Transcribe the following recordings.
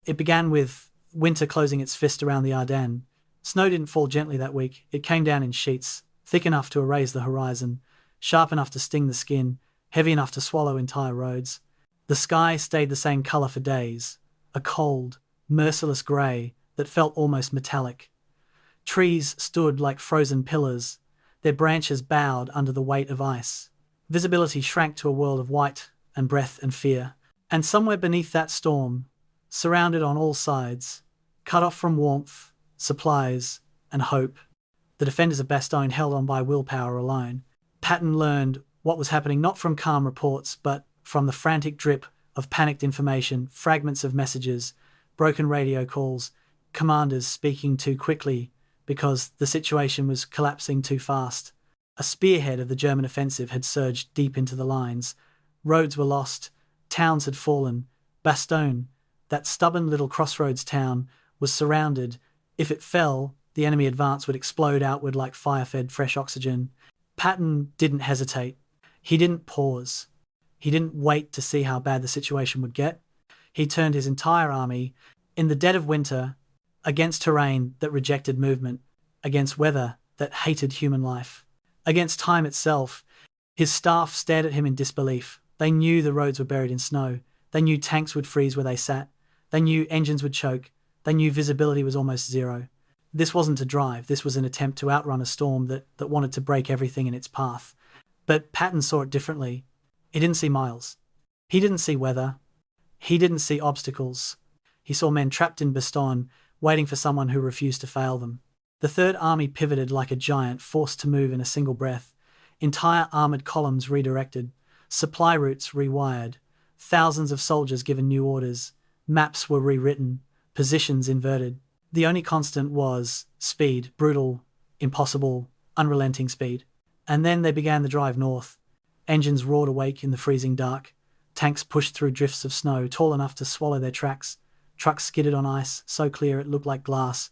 It began with winter closing its fist around the Ardennes. Snow didn't fall gently that week. It came down in sheets, thick enough to erase the horizon, sharp enough to sting the skin, heavy enough to swallow entire roads. The sky stayed the same colour for days, a cold, merciless grey that felt almost metallic. Trees stood like frozen pillars, their branches bowed under the weight of ice. Visibility shrank to a world of white and breath and fear. And somewhere beneath that storm, surrounded on all sides, cut off from warmth, supplies, and hope, the defenders of Bastogne held on by willpower alone. Patton learned what was happening not from calm reports, but from the frantic drip of panicked information, fragments of messages, broken radio calls, commanders speaking too quickly because the situation was collapsing too fast. A spearhead of the German offensive had surged deep into the lines. Roads were lost, towns had fallen. Bastogne, that stubborn little crossroads town, was surrounded. If it fell, the enemy advance would explode outward like fire-fed fresh oxygen. Patton didn't hesitate. He didn't pause. He didn't wait to see how bad the situation would get. He turned his entire army, in the dead of winter, against terrain that rejected movement, against weather that hated human life, against time itself. His staff stared at him in disbelief. They knew the roads were buried in snow. They knew tanks would freeze where they sat. They knew engines would choke. They knew visibility was almost zero. This wasn't a drive. This was an attempt to outrun a storm that wanted to break everything in its path. But Patton saw it differently. He didn't see miles. He didn't see weather. He didn't see obstacles. He saw men trapped in Bastogne, waiting for someone who refused to fail them. The Third Army pivoted like a giant, forced to move in a single breath. Entire armoured columns redirected. Supply routes rewired. Thousands of soldiers given new orders. Maps were rewritten. Positions inverted. The only constant was speed, brutal, impossible, unrelenting speed. And then they began the drive north. Engines roared awake in the freezing dark. Tanks pushed through drifts of snow, tall enough to swallow their tracks. Trucks skidded on ice, so clear it looked like glass.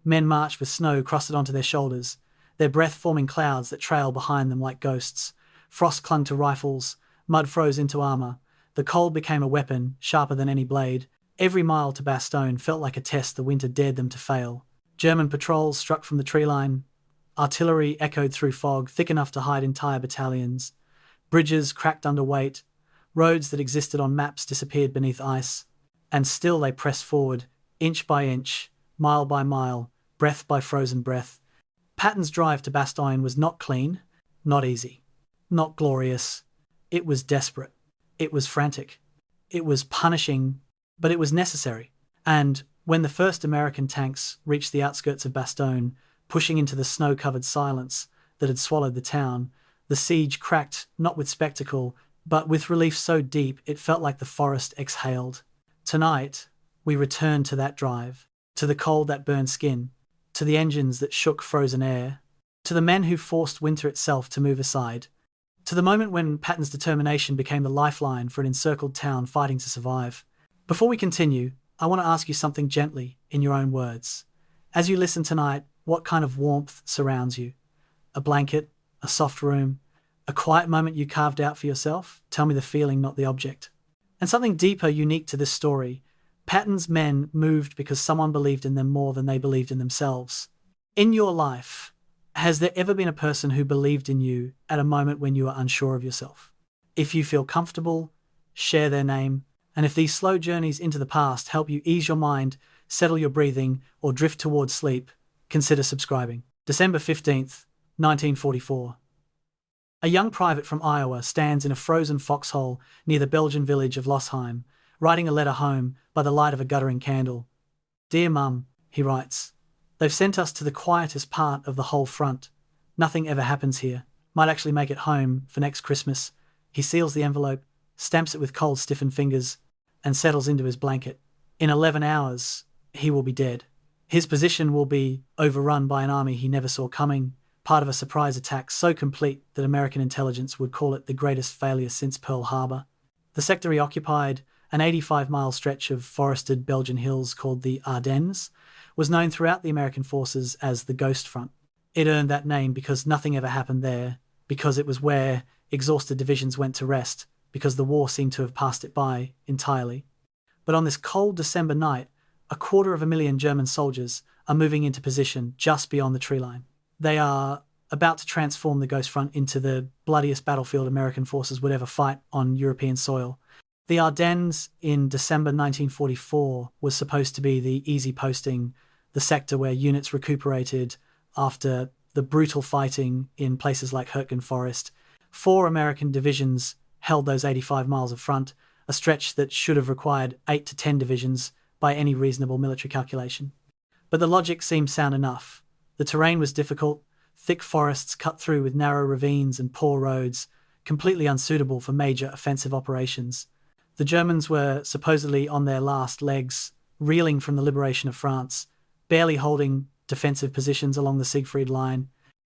Men marched with snow crusted onto their shoulders, their breath forming clouds that trailed behind them like ghosts. Frost clung to rifles, mud froze into armour. The cold became a weapon, sharper than any blade. Every mile to Bastogne felt like a test the winter dared them to fail. German patrols struck from the tree line. Artillery echoed through fog, thick enough to hide entire battalions. Bridges cracked under weight. Roads that existed on maps disappeared beneath ice. And still they pressed forward, inch by inch, mile by mile, breath by frozen breath. Patton's drive to Bastogne was not clean, not easy, not glorious. It was desperate. It was frantic. It was punishing, but it was necessary. And when the first American tanks reached the outskirts of Bastogne, pushing into the snow-covered silence that had swallowed the town, the siege cracked not with spectacle, but with relief so deep it felt like the forest exhaled. Tonight, we return to that drive, to the cold that burned skin, to the engines that shook frozen air, to the men who forced winter itself to move aside, to the moment when Patton's determination became the lifeline for an encircled town fighting to survive. Before we continue, I want to ask you something gently, in your own words. As you listen tonight, what kind of warmth surrounds you? A blanket, a soft room, a quiet moment you carved out for yourself? Tell me the feeling, not the object. And something deeper, unique to this story, Patton's men moved because someone believed in them more than they believed in themselves. In your life, has there ever been a person who believed in you at a moment when you were unsure of yourself? If you feel comfortable, share their name. And if these slow journeys into the past help you ease your mind, settle your breathing, or drift towards sleep, consider subscribing. December 15th, 1944. A young private from Iowa stands in a frozen foxhole near the Belgian village of Losheim, writing a letter home by the light of a guttering candle. "Dear Mum," he writes, "they've sent us to the quietest part of the whole front. Nothing ever happens here. Might actually make it home for next Christmas." He seals the envelope, stamps it with cold, stiffened fingers, and settles into his blanket. In 11 hours, he will be dead. His position will be overrun by an army he never saw coming, part of a surprise attack so complete that American intelligence would call it the greatest failure since Pearl Harbor. The sector he occupied, an 85-mile stretch of forested Belgian hills called the Ardennes, was known throughout the American forces as the Ghost Front. It earned that name because nothing ever happened there, because it was where exhausted divisions went to rest, because the war seemed to have passed it by entirely. But on this cold December night, 250,000 German soldiers are moving into position just beyond the tree line. They are about to transform the Ghost Front into the bloodiest battlefield American forces would ever fight on European soil. The Ardennes in December 1944 was supposed to be the easy posting, the sector where units recuperated after the brutal fighting in places like Hürtgen Forest. 4 American divisions held those 85 miles of front, a stretch that should have required 8 to 10 divisions by any reasonable military calculation. But the logic seemed sound enough. The terrain was difficult, thick forests cut through with narrow ravines and poor roads, completely unsuitable for major offensive operations. The Germans were supposedly on their last legs, reeling from the liberation of France, barely holding defensive positions along the Siegfried Line.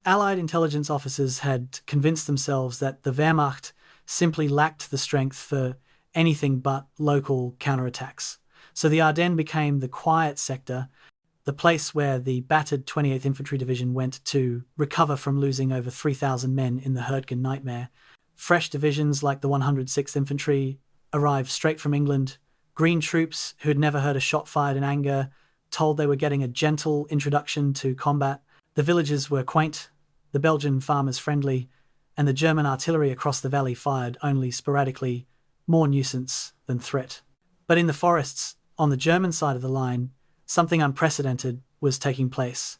Allied intelligence officers had convinced themselves that the Wehrmacht simply lacked the strength for anything but local counterattacks. So the Ardennes became the quiet sector, the place where the battered 28th Infantry Division went to recover from losing over 3,000 men in the Hürtgen nightmare. Fresh divisions like the 106th Infantry arrived straight from England. Green troops who had never heard a shot fired in anger, told they were getting a gentle introduction to combat. The villages were quaint, the Belgian farmers friendly, and the German artillery across the valley fired only sporadically, more nuisance than threat. But in the forests, on the German side of the line, something unprecedented was taking place.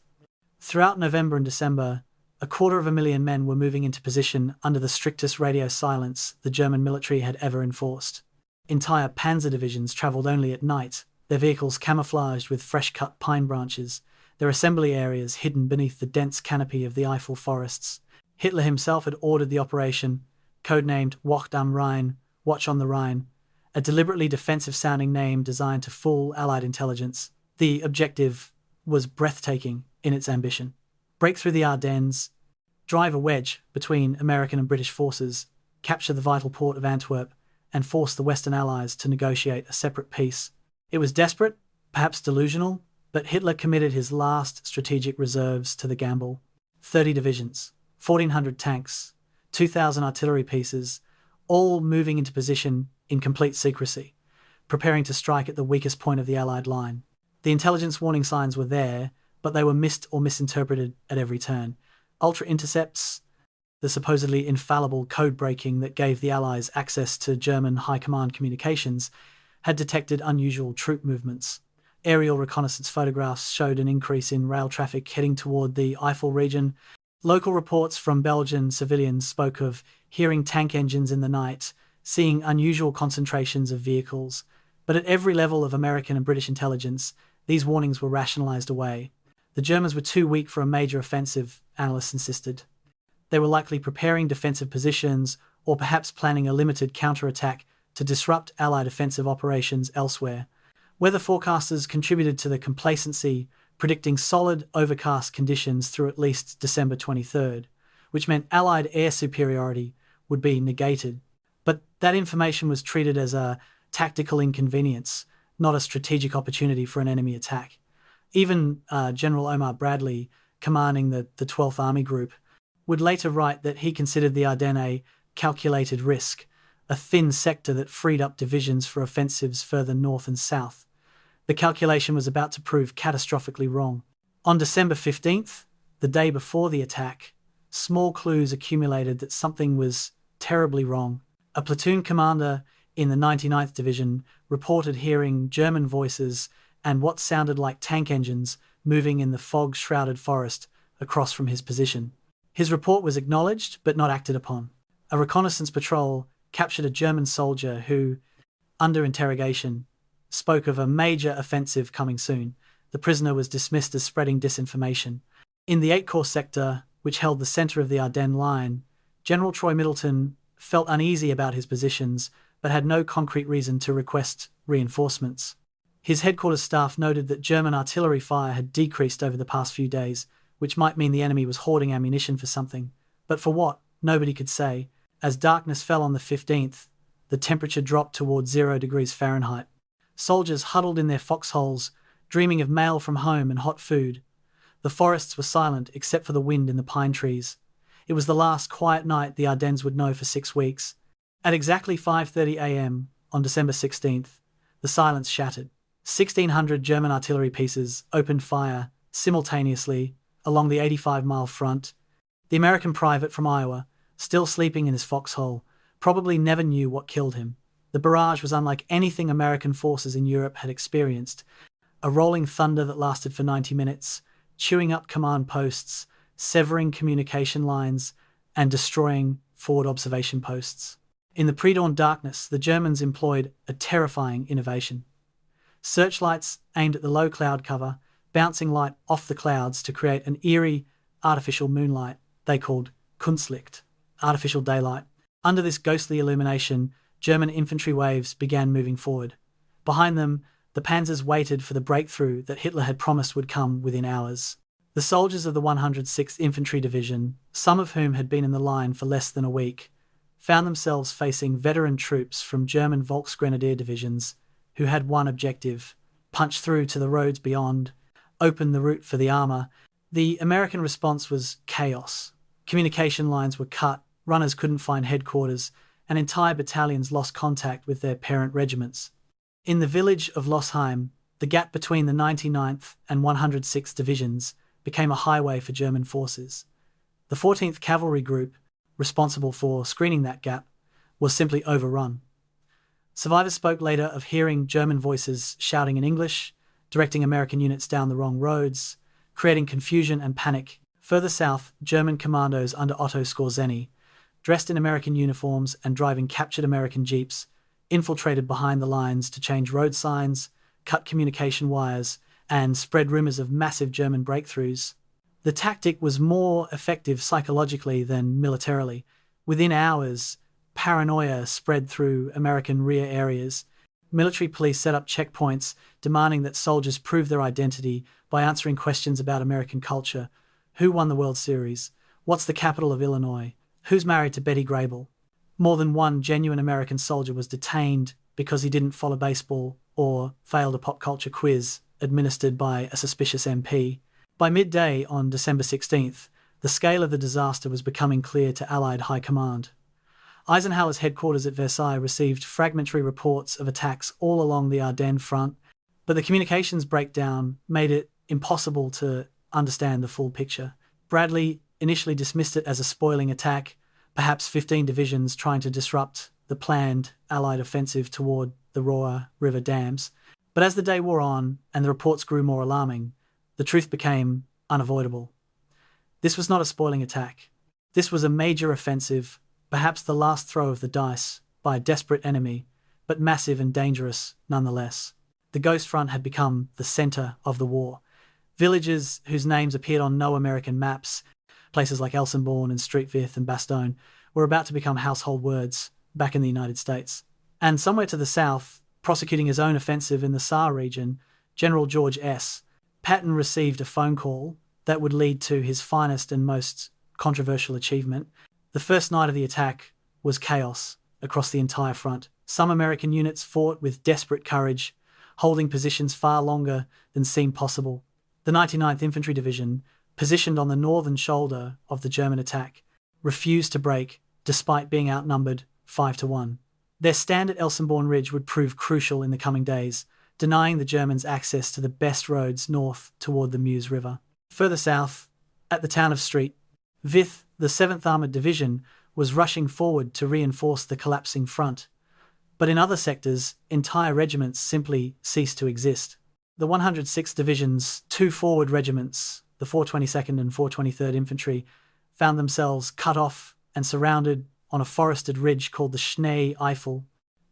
Throughout November and December, 250,000 men were moving into position under the strictest radio silence the German military had ever enforced. Entire panzer divisions travelled only at night, their vehicles camouflaged with fresh-cut pine branches, their assembly areas hidden beneath the dense canopy of the Eifel forests. Hitler himself had ordered the operation, codenamed Wacht am Rhein, Watch on the Rhine, a deliberately defensive-sounding name designed to fool Allied intelligence. The objective was breathtaking in its ambition. Break through the Ardennes, drive a wedge between American and British forces, capture the vital port of Antwerp, and force the Western Allies to negotiate a separate peace. It was desperate, perhaps delusional, but Hitler committed his last strategic reserves to the gamble. 30 divisions, 1,400 tanks, 2,000 artillery pieces, all moving into position in complete secrecy, preparing to strike at the weakest point of the Allied line. The intelligence warning signs were there, but they were missed or misinterpreted at every turn. Ultra intercepts, the supposedly infallible code breaking that gave the Allies access to German high command communications, had detected unusual troop movements. Aerial reconnaissance photographs showed an increase in rail traffic heading toward the Eifel region. Local reports from Belgian civilians spoke of hearing tank engines in the night, seeing unusual concentrations of vehicles. But at every level of American and British intelligence, these warnings were rationalized away. The Germans were too weak for a major offensive, analysts insisted. They were likely preparing defensive positions or perhaps planning a limited counterattack to disrupt Allied offensive operations elsewhere. Weather forecasters contributed to the complacency, predicting solid, overcast conditions through at least December 23rd, which meant Allied air superiority would be negated. But that information was treated as a tactical inconvenience, not a strategic opportunity for an enemy attack. Even General Omar Bradley, commanding the 12th Army Group, would later write that he considered the Ardennes a calculated risk, a thin sector that freed up divisions for offensives further north and south. The calculation was about to prove catastrophically wrong. On December 15th, the day before the attack, small clues accumulated that something was terribly wrong. A platoon commander in the 99th Division reported hearing German voices and what sounded like tank engines moving in the fog-shrouded forest across from his position. His report was acknowledged but not acted upon. A reconnaissance patrol captured a German soldier who, under interrogation, spoke of a major offensive coming soon. The prisoner was dismissed as spreading disinformation. In the 8 Corps sector, which held the center of the Ardennes line, General Troy Middleton felt uneasy about his positions but had no concrete reason to request reinforcements. His headquarters staff noted that German artillery fire had decreased over the past few days, which might mean the enemy was hoarding ammunition for something. But for what? Nobody could say. As darkness fell on the 15th, the temperature dropped towards 0 degrees Fahrenheit. Soldiers huddled in their foxholes, dreaming of mail from home and hot food. The forests were silent except for the wind in the pine trees. It was the last quiet night the Ardennes would know for 6 weeks. At exactly 5:30 a.m. on December 16th, the silence shattered. 1,600 German artillery pieces opened fire simultaneously along the 85-mile front. The American private from Iowa, still sleeping in his foxhole, probably never knew what killed him. The barrage was unlike anything American forces in Europe had experienced, a rolling thunder that lasted for 90 minutes, chewing up command posts, severing communication lines, and destroying forward observation posts. In the pre-dawn darkness, the Germans employed a terrifying innovation. Searchlights aimed at the low cloud cover, bouncing light off the clouds to create an eerie, artificial moonlight they called Kunstlicht, artificial daylight. Under this ghostly illumination, German infantry waves began moving forward. Behind them, the panzers waited for the breakthrough that Hitler had promised would come within hours. The soldiers of the 106th Infantry Division, some of whom had been in the line for less than a week, found themselves facing veteran troops from German Volksgrenadier divisions who had one objective: punch through to the roads beyond, open the route for the armour. The American response was chaos. Communication lines were cut, runners couldn't find headquarters, and entire battalions lost contact with their parent regiments. In the village of Losheim, the gap between the 99th and 106th Divisions became a highway for German forces. The 14th Cavalry Group, responsible for screening that gap, was simply overrun. Survivors spoke later of hearing German voices shouting in English, directing American units down the wrong roads, creating confusion and panic. Further south, German commandos under Otto Skorzeny, dressed in American uniforms and driving captured American jeeps, infiltrated behind the lines to change road signs, cut communication wires, and spread rumors of massive German breakthroughs. The tactic was more effective psychologically than militarily. Within hours, paranoia spread through American rear areas. Military police set up checkpoints, demanding that soldiers prove their identity by answering questions about American culture. Who won the World Series? What's the capital of Illinois? Who's married to Betty Grable? More than one genuine American soldier was detained because he didn't follow baseball or failed a pop culture quiz administered by a suspicious MP. By midday on December 16th, the scale of the disaster was becoming clear to Allied high command. Eisenhower's headquarters at Versailles received fragmentary reports of attacks all along the Ardennes front, but the communications breakdown made it impossible to understand the full picture. Bradley initially dismissed it as a spoiling attack, perhaps 15 divisions trying to disrupt the planned Allied offensive toward the Roer River dams. But as the day wore on and the reports grew more alarming, the truth became unavoidable. This was not a spoiling attack. This was a major offensive, perhaps the last throw of the dice, by a desperate enemy, but massive and dangerous nonetheless. The Ghost Front had become the center of the war. Villages whose names appeared on no American maps, places like Elsenborn and Streetvith and Bastogne, were about to become household words back in the United States. And somewhere to the south, prosecuting his own offensive in the Saar region, General George S. Patton received a phone call that would lead to his finest and most controversial achievement. The first night of the attack was chaos across the entire front. Some American units fought with desperate courage, holding positions far longer than seemed possible. The 99th Infantry Division, positioned on the northern shoulder of the German attack, refused to break despite being outnumbered 5-1. Their stand at Elsenborn Ridge would prove crucial in the coming days, denying the Germans access to the best roads north toward the Meuse River. Further south, at the town of Street, Vith, the 7th Armoured Division, was rushing forward to reinforce the collapsing front. But in other sectors, entire regiments simply ceased to exist. The 106th Division's two forward regiments, the 422nd and 423rd Infantry, found themselves cut off and surrounded on a forested ridge called the Schnee Eifel.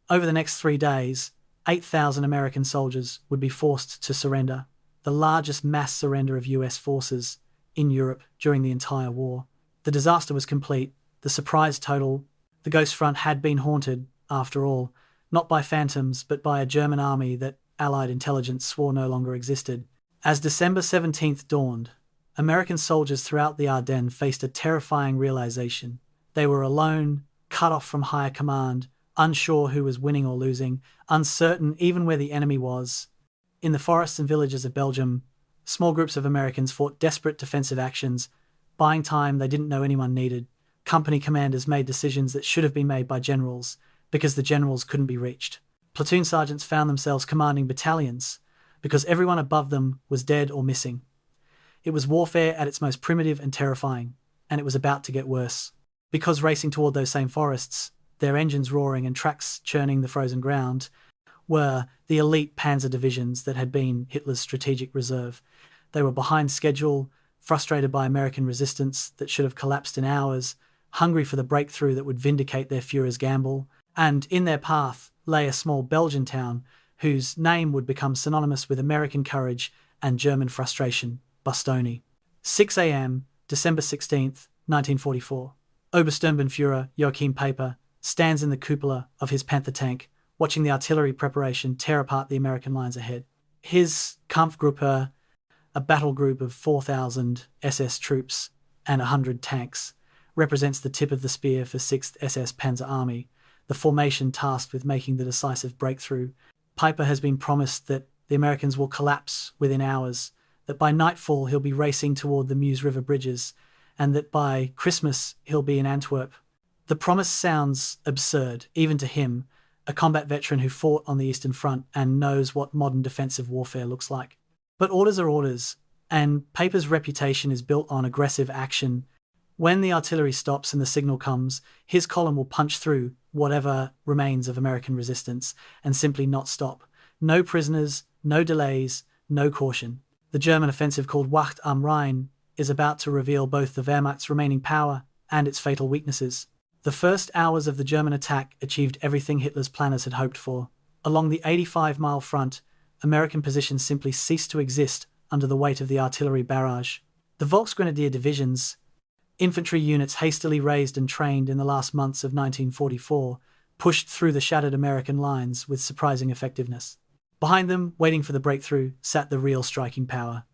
Over the next 3 days, 8,000 American soldiers would be forced to surrender, the largest mass surrender of US forces in Europe during the entire war. The disaster was complete, the surprise total. The Ghost Front had been haunted, after all, not by phantoms but by a German army that Allied intelligence swore no longer existed. As December 17th dawned, American soldiers throughout the Ardennes faced a terrifying realization. They were alone, cut off from higher command, unsure who was winning or losing, uncertain even where the enemy was. In the forests and villages of Belgium, small groups of Americans fought desperate defensive actions, buying time they didn't know anyone needed. Company commanders made decisions that should have been made by generals, because the generals couldn't be reached. Platoon sergeants found themselves commanding battalions, because everyone above them was dead or missing. It was warfare at its most primitive and terrifying, and it was about to get worse. Because racing toward those same forests, their engines roaring and tracks churning the frozen ground, were the elite panzer divisions that had been Hitler's strategic reserve. They were behind schedule, frustrated by American resistance that should have collapsed in hours, hungry for the breakthrough that would vindicate their Führer's gamble, and in their path lay a small Belgian town whose name would become synonymous with American courage and German frustration, Bastogne. 6 a.m., December 16th, 1944. Obersturmbannführer Joachim Paper stands in the cupola of his Panther tank, watching the artillery preparation tear apart the American lines ahead. His Kampfgruppe, a battle group of 4,000 SS troops and 100 tanks, represents the tip of the spear for 6th SS Panzer Army, the formation tasked with making the decisive breakthrough. Piper has been promised that the Americans will collapse within hours, that by nightfall he'll be racing toward the Meuse River bridges, and that by Christmas he'll be in Antwerp. The promise sounds absurd, even to him, a combat veteran who fought on the Eastern Front and knows what modern defensive warfare looks like. But orders are orders, and Paper's reputation is built on aggressive action. When the artillery stops and the signal comes, his column will punch through whatever remains of American resistance and simply not stop. No prisoners, no delays, no caution. The German offensive called Wacht am Rhein is about to reveal both the Wehrmacht's remaining power and its fatal weaknesses. The first hours of the German attack achieved everything Hitler's planners had hoped for. Along the 85-mile front, American positions simply ceased to exist under the weight of the artillery barrage. The Volksgrenadier divisions, infantry units hastily raised and trained in the last months of 1944, pushed through the shattered American lines with surprising effectiveness. Behind them, waiting for the breakthrough, sat the real striking power.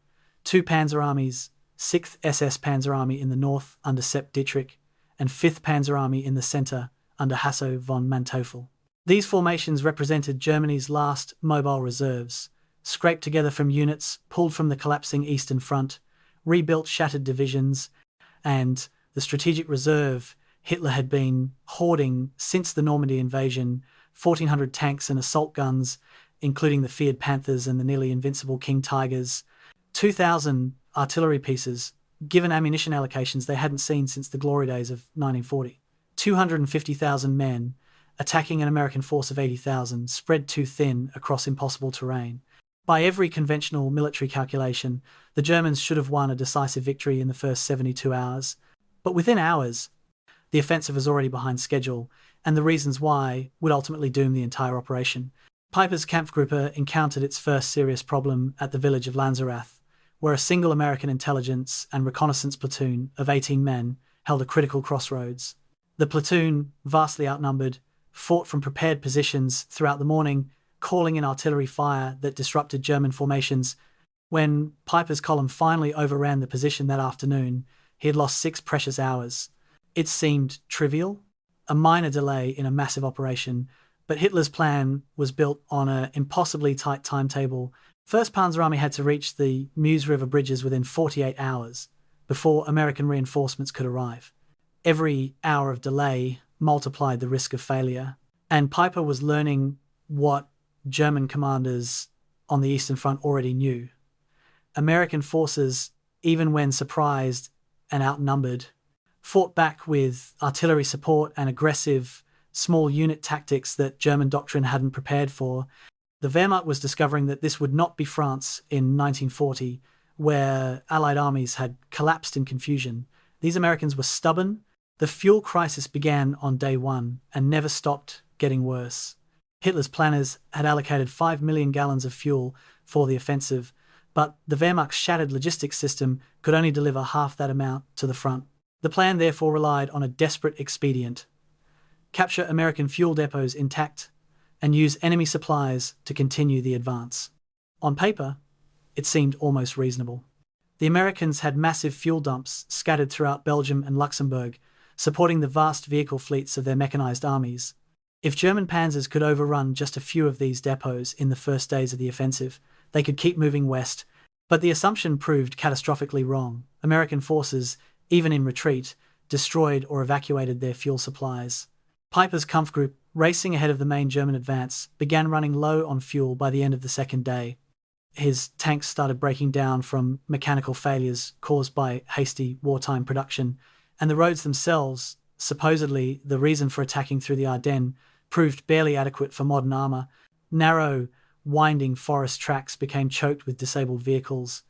2 panzer armies, 6th SS Panzer Army in the north under Sepp Dietrich, and 5th Panzer Army in the center under Hasso von Manteuffel. These formations represented Germany's last mobile reserves, scraped together from units pulled from the collapsing Eastern Front, rebuilt shattered divisions, and the strategic reserve Hitler had been hoarding since the Normandy invasion, 1,400 tanks and assault guns, including the feared Panthers and the nearly invincible King Tigers, 2,000 artillery pieces, given ammunition allocations they hadn't seen since the glory days of 1940. 250,000 men, attacking an American force of 80,000, spread too thin across impossible terrain. By every conventional military calculation, the Germans should have won a decisive victory in the first 72 hours. But within hours, the offensive was already behind schedule, and the reasons why would ultimately doom the entire operation. Piper's Kampfgruppe encountered its first serious problem at the village of Lanzerath, where a single American intelligence and reconnaissance platoon of 18 men held a critical crossroads. The platoon, vastly outnumbered, fought from prepared positions throughout the morning, calling in artillery fire that disrupted German formations. When Piper's column finally overran the position that afternoon, he had lost 6 precious hours. It seemed trivial, a minor delay in a massive operation, but Hitler's plan was built on an impossibly tight timetable. 1st Panzer Army had to reach the Meuse River bridges within 48 hours before American reinforcements could arrive. Every hour of delay multiplied the risk of failure, and Piper was learning what German commanders on the Eastern Front already knew. American forces, even when surprised and outnumbered, fought back with artillery support and aggressive small unit tactics that German doctrine hadn't prepared for. The Wehrmacht was discovering that this would not be France in 1940, where Allied armies had collapsed in confusion. These Americans were stubborn. The fuel crisis began on day one and never stopped getting worse. Hitler's planners had allocated 5 million gallons of fuel for the offensive, but the Wehrmacht's shattered logistics system could only deliver half that amount to the front. The plan therefore relied on a desperate expedient: capture American fuel depots intact and use enemy supplies to continue the advance. On paper, it seemed almost reasonable. The Americans had massive fuel dumps scattered throughout Belgium and Luxembourg, supporting the vast vehicle fleets of their mechanized armies. If German panzers could overrun just a few of these depots in the first days of the offensive, they could keep moving west. But the assumption proved catastrophically wrong. American forces, even in retreat, destroyed or evacuated their fuel supplies. Piper's Kampfgruppe, racing ahead of the main German advance, began running low on fuel by the end of the second day. his tanks started breaking down from mechanical failures caused by hasty wartime production, and the roads themselves, supposedly the reason for attacking through the Ardennes, proved barely adequate for modern armor. Narrow, winding forest tracks became choked with disabled vehicles,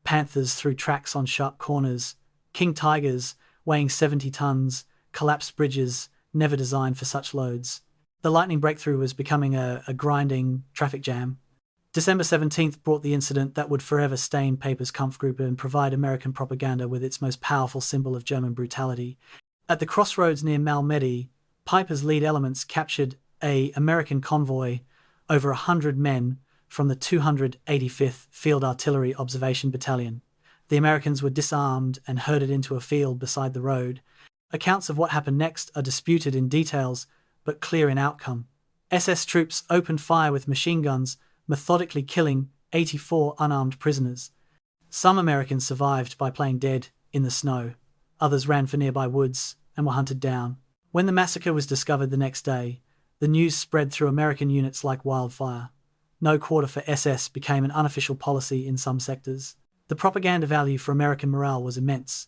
panthers threw tracks on sharp corners, king tigers, weighing 70 tons, collapsed bridges, never designed for such loads. The lightning breakthrough was becoming a grinding traffic jam. December 17th brought the incident that would forever stain Paper's Kampfgruppe and provide American propaganda with its most powerful symbol of German brutality. At the crossroads near Malmedy, Piper's lead elements captured an American convoy, over 100 men from the 285th Field Artillery Observation Battalion. The Americans were disarmed and herded into a field beside the road. Accounts of what happened next are disputed in details, but clear in outcome. SS troops opened fire with machine guns, methodically killing 84 unarmed prisoners. Some Americans survived by playing dead in the snow. Others ran for nearby woods and were hunted down. When the massacre was discovered the next day, the news spread through American units like wildfire. No quarter for SS became an unofficial policy in some sectors. The propaganda value for American morale was immense.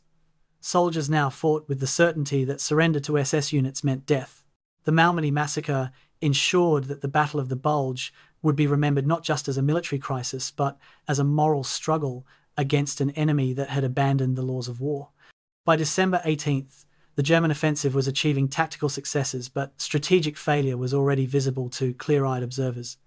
Soldiers now fought with the certainty that surrender to SS units meant death. The Malmedy massacre ensured that the Battle of the Bulge would be remembered not just as a military crisis, but as a moral struggle against an enemy that had abandoned the laws of war. By December 18th, the German offensive was achieving tactical successes, but strategic failure was already visible to clear-eyed observers.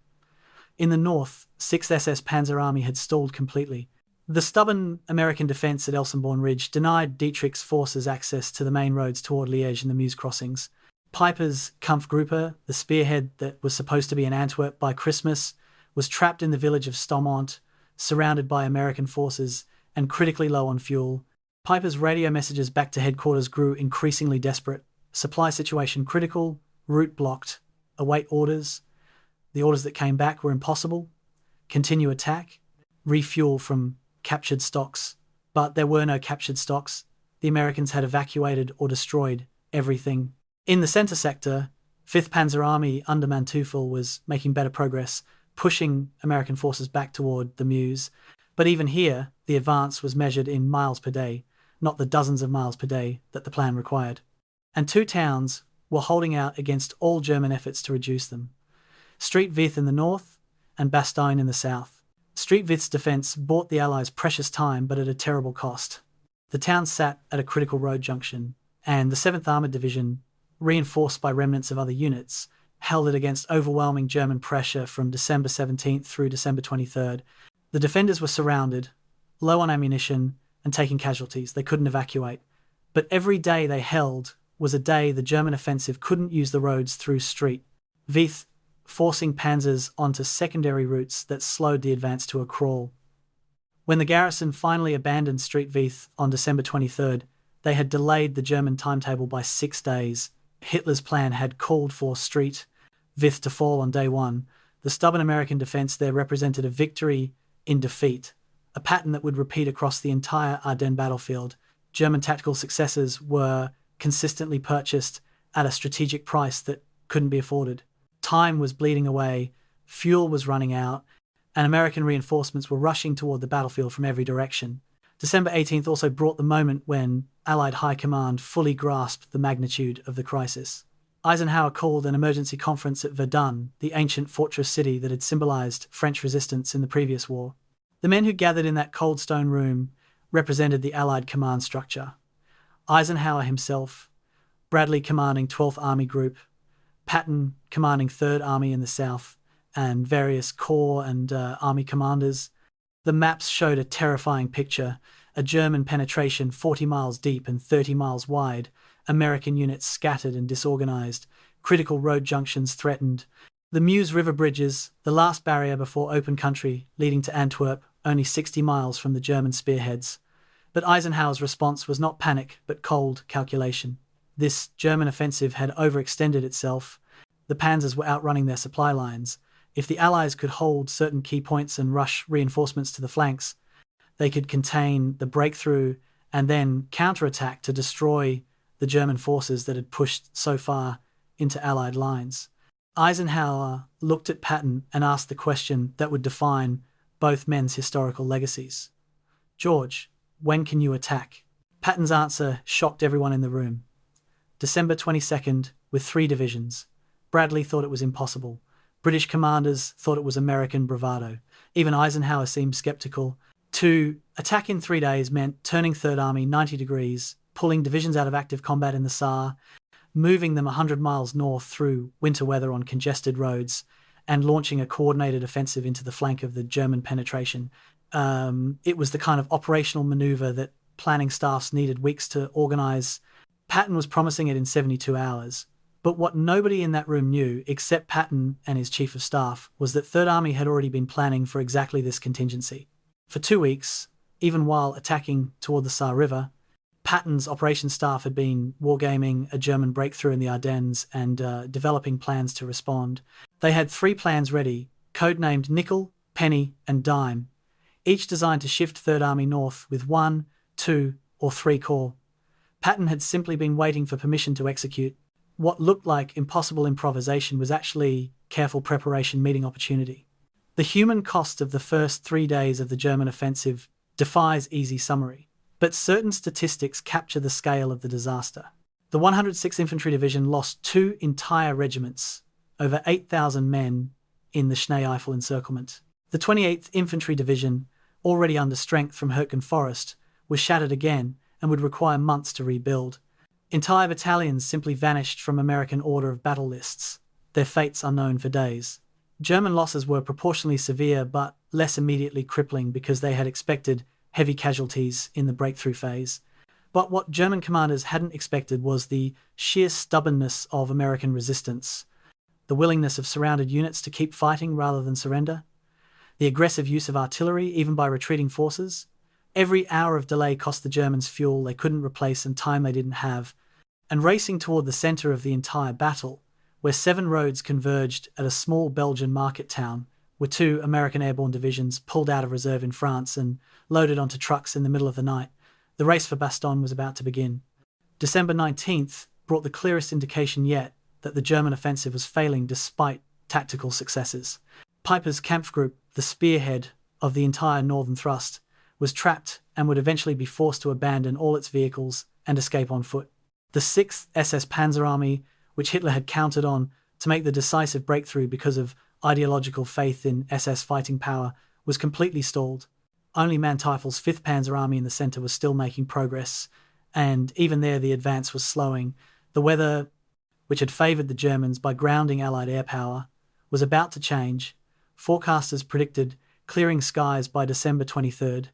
In the north, 6th SS Panzer Army had stalled completely. The stubborn American defense at Elsenborn Ridge denied Dietrich's forces access to the main roads toward Liège and the Meuse crossings. Piper's Kampfgruppe, the spearhead that was supposed to be in Antwerp by Christmas, was trapped in the village of Chaumont, surrounded by American forces and critically low on fuel. Piper's radio messages back to headquarters grew increasingly desperate. Supply situation critical, route blocked, await orders. The orders that came back were impossible. Continue attack, refuel from captured stocks. But there were no captured stocks. The Americans had evacuated or destroyed everything. In the center sector, 5th Panzer Army under Manteuffel was making better progress, pushing American forces back toward the Meuse. But even here, the advance was measured in miles per day, not the dozens of miles per day that the plan required. And two towns were holding out against all German efforts to reduce them: Streetvith in the north and Bastogne in the south. Streetvith's defense bought the Allies precious time, but at a terrible cost. The town sat at a critical road junction, and the 7th Armoured Division, reinforced by remnants of other units, held it against overwhelming German pressure from December 17th through December 23rd. The defenders were surrounded, low on ammunition, and taking casualties. They couldn't evacuate. But every day they held was a day the German offensive couldn't use the roads through Streetvith, forcing panzers onto secondary routes that slowed the advance to a crawl. When the garrison finally abandoned Streetvith on December 23rd, they had delayed the German timetable by 6 days. Hitler's plan had called for Streetvith to fall on day one. The stubborn American defense there represented a victory in defeat, a pattern that would repeat across the entire Ardennes battlefield. German tactical successes were consistently purchased at a strategic price that couldn't be afforded. Time was bleeding away, fuel was running out, and American reinforcements were rushing toward the battlefield from every direction. December 18th also brought the moment when Allied High Command fully grasped the magnitude of the crisis. Eisenhower called an emergency conference at Verdun, the ancient fortress city that had symbolized French resistance in the previous war. The men who gathered in that cold stone room represented the Allied command structure. Eisenhower himself, Bradley commanding 12th Army Group, Patton commanding 3rd Army in the south, and various corps and army commanders. The maps showed a terrifying picture: a German penetration 40 miles deep and 30 miles wide, American units scattered and disorganized, critical road junctions threatened. The Meuse River bridges, the last barrier before open country leading to Antwerp, only 60 miles from the German spearheads. But Eisenhower's response was not panic, but cold calculation. This German offensive had overextended itself. The panzers were outrunning their supply lines. If the Allies could hold certain key points and rush reinforcements to the flanks, they could contain the breakthrough and then counterattack to destroy the German forces that had pushed so far into Allied lines. Eisenhower looked at Patton and asked the question that would define both men's historical legacies. George, when can you attack? Patton's answer shocked everyone in the room. December 22nd, with 3 divisions. Bradley thought it was impossible. British commanders thought it was American bravado. Even Eisenhower seemed skeptical. To attack in 3 days meant turning Third Army 90 degrees, pulling divisions out of active combat in the Saar, moving them 100 miles north through winter weather on congested roads, and launching a coordinated offensive into the flank of the German penetration. It was the kind of operational maneuver that planning staffs needed weeks to organize. Patton was promising it in 72 hours. But what nobody in that room knew, except Patton and his chief of staff, was that Third Army had already been planning for exactly this contingency. For 2 weeks, even while attacking toward the Saar River, Patton's operations staff had been wargaming a German breakthrough in the Ardennes and developing plans to respond. They had 3 plans ready, codenamed Nickel, Penny, and Dime, each designed to shift Third Army north with 1, 2, or 3 corps. Patton had simply been waiting for permission to execute. What looked like impossible improvisation was actually careful preparation meeting opportunity. The human cost of the first 3 days of the German offensive defies easy summary, but certain statistics capture the scale of the disaster. The 106th Infantry Division lost 2 entire regiments, over 8,000 men, in the Schnee-Eifel encirclement. The 28th Infantry Division, already under strength from Hürtgen Forest, was shattered again and would require months to rebuild. Entire battalions simply vanished from American order of battle lists, their fates unknown for days. German losses were proportionally severe but less immediately crippling because they had expected heavy casualties in the breakthrough phase. But what German commanders hadn't expected was the sheer stubbornness of American resistance, the willingness of surrounded units to keep fighting rather than surrender, the aggressive use of artillery even by retreating forces. Every hour of delay cost the Germans fuel they couldn't replace and time they didn't have, and racing toward the center of the entire battle, where 7 roads converged at a small Belgian market town, were 2 American airborne divisions pulled out of reserve in France and loaded onto trucks in the middle of the night. The race for Bastogne was about to begin. December 19th brought the clearest indication yet that the German offensive was failing despite tactical successes. Piper's Kampfgruppe, the spearhead of the entire northern thrust, was trapped and would eventually be forced to abandon all its vehicles and escape on foot. The 6th SS Panzer Army, which Hitler had counted on to make the decisive breakthrough because of ideological faith in SS fighting power, was completely stalled. Only Manteufel's 5th Panzer Army in the centre was still making progress, and even there the advance was slowing. The weather, which had favoured the Germans by grounding Allied air power, was about to change. Forecasters predicted clearing skies by December 23rd.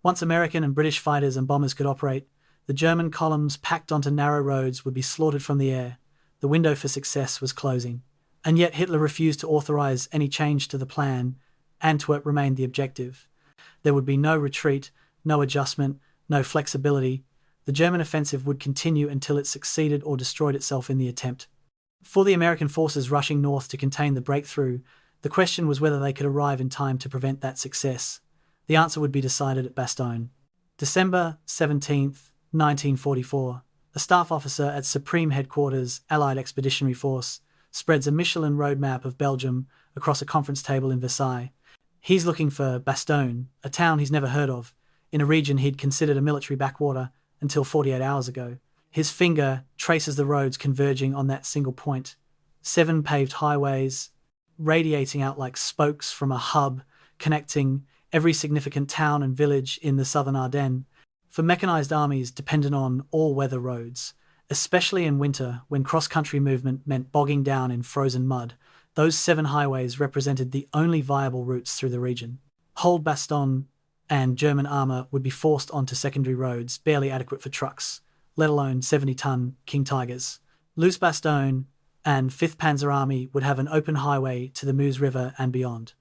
Once American and British fighters and bombers could operate, the German columns packed onto narrow roads would be slaughtered from the air. The window for success was closing. And yet Hitler refused to authorize any change to the plan. Antwerp remained the objective. There would be no retreat, no adjustment, no flexibility. The German offensive would continue until it succeeded or destroyed itself in the attempt. For the American forces rushing north to contain the breakthrough, the question was whether they could arrive in time to prevent that success. The answer would be decided at Bastogne. December 17th, 1944. A staff officer at Supreme Headquarters, Allied Expeditionary Force, spreads a Michelin road map of Belgium across a conference table in Versailles. He's looking for Bastogne, a town he's never heard of, in a region he'd considered a military backwater until 48 hours ago. His finger traces the roads converging on that single point. 7 paved highways, radiating out like spokes from a hub, connecting every significant town and village in the southern Ardennes. For mechanized armies dependent on all-weather roads, especially in winter when cross-country movement meant bogging down in frozen mud, those 7 highways represented the only viable routes through the region. Hold Bastogne and German armour would be forced onto secondary roads, barely adequate for trucks, let alone 70-ton King Tigers. Lose Bastogne, and 5th Panzer Army would have an open highway to the Meuse River and beyond.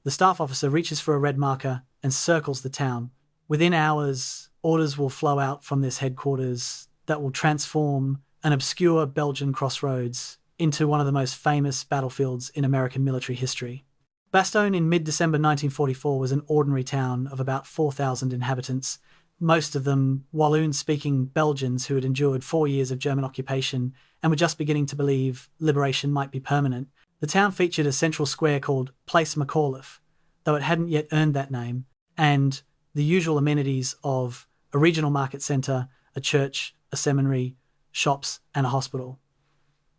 The staff officer reaches for a red marker and circles the town. Within hours, orders will flow out from this headquarters that will transform an obscure Belgian crossroads into one of the most famous battlefields in American military history. Bastogne in mid-December 1944 was an ordinary town of about 4,000 inhabitants, most of them Walloon-speaking Belgians who had endured 4 years of German occupation and were just beginning to believe liberation might be permanent. The town featured a central square called Place Macauliffe, though it hadn't yet earned that name, and the usual amenities of a regional market centre, a church, a seminary, shops, and a hospital.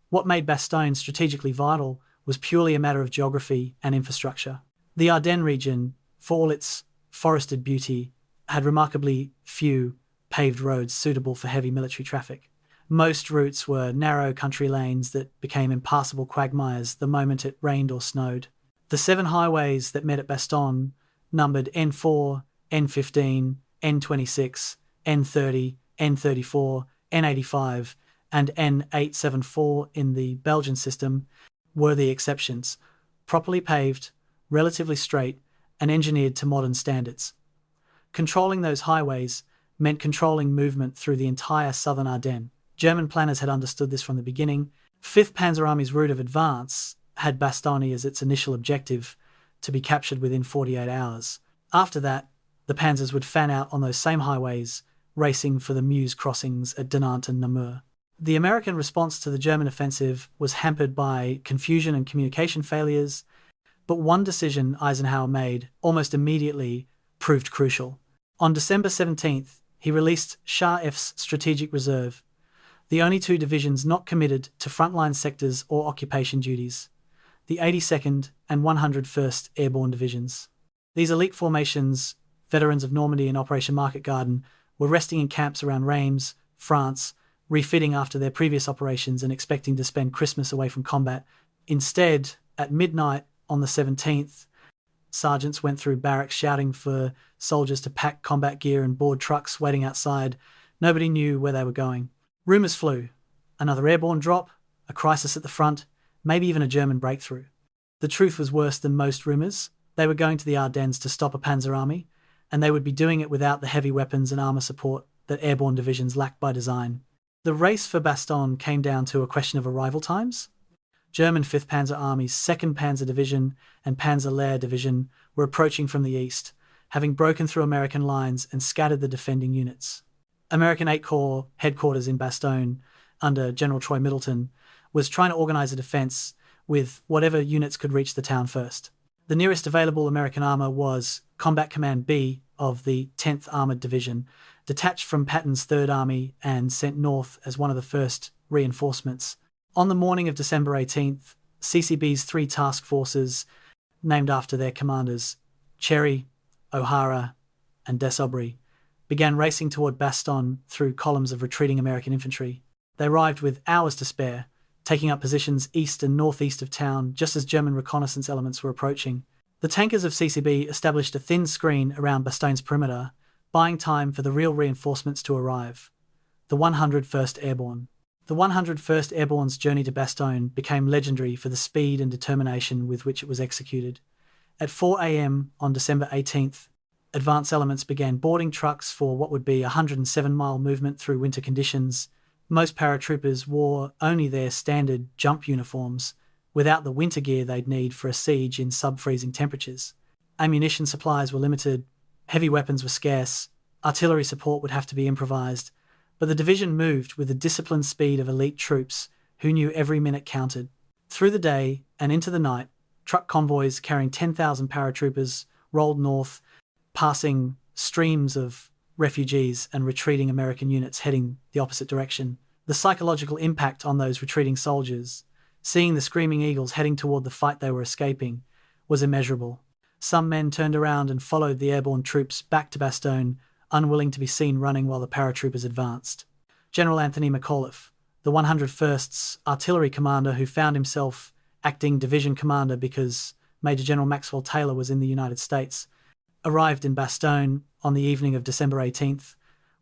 What made Bastogne strategically vital was purely a matter of geography and infrastructure. The Ardennes region, for all its forested beauty, had remarkably few paved roads suitable for heavy military traffic. Most routes were narrow country lanes that became impassable quagmires the moment it rained or snowed. The 7 highways that met at Bastogne numbered N4, N15, N26, N30, N34, N85, and N874 in the Belgian system were the exceptions, properly paved, relatively straight, and engineered to modern standards. Controlling those highways meant controlling movement through the entire southern Ardennes. German planners had understood this from the beginning. 5th Panzer Army's route of advance had Bastogne as its initial objective, to be captured within 48 hours. After that, the panzers would fan out on those same highways, racing for the Meuse crossings at Dinant and Namur. The American response to the German offensive was hampered by confusion and communication failures, but one decision Eisenhower made almost immediately proved crucial. On December 17th, he released Shah F's Strategic Reserve, the only 2 divisions not committed to frontline sectors or occupation duties, the 82nd and 101st Airborne Divisions. These elite formations, veterans of Normandy and Operation Market Garden, were resting in camps around Reims, France, refitting after their previous operations and expecting to spend Christmas away from combat. Instead, at midnight on the 17th, sergeants went through barracks shouting for soldiers to pack combat gear and board trucks waiting outside. Nobody knew where they were going. Rumours flew. Another airborne drop, a crisis at the front, maybe even a German breakthrough. The truth was worse than most rumours. They were going to the Ardennes to stop a panzer army, and they would be doing it without the heavy weapons and armour support that airborne divisions lacked by design. The race for Bastogne came down to a question of arrival times. German 5th Panzer Army's 2nd Panzer Division and Panzer Lehr Division were approaching from the east, having broken through American lines and scattered the defending units. American 8 Corps headquarters in Bastogne, under General Troy Middleton, was trying to organise a defence with whatever units could reach the town first. The nearest available American armour was Combat Command B of the 10th Armoured Division, detached from Patton's 3rd Army and sent north as one of the first reinforcements. On the morning of December 18th, CCB's 3 task forces, named after their commanders, Cherry, O'Hara, and Desaubry, began racing toward Bastogne through columns of retreating American infantry. They arrived with hours to spare, taking up positions east and northeast of town just as German reconnaissance elements were approaching. The tankers of CCB established a thin screen around Bastogne's perimeter, buying time for the real reinforcements to arrive. The 101st Airborne. The 101st Airborne's journey to Bastogne became legendary for the speed and determination with which it was executed. At 4 a.m. on December 18th, advance elements began boarding trucks for what would be a 107-mile movement through winter conditions. Most paratroopers wore only their standard jump uniforms, without the winter gear they'd need for a siege in sub-freezing temperatures. Ammunition supplies were limited, heavy weapons were scarce, artillery support would have to be improvised, but the division moved with the disciplined speed of elite troops who knew every minute counted. Through the day and into the night, truck convoys carrying 10,000 paratroopers rolled north, passing streams of refugees and retreating American units heading the opposite direction. The psychological impact on those retreating soldiers, seeing the screaming eagles heading toward the fight they were escaping, was immeasurable. Some men turned around and followed the airborne troops back to Bastogne, unwilling to be seen running while the paratroopers advanced. General Anthony McAuliffe, the 101st's artillery commander who found himself acting division commander because Major General Maxwell Taylor was in the United States, arrived in Bastogne on the evening of December 18th.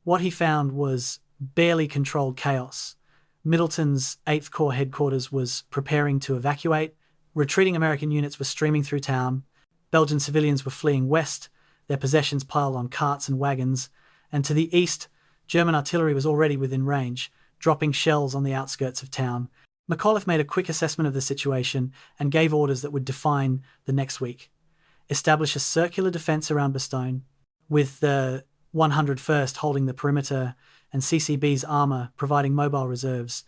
What he found was barely controlled chaos. Middleton's 8th Corps headquarters was preparing to evacuate. Retreating American units were streaming through town. Belgian civilians were fleeing west, their possessions piled on carts and wagons, and to the east, German artillery was already within range, dropping shells on the outskirts of town. McAuliffe made a quick assessment of the situation and gave orders that would define the next week. Establish a circular defence around Bastogne, with the 101st holding the perimeter and CCB's armour providing mobile reserves.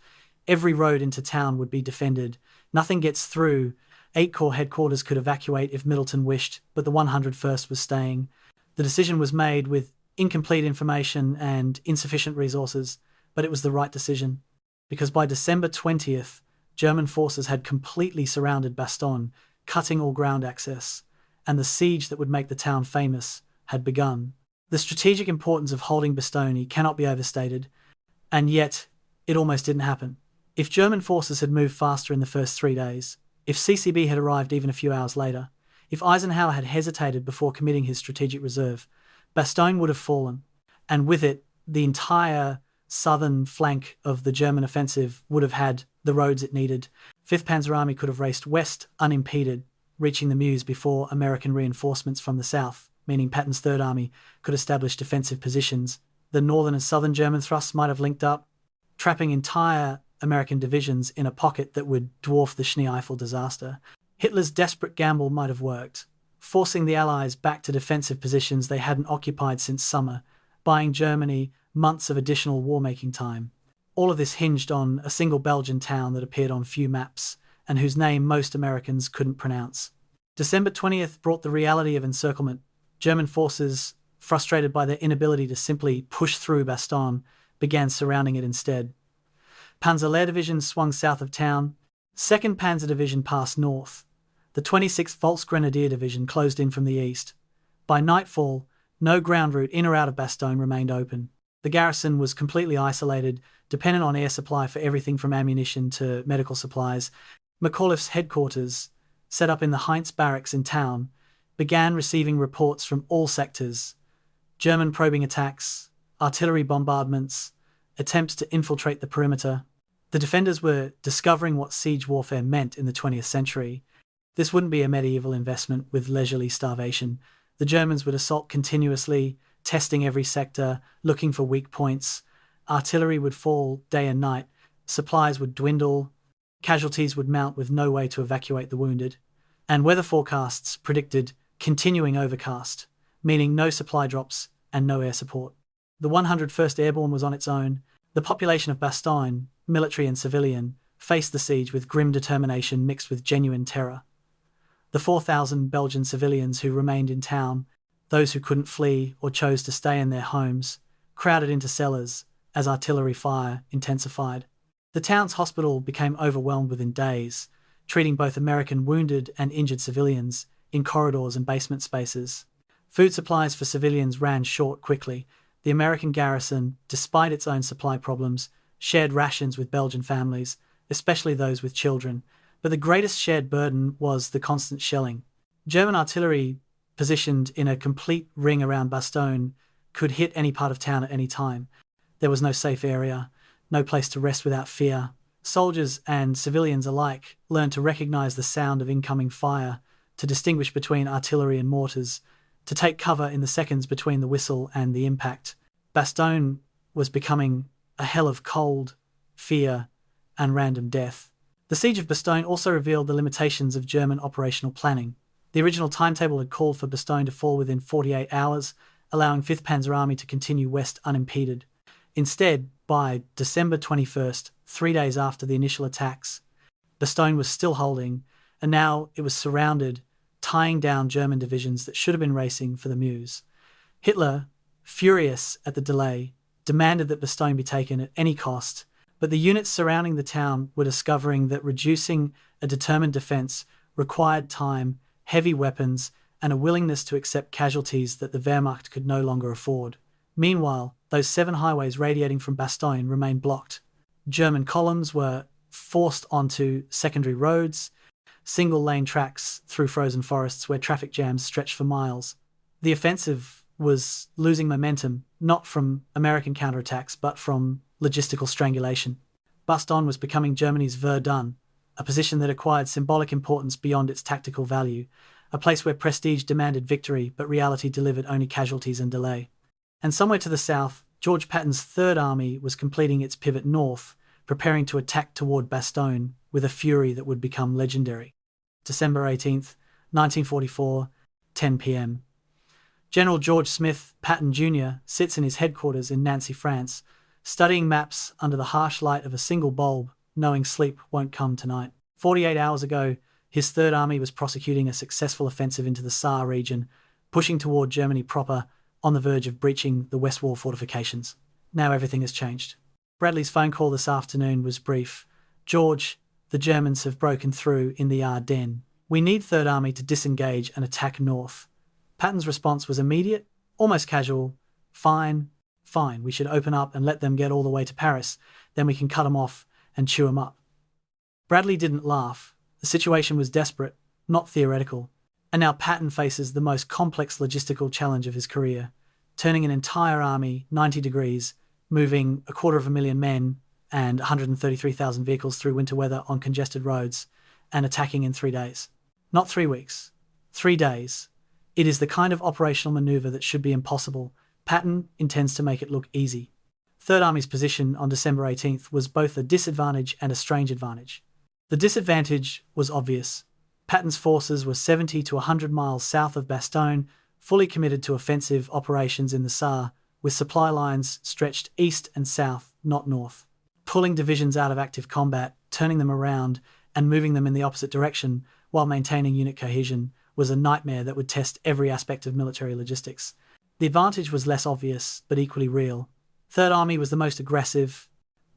Every road into town would be defended. Nothing gets through 8 Corps headquarters could evacuate if Middleton wished, but the 101st was staying. The decision was made with incomplete information and insufficient resources, but it was the right decision, because by December 20th, German forces had completely surrounded Bastogne, cutting all ground access, and the siege that would make the town famous had begun. The strategic importance of holding Bastogne cannot be overstated, and yet it almost didn't happen. If German forces had moved faster in the first 3 days, if CCB had arrived even a few hours later, if Eisenhower had hesitated before committing his strategic reserve, Bastogne would have fallen, and with it, the entire southern flank of the German offensive would have had the roads it needed. 5th Panzer Army could have raced west unimpeded, reaching the Meuse before American reinforcements from the south, meaning Patton's 3rd Army, could establish defensive positions. The northern and southern German thrusts might have linked up, trapping entire American divisions in a pocket that would dwarf the Schnee-Eifel disaster. Hitler's desperate gamble might have worked, forcing the Allies back to defensive positions they hadn't occupied since summer, buying Germany months of additional war-making time. All of this hinged on a single Belgian town that appeared on few maps, and whose name most Americans couldn't pronounce. December 20th brought the reality of encirclement. German forces, frustrated by their inability to simply push through Bastogne, began surrounding it instead. Panzer Division swung south of town, 2nd Panzer Division passed north. The 26th Volksgrenadier Division closed in from the east. By nightfall, no ground route in or out of Bastogne remained open. The garrison was completely isolated, dependent on air supply for everything from ammunition to medical supplies. McAuliffe's headquarters, set up in the Heinz barracks in town, began receiving reports from all sectors: German probing attacks, artillery bombardments, attempts to infiltrate the perimeter. The defenders were discovering what siege warfare meant in the 20th century. This wouldn't be a medieval investment with leisurely starvation. The Germans would assault continuously, testing every sector, looking for weak points. Artillery would fall day and night, supplies would dwindle, casualties would mount with no way to evacuate the wounded, and weather forecasts predicted continuing overcast, meaning no supply drops and no air support. The 101st Airborne was on its own. The population of Bastogne, military and civilian, faced the siege with grim determination mixed with genuine terror. The 4,000 Belgian civilians who remained in town, those who couldn't flee or chose to stay in their homes, crowded into cellars as artillery fire intensified. The town's hospital became overwhelmed within days, treating both American wounded and injured civilians in corridors and basement spaces. Food supplies for civilians ran short quickly. The American garrison, despite its own supply problems, shared rations with Belgian families, especially those with children, but the greatest shared burden was the constant shelling. German artillery, positioned in a complete ring around Bastogne, could hit any part of town at any time. There was no safe area, no place to rest without fear. Soldiers and civilians alike learned to recognize the sound of incoming fire, to distinguish between artillery and mortars, to take cover in the seconds between the whistle and the impact. Bastogne was becoming a hell of cold, fear, and random death. The siege of Bastogne also revealed the limitations of German operational planning. The original timetable had called for Bastogne to fall within 48 hours, allowing 5th Panzer Army to continue west unimpeded. Instead, by December 21st, 3 days after the initial attacks, Bastogne was still holding, and now it was surrounded, tying down German divisions that should have been racing for the Meuse. Hitler, furious at the delay, demanded that Bastogne be taken at any cost, but the units surrounding the town were discovering that reducing a determined defense required time, heavy weapons, and a willingness to accept casualties that the Wehrmacht could no longer afford. Meanwhile, those 7 highways radiating from Bastogne remained blocked. German columns were forced onto secondary roads, single-lane tracks through frozen forests where traffic jams stretched for miles. The offensive was losing momentum, not from American counterattacks, but from logistical strangulation. Bastogne was becoming Germany's Verdun, a position that acquired symbolic importance beyond its tactical value, a place where prestige demanded victory, but reality delivered only casualties and delay. And somewhere to the south, George Patton's 3rd Army was completing its pivot north, preparing to attack toward Bastogne with a fury that would become legendary. December 18th, 1944, 10 p.m. General George Smith, Patton Jr., sits in his headquarters in Nancy, France, studying maps under the harsh light of a single bulb, knowing sleep won't come tonight. 48 hours ago, His Third Army was prosecuting a successful offensive into the Saar region, pushing toward Germany proper, on the verge of breaching the West Wall fortifications. Now everything has changed. Bradley's phone call this afternoon was brief. "George, the Germans have broken through in the Ardennes. We need Third Army to disengage and attack north." Patton's response was immediate, almost casual. Fine, we should open up and let them get all the way to Paris, then we can cut them off and chew them up." Bradley didn't laugh. The situation was desperate, not theoretical. And now Patton faces the most complex logistical challenge of his career, turning an entire army 90 degrees, moving 250,000 men and 133,000 vehicles through winter weather on congested roads, and attacking in 3 days. Not 3 weeks. 3 days. It is the kind of operational maneuver that should be impossible. Patton intends to make it look easy. Third Army's position on December 18th was both a disadvantage and a strange advantage. The disadvantage was obvious. Patton's forces were 70 to 100 miles south of Bastogne, fully committed to offensive operations in the Saar, with supply lines stretched east and south, not north. Pulling divisions out of active combat, turning them around, and moving them in the opposite direction while maintaining unit cohesion was a nightmare that would test every aspect of military logistics. The advantage was less obvious, but equally real. Third Army was the most aggressive,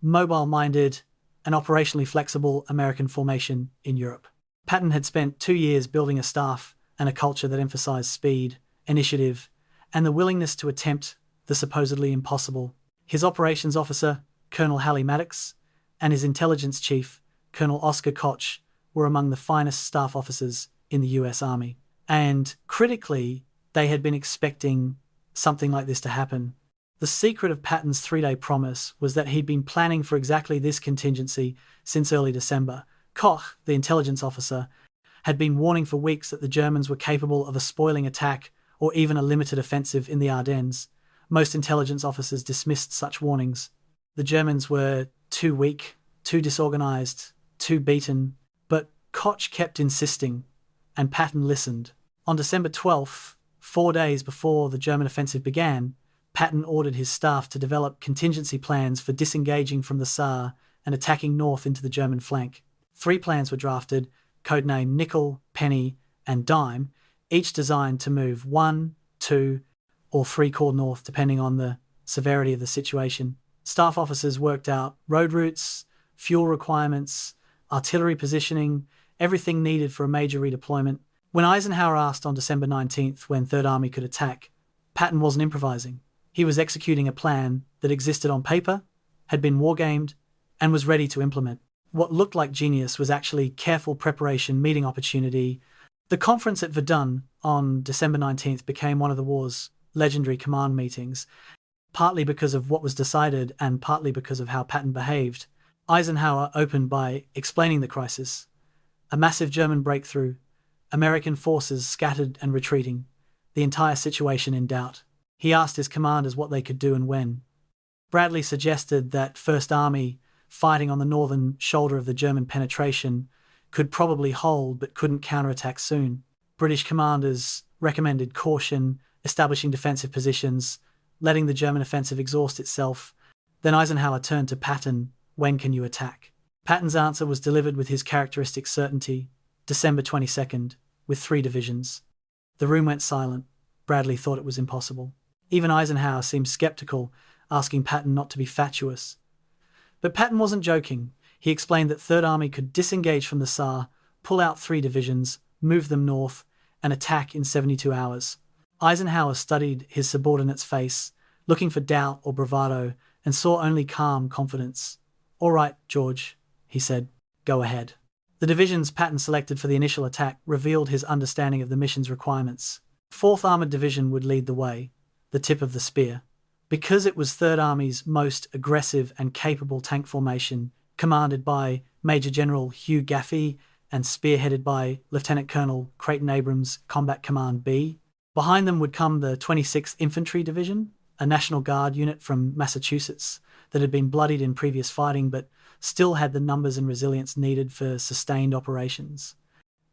mobile-minded, and operationally flexible American formation in Europe. Patton had spent 2 years building a staff and a culture that emphasized speed, initiative, and the willingness to attempt the supposedly impossible. His operations officer, Colonel Halley Maddox, and his intelligence chief, Colonel Oscar Koch, were among the finest staff officers in the US Army. And, critically, they had been expecting something like this to happen. The secret of Patton's 3-day promise was that he'd been planning for exactly this contingency since early December. Koch, the intelligence officer, had been warning for weeks that the Germans were capable of a spoiling attack or even a limited offensive in the Ardennes. Most intelligence officers dismissed such warnings. The Germans were too weak, too disorganized, too beaten, but Koch kept insisting, and Patton listened. On December 12th, 4 days before the German offensive began, Patton ordered his staff to develop contingency plans for disengaging from the Saar and attacking north into the German flank. 3 plans were drafted, codenamed Nickel, Penny, and Dime, each designed to move 1, 2, or 3 corps north depending on the severity of the situation. Staff officers worked out road routes, fuel requirements, artillery positioning, everything needed for a major redeployment. When Eisenhower asked on December 19th when Third Army could attack, Patton wasn't improvising. He was executing a plan that existed on paper, had been wargamed, and was ready to implement. What looked like genius was actually careful preparation meeting opportunity. The conference at Verdun on December 19th became one of the war's legendary command meetings, partly because of what was decided and partly because of how Patton behaved. Eisenhower opened by explaining the crisis. A massive German breakthrough, American forces scattered and retreating, the entire situation in doubt. He asked his commanders what they could do and when. Bradley suggested that First Army, fighting on the northern shoulder of the German penetration, could probably hold but couldn't counterattack soon. British commanders recommended caution, establishing defensive positions, letting the German offensive exhaust itself. Then Eisenhower turned to Patton, "When can you attack?" Patton's answer was delivered with his characteristic certainty, December 22nd, with 3 divisions. The room went silent. Bradley thought it was impossible. Even Eisenhower seemed skeptical, asking Patton not to be fatuous. But Patton wasn't joking. He explained that Third Army could disengage from the Saar, pull out 3 divisions, move them north, and attack in 72 hours. Eisenhower studied his subordinate's face, looking for doubt or bravado, and saw only calm confidence. "All right, George," he said. "Go ahead." The divisions Patton selected for the initial attack revealed his understanding of the mission's requirements. 4th Armoured Division would lead the way, the tip of the spear. Because it was Third Army's most aggressive and capable tank formation, commanded by Major General Hugh Gaffey and spearheaded by Lieutenant Colonel Creighton Abrams, Combat Command B. Behind them would come the 26th Infantry Division, a National Guard unit from Massachusetts that had been bloodied in previous fighting but still had the numbers and resilience needed for sustained operations.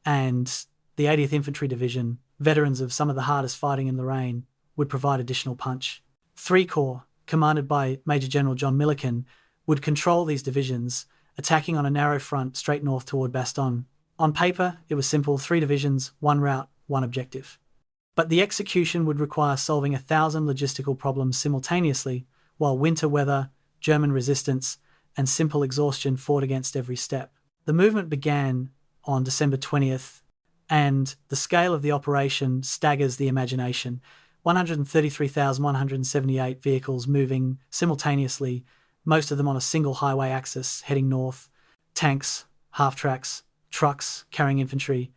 And the 80th Infantry Division, veterans of some of the hardest fighting in Lorraine, would provide additional punch. 3 Corps, commanded by Major General John Milliken, would control these divisions, attacking on a narrow front straight north toward Bastogne. On paper, it was simple: 3 divisions, 1 route, 1 objective. But the execution would require solving 1,000 logistical problems simultaneously, while winter weather, German resistance, and simple exhaustion fought against every step. The movement began on December 20th, and the scale of the operation staggers the imagination. 133,178 vehicles moving simultaneously, most of them on a single highway axis heading north. Tanks, half-tracks, trucks carrying infantry,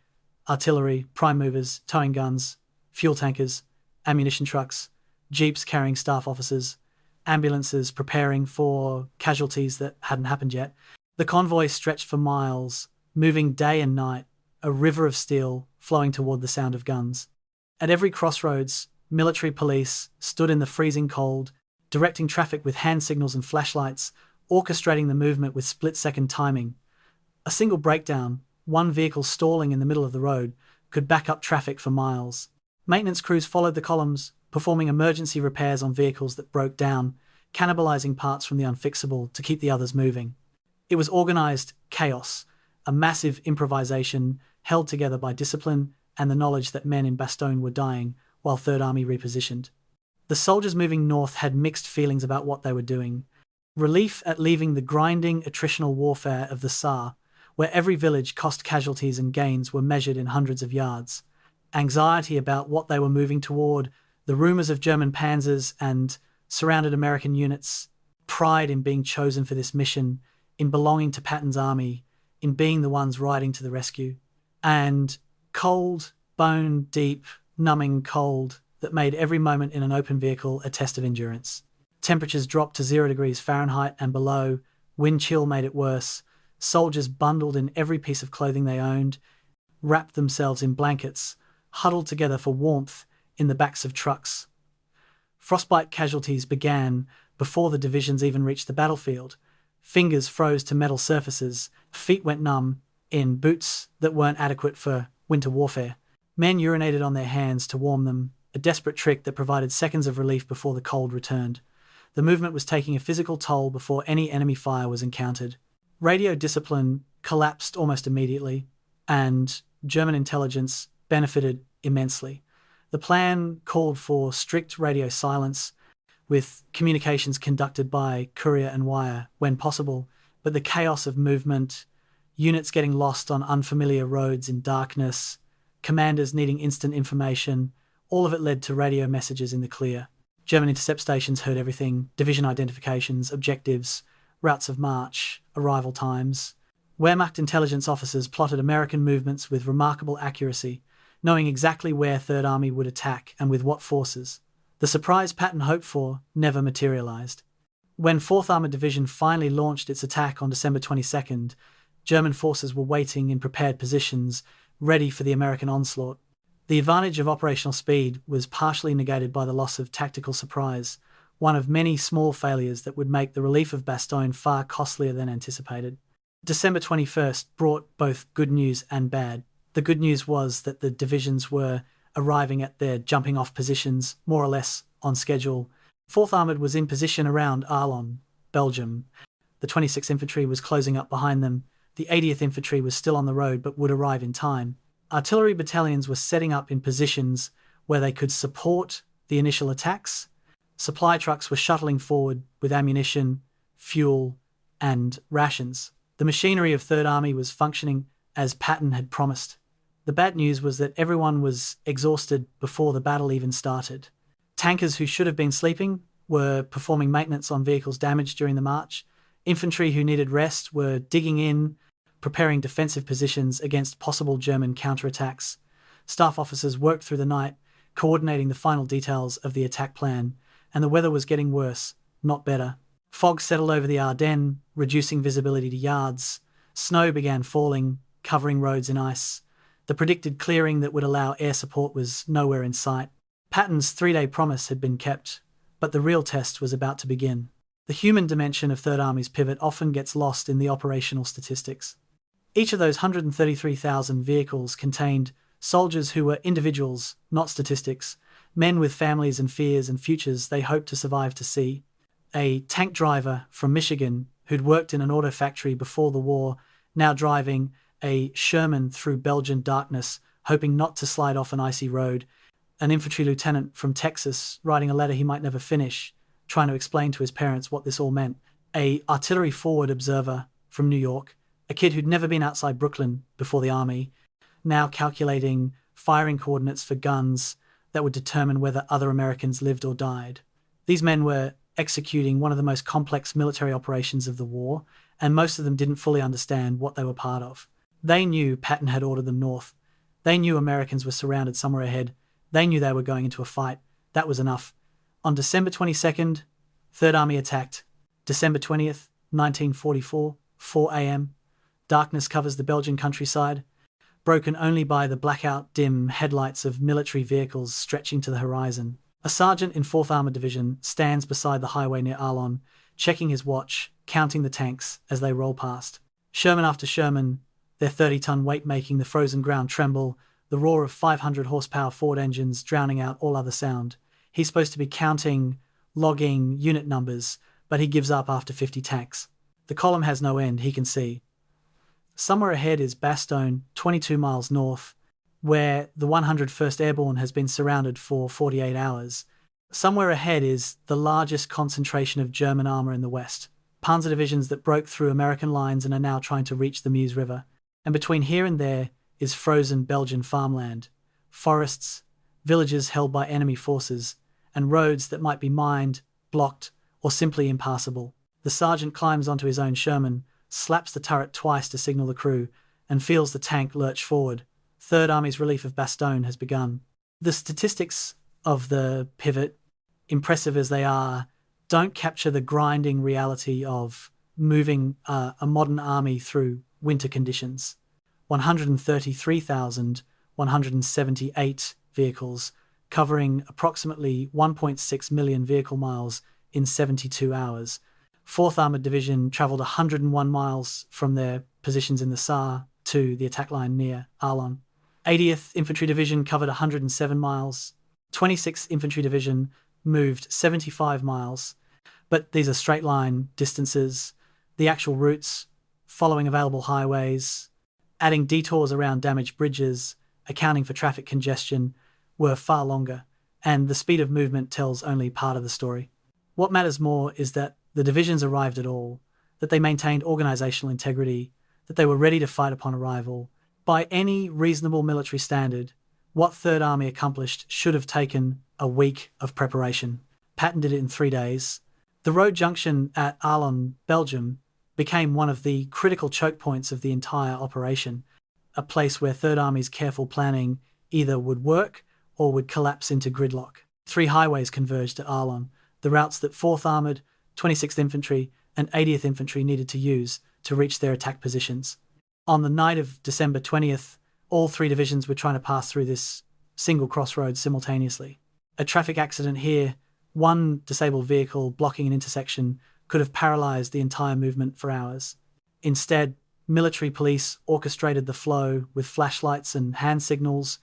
artillery, prime movers, towing guns, fuel tankers, ammunition trucks, jeeps carrying staff officers, ambulances preparing for casualties that hadn't happened yet. The convoy stretched for miles, moving day and night, a river of steel flowing toward the sound of guns. At every crossroads, military police stood in the freezing cold, directing traffic with hand signals and flashlights, orchestrating the movement with split-second timing. A single breakdown, one vehicle stalling in the middle of the road, could back up traffic for miles. Maintenance crews followed the columns, performing emergency repairs on vehicles that broke down, cannibalizing parts from the unfixable to keep the others moving. It was organized chaos, a massive improvisation held together by discipline and the knowledge that men in Bastogne were dying while Third Army repositioned. The soldiers moving north had mixed feelings about what they were doing. Relief at leaving the grinding attritional warfare of the Saar, where every village cost casualties and gains were measured in hundreds of yards. Anxiety about what they were moving toward, the rumors of German panzers and surrounded American units, pride in being chosen for this mission, in belonging to Patton's army, in being the ones riding to the rescue, and cold, bone-deep, numbing cold that made every moment in an open vehicle a test of endurance. Temperatures dropped to 0 degrees Fahrenheit and below, wind chill made it worse. Soldiers bundled in every piece of clothing they owned, wrapped themselves in blankets, huddled together for warmth in the backs of trucks. Frostbite casualties began before the divisions even reached the battlefield. Fingers froze to metal surfaces, feet went numb in boots that weren't adequate for winter warfare. Men urinated on their hands to warm them, a desperate trick that provided seconds of relief before the cold returned. The movement was taking a physical toll before any enemy fire was encountered. Radio discipline collapsed almost immediately, and German intelligence benefited immensely. The plan called for strict radio silence, with communications conducted by courier and wire when possible, but the chaos of movement, units getting lost on unfamiliar roads in darkness, commanders needing instant information, all of it led to radio messages in the clear. German intercept stations heard everything: division identifications, objectives, routes of march, arrival times. Wehrmacht intelligence officers plotted American movements with remarkable accuracy, knowing exactly where Third Army would attack and with what forces. The surprise Patton hoped for never materialized. When 4th Armored Division finally launched its attack on December 22nd, German forces were waiting in prepared positions, ready for the American onslaught. The advantage of operational speed was partially negated by the loss of tactical surprise, one of many small failures that would make the relief of Bastogne far costlier than anticipated. December 21st brought both good news and bad. The good news was that the divisions were arriving at their jumping-off positions, more or less on schedule. 4th Armoured was in position around Arlon, Belgium. The 26th Infantry was closing up behind them. The 80th Infantry was still on the road but would arrive in time. Artillery battalions were setting up in positions where they could support the initial attacks. Supply trucks were shuttling forward with ammunition, fuel, and rations. The machinery of Third Army was functioning as Patton had promised. The bad news was that everyone was exhausted before the battle even started. Tankers who should have been sleeping were performing maintenance on vehicles damaged during the march. Infantry who needed rest were digging in, preparing defensive positions against possible German counterattacks. Staff officers worked through the night, coordinating the final details of the attack plan, and the weather was getting worse, not better. Fog settled over the Ardennes, reducing visibility to yards. Snow began falling, covering roads in ice. The predicted clearing that would allow air support was nowhere in sight. Patton's 3-day promise had been kept, but the real test was about to begin. The human dimension of Third Army's pivot often gets lost in the operational statistics. Each of those 133,000 vehicles contained soldiers who were individuals, not statistics, men with families and fears and futures they hoped to survive to see. A tank driver from Michigan who'd worked in an auto factory before the war, now driving a Sherman through Belgian darkness, hoping not to slide off an icy road, an infantry lieutenant from Texas writing a letter he might never finish, trying to explain to his parents what this all meant, a artillery forward observer from New York, a kid who'd never been outside Brooklyn before the army, now calculating firing coordinates for guns that would determine whether other Americans lived or died. These men were executing one of the most complex military operations of the war, and most of them didn't fully understand what they were part of. They knew Patton had ordered them north. They knew Americans were surrounded somewhere ahead. They knew they were going into a fight. That was enough. On December 22nd, Third Army attacked. December 20th, 1944, 4 a.m. Darkness covers the Belgian countryside, broken only by the blackout dim headlights of military vehicles stretching to the horizon. A sergeant in 4th Armoured Division stands beside the highway near Arlon, checking his watch, counting the tanks as they roll past. Sherman after Sherman, their 30-ton weight making the frozen ground tremble, the roar of 500-horsepower Ford engines drowning out all other sound. He's supposed to be counting, logging unit numbers, but he gives up after 50 tanks. The column has no end, he can see. Somewhere ahead is Bastogne, 22 miles north, where the 101st Airborne has been surrounded for 48 hours. Somewhere ahead is the largest concentration of German armour in the West. Panzer divisions that broke through American lines and are now trying to reach the Meuse River. And between here and there is frozen Belgian farmland, forests, villages held by enemy forces, and roads that might be mined, blocked, or simply impassable. The sergeant climbs onto his own Sherman, slaps the turret twice to signal the crew, and feels the tank lurch forward. Third Army's relief of Bastogne has begun. The statistics of the pivot, impressive as they are, don't capture the grinding reality of moving a modern army through winter conditions. 133,178 vehicles, covering approximately 1.6 million vehicle miles in 72 hours. 4th Armoured Division travelled 101 miles from their positions in the Saar to the attack line near Arlon. 80th Infantry Division covered 107 miles. 26th Infantry Division moved 75 miles. But these are straight line distances. The actual routes, following available highways, adding detours around damaged bridges, accounting for traffic congestion, were far longer, and the speed of movement tells only part of the story. What matters more is that the divisions arrived at all, that they maintained organisational integrity, that they were ready to fight upon arrival. By any reasonable military standard, what Third Army accomplished should have taken a week of preparation. Patton did it in 3 days. The road junction at Arlon, Belgium, became one of the critical choke points of the entire operation, a place where Third Army's careful planning either would work or would collapse into gridlock. 3 highways converged at Arlon, the routes that 4th Armoured, 26th Infantry, and 80th Infantry needed to use to reach their attack positions. On the night of December 20th, all 3 divisions were trying to pass through this single crossroad simultaneously. A traffic accident here, one disabled vehicle blocking an intersection, could have paralysed the entire movement for hours. Instead, military police orchestrated the flow with flashlights and hand signals,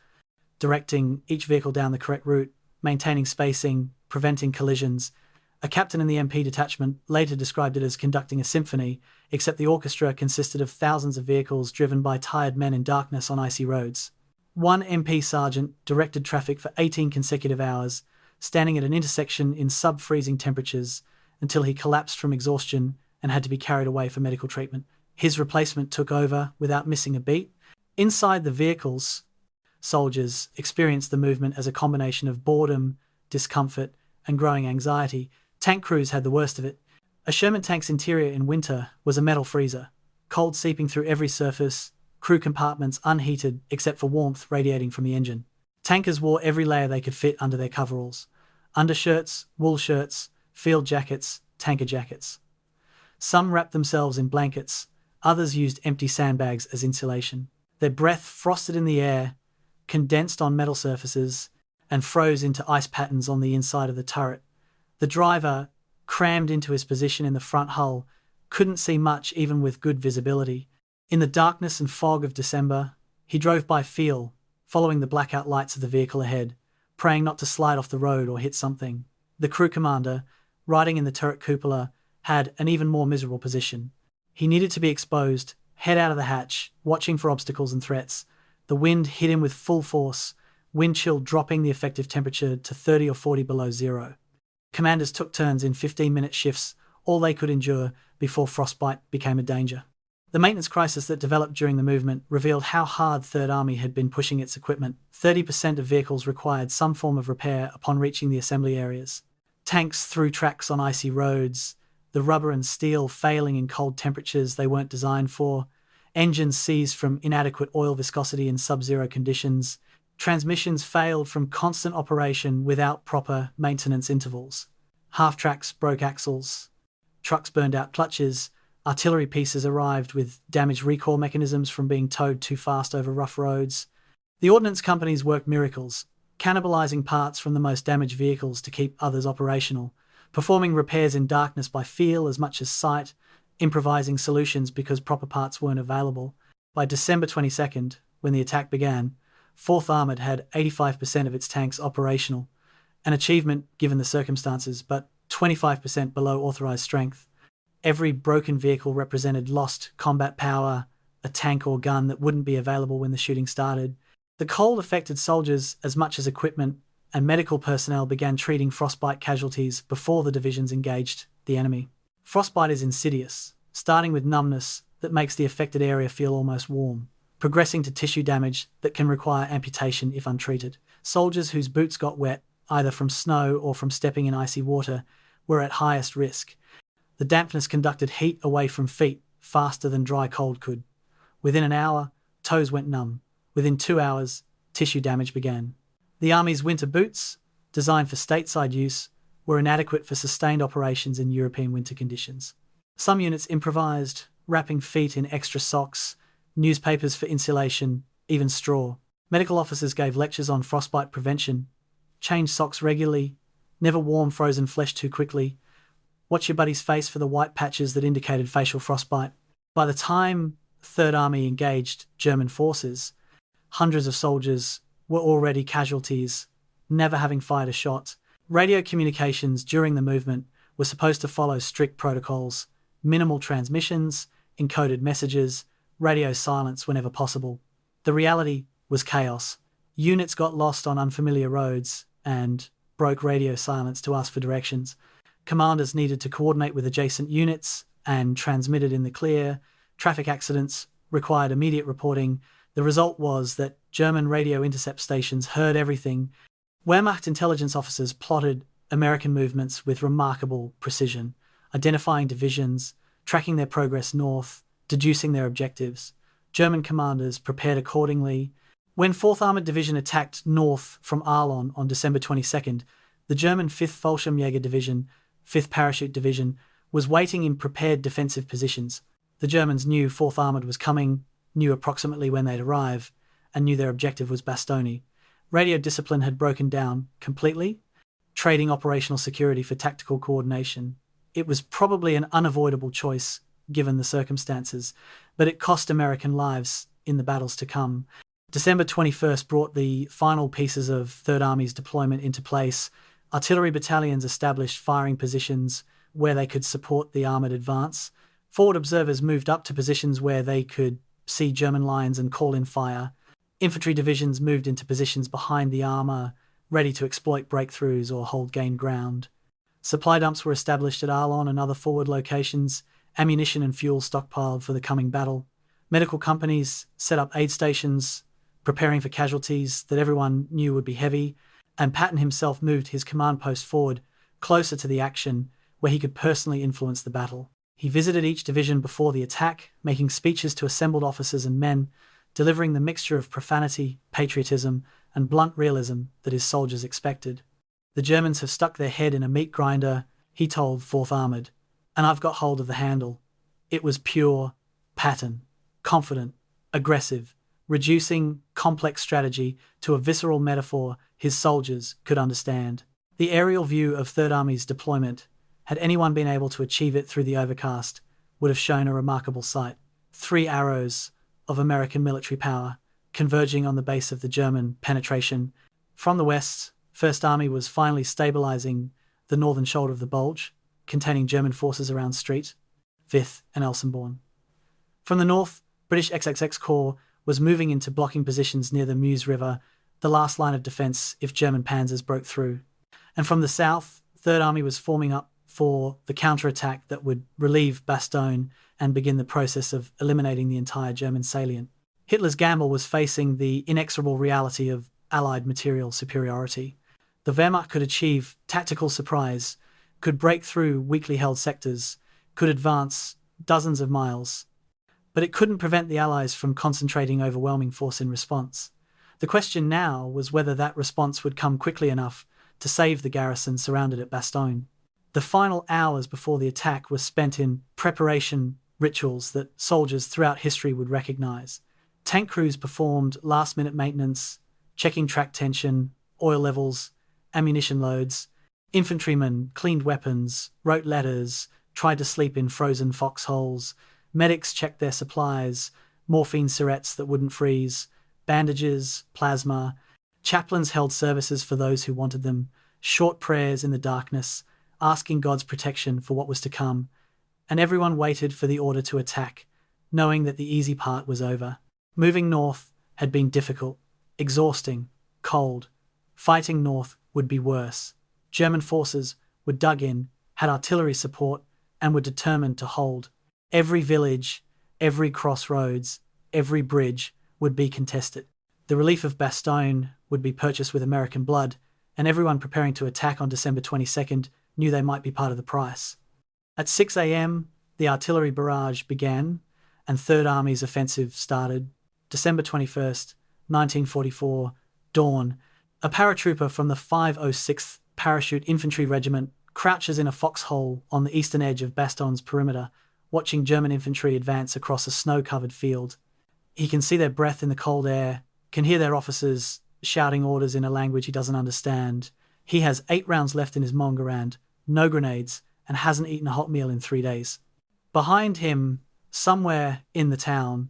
directing each vehicle down the correct route, maintaining spacing, preventing collisions. A captain in the MP detachment later described it as conducting a symphony, except the orchestra consisted of thousands of vehicles driven by tired men in darkness on icy roads. One MP sergeant directed traffic for 18 consecutive hours, standing at an intersection in sub-freezing temperatures until he collapsed from exhaustion and had to be carried away for medical treatment. His replacement took over without missing a beat. Inside the vehicles, soldiers experienced the movement as a combination of boredom, discomfort, and growing anxiety. Tank crews had the worst of it. A Sherman tank's interior in winter was a metal freezer, cold seeping through every surface, crew compartments unheated except for warmth radiating from the engine. Tankers wore every layer they could fit under their coveralls. Undershirts, wool shirts, field jackets, tanker jackets. Some wrapped themselves in blankets, others used empty sandbags as insulation. Their breath frosted in the air, condensed on metal surfaces, and froze into ice patterns on the inside of the turret. The driver, crammed into his position in the front hull, couldn't see much even with good visibility. In the darkness and fog of December, he drove by feel, following the blackout lights of the vehicle ahead, praying not to slide off the road or hit something. The crew commander, riding in the turret cupola, had an even more miserable position. He needed to be exposed head out of the hatch, watching for obstacles and threats. The wind hit him with full force, wind chill dropping the effective temperature to 30 or 40 below zero. Commanders took turns in 15-minute shifts, all they could endure before frostbite became a danger. The maintenance crisis that developed during the movement revealed how hard Third Army had been pushing its equipment. 30% of vehicles required some form of repair upon reaching the assembly areas. Tanks threw tracks on icy roads, the rubber and steel failing in cold temperatures they weren't designed for, engines seized from inadequate oil viscosity in sub-zero conditions, transmissions failed from constant operation without proper maintenance intervals. Half-tracks broke axles, trucks burned out clutches, artillery pieces arrived with damaged recall mechanisms from being towed too fast over rough roads. The ordnance companies worked miracles, cannibalizing parts from the most damaged vehicles to keep others operational, performing repairs in darkness by feel as much as sight, improvising solutions because proper parts weren't available. By December 22nd, when the attack began, 4th Armoured had 85% of its tanks operational, an achievement given the circumstances, but 25% below authorized strength. Every broken vehicle represented lost combat power, a tank or gun that wouldn't be available when the shooting started. The cold affected soldiers as much as equipment, and medical personnel began treating frostbite casualties before the divisions engaged the enemy. Frostbite is insidious, starting with numbness that makes the affected area feel almost warm, progressing to tissue damage that can require amputation if untreated. Soldiers whose boots got wet, either from snow or from stepping in icy water, were at highest risk. The dampness conducted heat away from feet faster than dry cold could. Within an hour, toes went numb. Within 2 hours, tissue damage began. The Army's winter boots, designed for stateside use, were inadequate for sustained operations in European winter conditions. Some units improvised, wrapping feet in extra socks, newspapers for insulation, even straw. Medical officers gave lectures on frostbite prevention, changed socks regularly, never warm frozen flesh too quickly, watch your buddy's face for the white patches that indicated facial frostbite. By the time Third Army engaged German forces, hundreds of soldiers were already casualties, never having fired a shot. Radio communications during the movement were supposed to follow strict protocols: minimal transmissions, encoded messages, radio silence whenever possible. The reality was chaos. Units got lost on unfamiliar roads and broke radio silence to ask for directions. Commanders needed to coordinate with adjacent units and transmitted in the clear. Traffic accidents required immediate reporting. The result was that German radio intercept stations heard everything. Wehrmacht intelligence officers plotted American movements with remarkable precision, identifying divisions, tracking their progress north, deducing their objectives. German commanders prepared accordingly. When 4th Armoured Division attacked north from Arlon on December 22nd, the German 5th Fallschirmjäger Division, 5th Parachute Division, was waiting in prepared defensive positions. The Germans knew 4th Armoured was coming, knew approximately when they'd arrive, and knew their objective was Bastogne. Radio discipline had broken down completely, trading operational security for tactical coordination. It was probably an unavoidable choice, given the circumstances, but it cost American lives in the battles to come. December 21st brought the final pieces of Third Army's deployment into place. Artillery battalions established firing positions where they could support the armoured advance. Forward observers moved up to positions where they could see German lines and call in fire. Infantry divisions moved into positions behind the armour, ready to exploit breakthroughs or hold gained ground. Supply dumps were established at Arlon and other forward locations, ammunition and fuel stockpiled for the coming battle. Medical companies set up aid stations, preparing for casualties that everyone knew would be heavy, and Patton himself moved his command post forward, closer to the action, where he could personally influence the battle. He visited each division before the attack, making speeches to assembled officers and men, delivering the mixture of profanity, patriotism, and blunt realism that his soldiers expected. The Germans have stuck their head in a meat grinder, he told 4th Armoured, and I've got hold of the handle. It was pure Patton, confident, aggressive, reducing complex strategy to a visceral metaphor his soldiers could understand. The aerial view of Third Army's deployment, had anyone been able to achieve it through the overcast, would have shown a remarkable sight. 3 arrows of American military power converging on the base of the German penetration. From the west, First Army was finally stabilizing the northern shoulder of the Bulge, containing German forces around Street, 5th and Elsenborn. From the north, British XXX Corps was moving into blocking positions near the Meuse River, the last line of defence if German panzers broke through. And from the south, Third Army was forming up for the counterattack that would relieve Bastogne and begin the process of eliminating the entire German salient. Hitler's gamble was facing the inexorable reality of Allied material superiority. The Wehrmacht could achieve tactical surprise, could break through weakly held sectors, could advance dozens of miles, but it couldn't prevent the Allies from concentrating overwhelming force in response. The question now was whether that response would come quickly enough to save the garrison surrounded at Bastogne. The final hours before the attack were spent in preparation rituals that soldiers throughout history would recognize. Tank crews performed last-minute maintenance, checking track tension, oil levels, ammunition loads. Infantrymen cleaned weapons, wrote letters, tried to sleep in frozen foxholes. Medics checked their supplies, morphine syrettes that wouldn't freeze, bandages, plasma. Chaplains held services for those who wanted them, short prayers in the darkness, asking God's protection for what was to come. And everyone waited for the order to attack, knowing that the easy part was over. Moving north had been difficult, exhausting, cold. Fighting north would be worse. German forces were dug in, had artillery support, and were determined to hold. Every village, every crossroads, every bridge would be contested. The relief of Bastogne would be purchased with American blood, and everyone preparing to attack on December 22nd knew they might be part of the price. At 6 a.m., the artillery barrage began, and Third Army's offensive started. December 21st, 1944, dawn. A paratrooper from the 506th Parachute Infantry Regiment crouches in a foxhole on the eastern edge of Bastogne's perimeter, watching German infantry advance across a snow-covered field. He can see their breath in the cold air, can hear their officers shouting orders in a language he doesn't understand. He has 8 rounds left in his Mongarand, no grenades, and hasn't eaten a hot meal in 3 days. Behind him, somewhere in the town,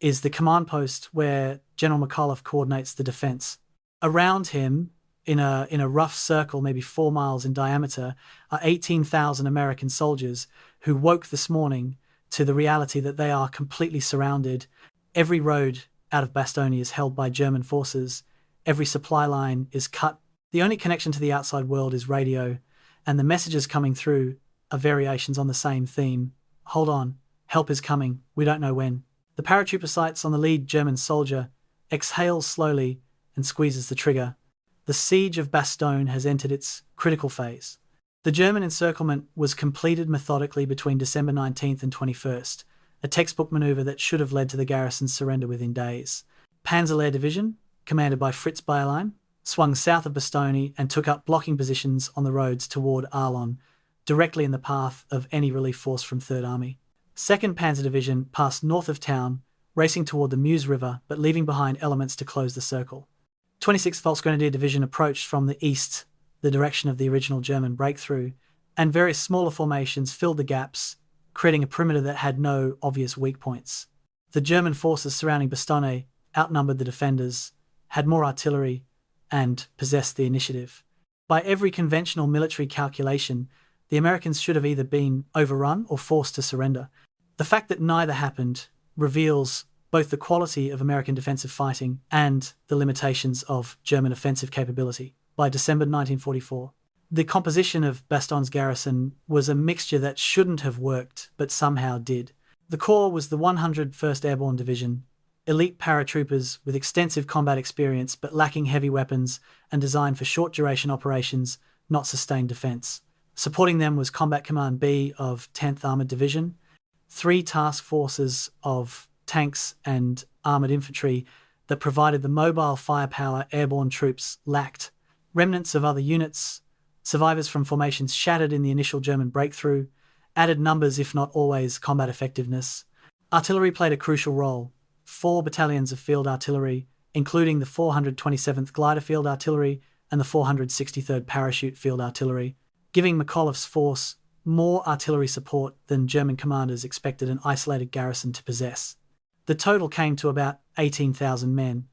is the command post where General McAuliffe coordinates the defense. Around him, in a rough circle, maybe 4 miles in diameter, are 18,000 American soldiers who woke this morning to the reality that they are completely surrounded. Every road out of Bastogne is held by German forces. Every supply line is cut. The only connection to the outside world is radio, and the messages coming through are variations on the same theme. Hold on, help is coming, we don't know when. The paratrooper sights on the lead German soldier, exhales slowly, and squeezes the trigger. The siege of Bastogne has entered its critical phase. The German encirclement was completed methodically between December 19th and 21st, a textbook maneuver that should have led to the garrison's surrender within days. Panzerlehr Division, commanded by Fritz Bayerlein, swung south of Bastogne and took up blocking positions on the roads toward Arlon, directly in the path of any relief force from Third Army. 2nd Panzer Division passed north of town, racing toward the Meuse River but leaving behind elements to close the circle. 26th Volksgrenadier Division approached from the east, the direction of the original German breakthrough, and various smaller formations filled the gaps, creating a perimeter that had no obvious weak points. The German forces surrounding Bastogne outnumbered the defenders, had more artillery, and possessed the initiative. By every conventional military calculation, the Americans should have either been overrun or forced to surrender. The fact that neither happened reveals both the quality of American defensive fighting and the limitations of German offensive capability. By December 1944, the composition of Bastogne's garrison was a mixture that shouldn't have worked, but somehow did. The Corps was the 101st Airborne Division, elite paratroopers with extensive combat experience but lacking heavy weapons and designed for short-duration operations, not sustained defense. Supporting them was Combat Command B of 10th Armored Division, 3 task forces of tanks and armoured infantry that provided the mobile firepower airborne troops lacked, remnants of other units, survivors from formations shattered in the initial German breakthrough, added numbers if not always combat effectiveness. Artillery played a crucial role. 4 battalions of field artillery, including the 427th Glider Field Artillery and the 463rd Parachute Field Artillery, giving McAuliffe's force more artillery support than German commanders expected an isolated garrison to possess. The total came to about 18,000 men,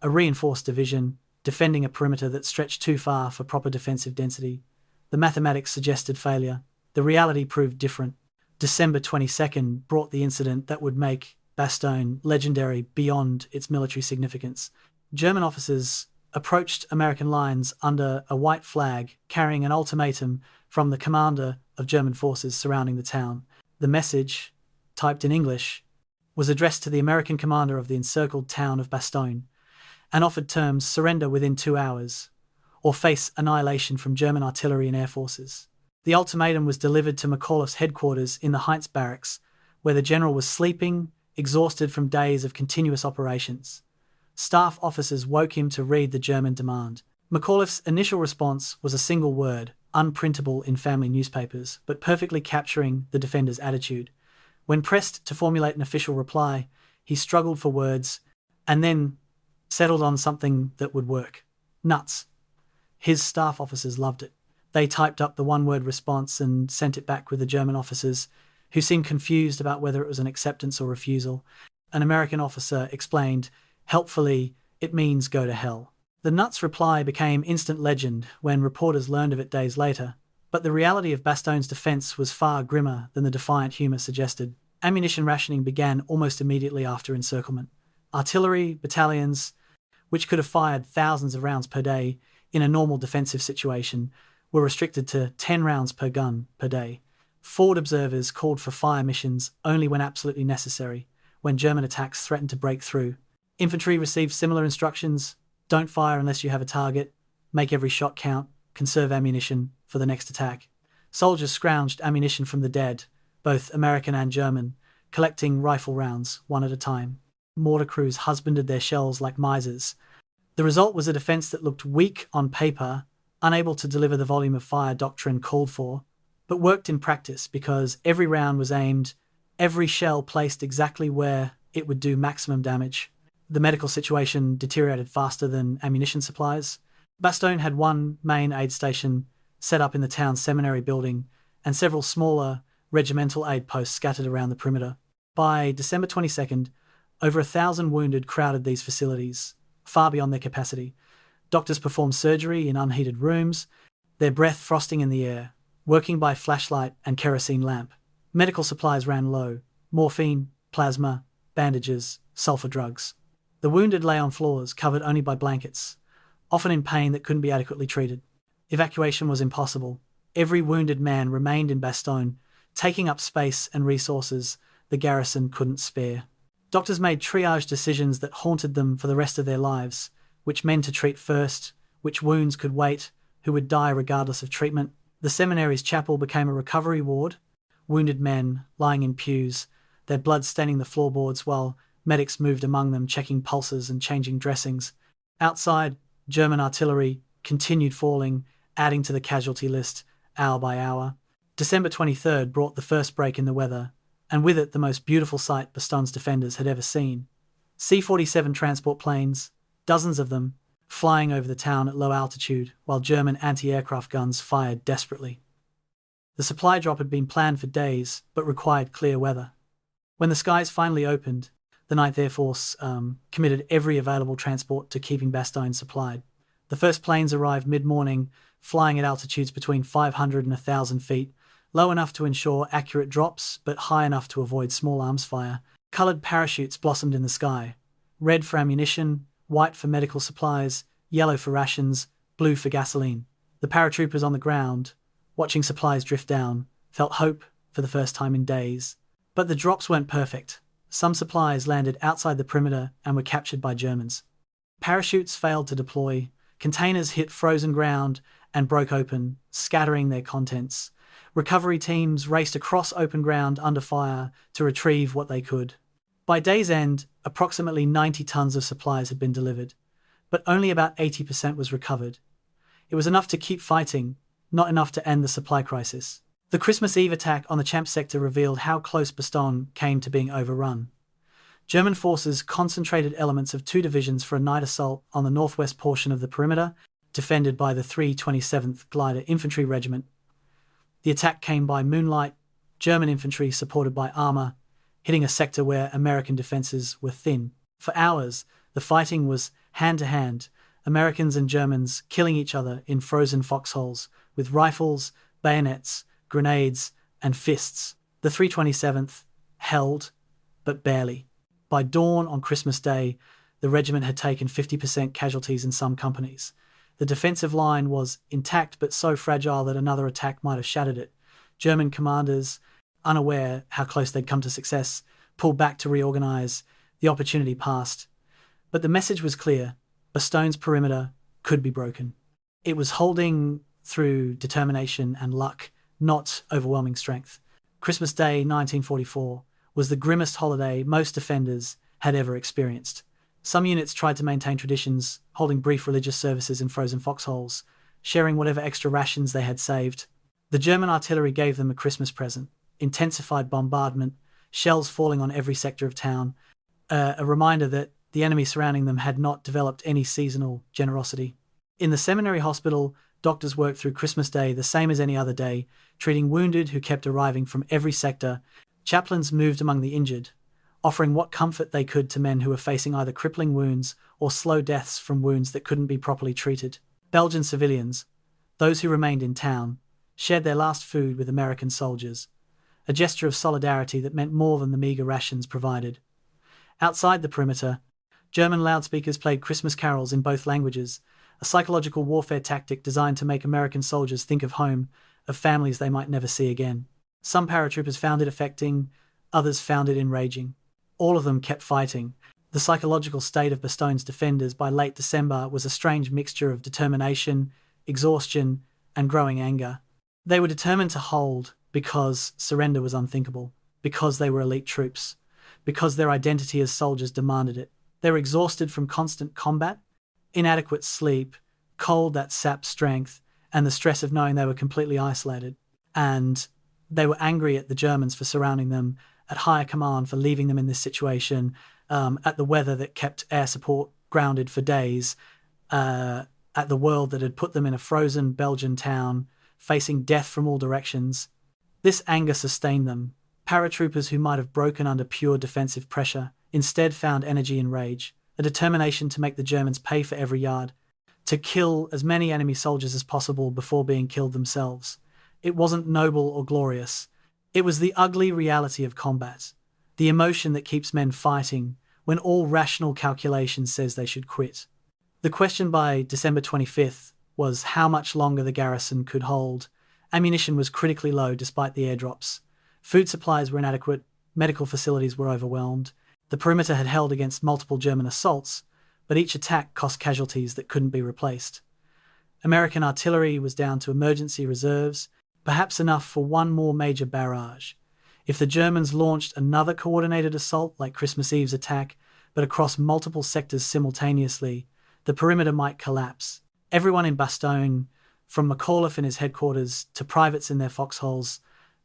a reinforced division, defending a perimeter that stretched too far for proper defensive density. The mathematics suggested failure. The reality proved different. December 22nd brought the incident that would make Bastogne legendary beyond its military significance. German officers approached American lines under a white flag, carrying an ultimatum from the commander of German forces surrounding the town. The message, typed in English, was addressed to the American commander of the encircled town of Bastogne, and offered terms: surrender within 2 hours, or face annihilation from German artillery and air forces. The ultimatum was delivered to McAuliffe's headquarters in the Heights barracks, where the general was sleeping, exhausted from days of continuous operations. Staff officers woke him to read the German demand. McAuliffe's initial response was a single word, unprintable in family newspapers, but perfectly capturing the defender's attitude. When pressed to formulate an official reply, he struggled for words, and then settled on something that would work. Nuts. His staff officers loved it. They typed up the one-word response and sent it back with the German officers, who seemed confused about whether it was an acceptance or refusal. An American officer explained, helpfully, "It means go to hell." The nuts reply became instant legend when reporters learned of it days later, but the reality of Bastogne's defense was far grimmer than the defiant humor suggested. Ammunition rationing began almost immediately after encirclement. Artillery battalions, which could have fired thousands of rounds per day in a normal defensive situation, were restricted to 10 rounds per gun per day. Forward observers called for fire missions only when absolutely necessary, when German attacks threatened to break through. Infantry received similar instructions: don't fire unless you have a target, make every shot count, conserve ammunition for the next attack. Soldiers scrounged ammunition from the dead, both American and German, collecting rifle rounds one at a time. Mortar crews husbanded their shells like misers. The result was a defense that looked weak on paper, unable to deliver the volume of fire doctrine called for, but worked in practice because every round was aimed, every shell placed exactly where it would do maximum damage. The medical situation deteriorated faster than ammunition supplies. Bastogne had one main aid station set up in the town's seminary building and several smaller regimental aid posts scattered around the perimeter. By December 22nd, over 1,000 wounded crowded these facilities, far beyond their capacity. Doctors performed surgery in unheated rooms, their breath frosting in the air, working by flashlight and kerosene lamp. Medical supplies ran low: morphine, plasma, bandages, sulfur drugs. The wounded lay on floors covered only by blankets, often in pain that couldn't be adequately treated. Evacuation was impossible. Every wounded man remained in Bastogne, taking up space and resources the garrison couldn't spare. Doctors made triage decisions that haunted them for the rest of their lives: which men to treat first, which wounds could wait, who would die regardless of treatment. The seminary's chapel became a recovery ward, wounded men lying in pews, their blood staining the floorboards while medics moved among them, checking pulses and changing dressings. Outside, German artillery continued falling, adding to the casualty list hour by hour. December 23rd brought the first break in the weather, and with it the most beautiful sight Bastogne's defenders had ever seen. C-47 transport planes, dozens of them, flying over the town at low altitude while German anti-aircraft guns fired desperately. The supply drop had been planned for days, but required clear weather. When the skies finally opened, the 9th Air Force committed every available transport to keeping Bastogne supplied. The first planes arrived mid-morning, flying at altitudes between 500 and 1,000 feet, low enough to ensure accurate drops, but high enough to avoid small arms fire. Coloured parachutes blossomed in the sky: red for ammunition, white for medical supplies, yellow for rations, blue for gasoline. The paratroopers on the ground, watching supplies drift down, felt hope for the first time in days. But the drops weren't perfect. Some supplies landed outside the perimeter and were captured by Germans. Parachutes failed to deploy, containers hit frozen ground and broke open, scattering their contents. Recovery teams raced across open ground under fire to retrieve what they could. By day's end, approximately 90 tons of supplies had been delivered, but only about 80% was recovered. It was enough to keep fighting, not enough to end the supply crisis. The Christmas Eve attack on the Champs sector revealed how close Bastogne came to being overrun. German forces concentrated elements of 2 divisions for a night assault on the northwest portion of the perimeter, defended by the 327th Glider Infantry Regiment. The attack came by moonlight, German infantry supported by armour, hitting a sector where American defences were thin. For hours, the fighting was hand-to-hand, Americans and Germans killing each other in frozen foxholes, with rifles, bayonets, grenades, and fists. The 327th held, but barely. By dawn on Christmas Day, the regiment had taken 50% casualties in some companies. The defensive line was intact but so fragile that another attack might have shattered it. German commanders, unaware how close they'd come to success, pulled back to reorganize. The opportunity passed. But the message was clear. Bastogne's perimeter could be broken. It was holding through determination and luck, not overwhelming strength. Christmas Day 1944 was the grimmest holiday most defenders had ever experienced. Some units tried to maintain traditions, holding brief religious services in frozen foxholes, sharing whatever extra rations they had saved. The German artillery gave them a Christmas present: intensified bombardment, shells falling on every sector of town, a reminder that the enemy surrounding them had not developed any seasonal generosity. In the seminary hospital, doctors worked through Christmas Day the same as any other day, treating wounded who kept arriving from every sector. Chaplains moved among the injured, offering what comfort they could to men who were facing either crippling wounds or slow deaths from wounds that couldn't be properly treated. Belgian civilians, those who remained in town, shared their last food with American soldiers, a gesture of solidarity that meant more than the meagre rations provided. Outside the perimeter, German loudspeakers played Christmas carols in both languages, a psychological warfare tactic designed to make American soldiers think of home, of families they might never see again. Some paratroopers found it affecting, others found it enraging. All of them kept fighting. The psychological state of Bastogne's defenders by late December was a strange mixture of determination, exhaustion, and growing anger. They were determined to hold because surrender was unthinkable, because they were elite troops, because their identity as soldiers demanded it. They were exhausted from constant combat, inadequate sleep, cold that sapped strength, and the stress of knowing they were completely isolated. And they were angry at the Germans for surrounding them, at higher command for leaving them in this situation, at the weather that kept air support grounded for days, at the world that had put them in a frozen Belgian town, facing death from all directions. This anger sustained them. Paratroopers who might have broken under pure defensive pressure instead found energy in rage, a determination to make the Germans pay for every yard, to kill as many enemy soldiers as possible before being killed themselves. It wasn't noble or glorious. It was the ugly reality of combat, the emotion that keeps men fighting when all rational calculation says they should quit. The question by December 25th was how much longer the garrison could hold. Ammunition was critically low despite the airdrops. Food supplies were inadequate, medical facilities were overwhelmed. The perimeter had held against multiple German assaults, but each attack cost casualties that couldn't be replaced. American artillery was down to emergency reserves, perhaps enough for one more major barrage. If the Germans launched another coordinated assault like Christmas Eve's attack, but across multiple sectors simultaneously, the perimeter might collapse. Everyone in Bastogne, from McAuliffe in his headquarters to privates in their foxholes,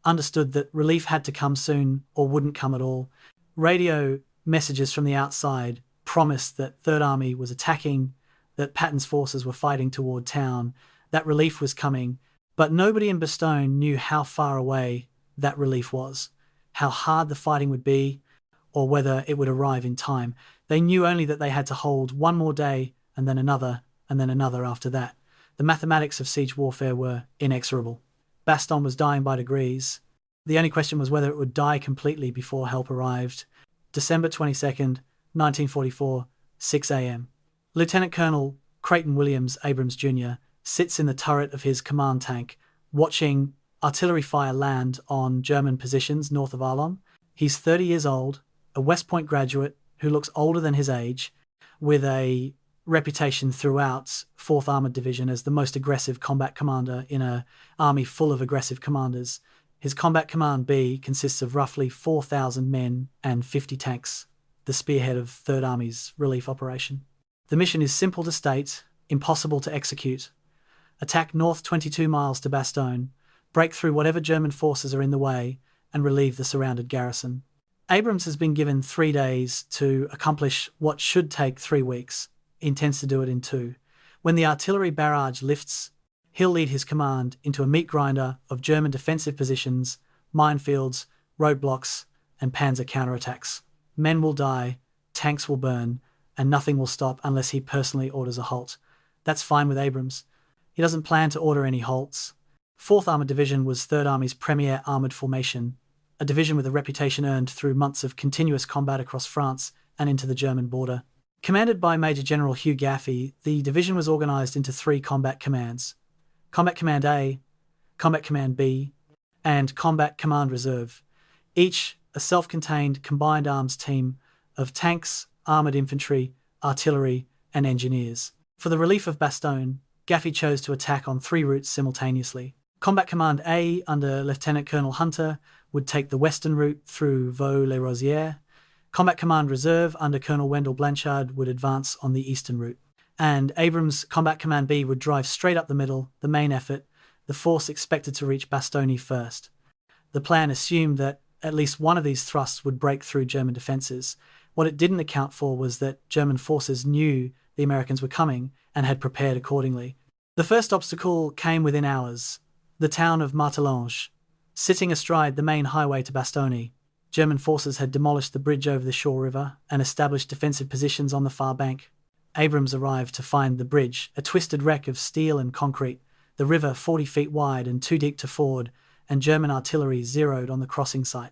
understood that relief had to come soon or wouldn't come at all. Radio messages from the outside promised that Third Army was attacking, that Patton's forces were fighting toward town, that relief was coming, but nobody in Bastogne knew how far away that relief was, how hard the fighting would be, or whether it would arrive in time. They knew only that they had to hold one more day and then another after that. The mathematics of siege warfare were inexorable. Bastogne was dying by degrees. The only question was whether it would die completely before help arrived. December 22nd, 1944, 6 a.m. Lieutenant Colonel Creighton Williams Abrams Jr. sits in the turret of his command tank, watching artillery fire land on German positions north of Arlon. He's 30 years old, a West Point graduate who looks older than his age, with a reputation throughout 4th Armoured Division as the most aggressive combat commander in an army full of aggressive commanders. His Combat Command B consists of roughly 4,000 men and 50 tanks, the spearhead of 3rd Army's relief operation. The mission is simple to state, impossible to execute. Attack north 22 miles to Bastogne, break through whatever German forces are in the way, and relieve the surrounded garrison. Abrams has been given 3 days to accomplish what should take 3 weeks. He intends to do it in 2. When the artillery barrage lifts, he'll lead his command into a meat grinder of German defensive positions, minefields, roadblocks, and panzer counterattacks. Men will die, tanks will burn, and nothing will stop unless he personally orders a halt. That's fine with Abrams. He doesn't plan to order any halts. 4th Armoured Division was 3rd Army's premier armoured formation, a division with a reputation earned through months of continuous combat across France and into the German border. Commanded by Major General Hugh Gaffey, the division was organised into 3 combat commands: Combat Command A, Combat Command B, and Combat Command Reserve, each a self-contained combined arms team of tanks, armoured infantry, artillery, and engineers. For the relief of Bastogne, Gaffey chose to attack on 3 routes simultaneously. Combat Command A, under Lieutenant Colonel Hunter, would take the western route through Vaux-les-Rosières. Combat Command Reserve, under Colonel Wendell Blanchard, would advance on the eastern route. And Abrams' Combat Command B would drive straight up the middle, the main effort, the force expected to reach Bastogne first. The plan assumed that at least one of these thrusts would break through German defences. What it didn't account for was that German forces knew the Americans were coming and had prepared accordingly. The first obstacle came within hours: the town of Martelange. Sitting astride the main highway to Bastogne, German forces had demolished the bridge over the Shore River and established defensive positions on the far bank. Abrams arrived to find the bridge a twisted wreck of steel and concrete, the river 40 feet wide and too deep to ford, and German artillery zeroed on the crossing site.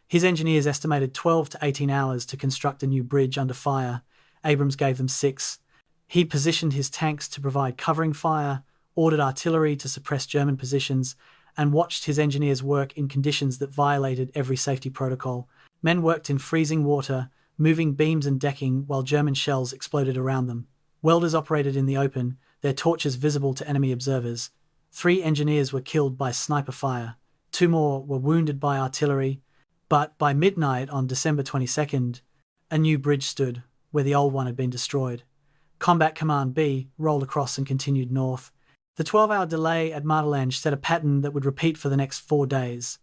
His engineers estimated 12 to 18 hours to construct a new bridge under fire. Abrams gave them 6. He positioned his tanks to provide covering fire, ordered artillery to suppress German positions, and watched his engineers work in conditions that violated every safety protocol. Men worked in freezing water, moving beams and decking while German shells exploded around them. Welders operated in the open, their torches visible to enemy observers. 3 engineers were killed by sniper fire. 2 more were wounded by artillery. But by midnight on December 22nd, a new bridge stood where the old one had been destroyed. Combat Command B rolled across and continued north. The 12-hour delay at Martelange set a pattern that would repeat for the next 4 days.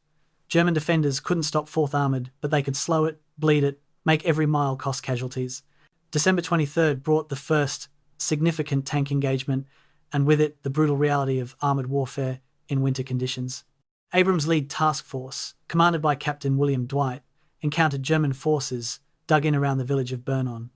German defenders couldn't stop 4th Armoured, but they could slow it, bleed it, make every mile cost casualties. December 23rd brought the first significant tank engagement, and with it the brutal reality of armoured warfare in winter conditions. Abrams' lead task force, commanded by Captain William Dwight, encountered German forces dug in around the village of Vernon.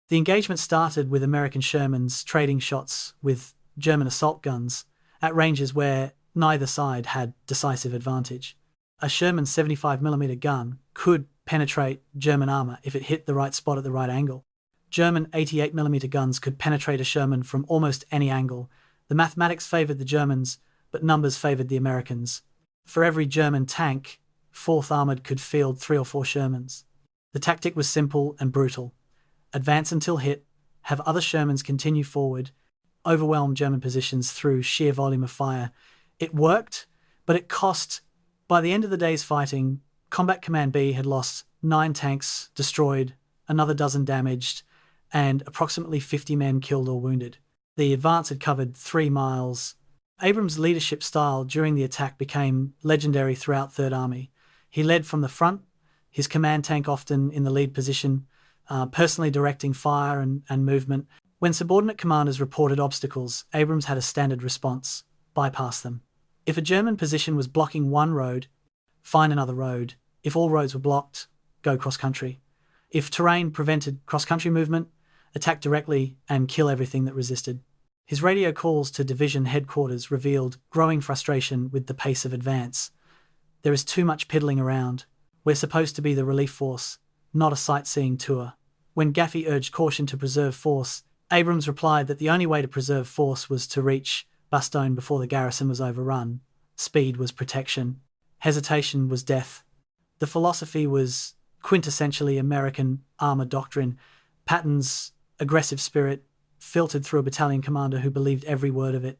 The engagement started with American Shermans trading shots with German assault guns at ranges where neither side had decisive advantage. A Sherman 75mm gun could penetrate German armour if it hit the right spot at the right angle. German 88mm guns could penetrate a Sherman from almost any angle. The mathematics favoured the Germans, but numbers favoured the Americans. For every German tank, 4th Armoured could field 3 or 4 Shermans. The tactic was simple and brutal. Advance until hit, have other Shermans continue forward, overwhelm German positions through sheer volume of fire. It worked, but it cost. By the end of the day's fighting, Combat Command B had lost 9 tanks destroyed, another dozen damaged, and approximately 50 men killed or wounded. The advance had covered 3 miles. Abrams' leadership style during the attack became legendary throughout Third Army. He led from the front, his command tank often in the lead position, personally directing fire and movement. When subordinate commanders reported obstacles, Abrams had a standard response: bypass them. If a German position was blocking one road, find another road. If all roads were blocked, go cross-country. If terrain prevented cross-country movement, attack directly and kill everything that resisted. His radio calls to division headquarters revealed growing frustration with the pace of advance. There is too much piddling around. We're supposed to be the relief force, not a sightseeing tour. When Gaffey urged caution to preserve force, Abrams replied that the only way to preserve force was to reach Bastogne before the garrison was overrun. Speed was protection. Hesitation was death. The philosophy was quintessentially American armour doctrine. Patton's aggressive spirit filtered through a battalion commander who believed every word of it.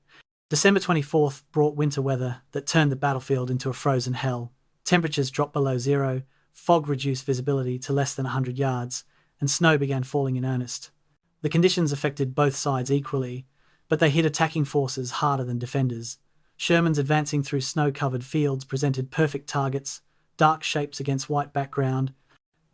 December 24th brought winter weather that turned the battlefield into a frozen hell. Temperatures dropped below zero, fog reduced visibility to less than 100 yards, and snow began falling in earnest. The conditions affected both sides equally, but they hit attacking forces harder than defenders. Shermans advancing through snow-covered fields presented perfect targets, dark shapes against white background,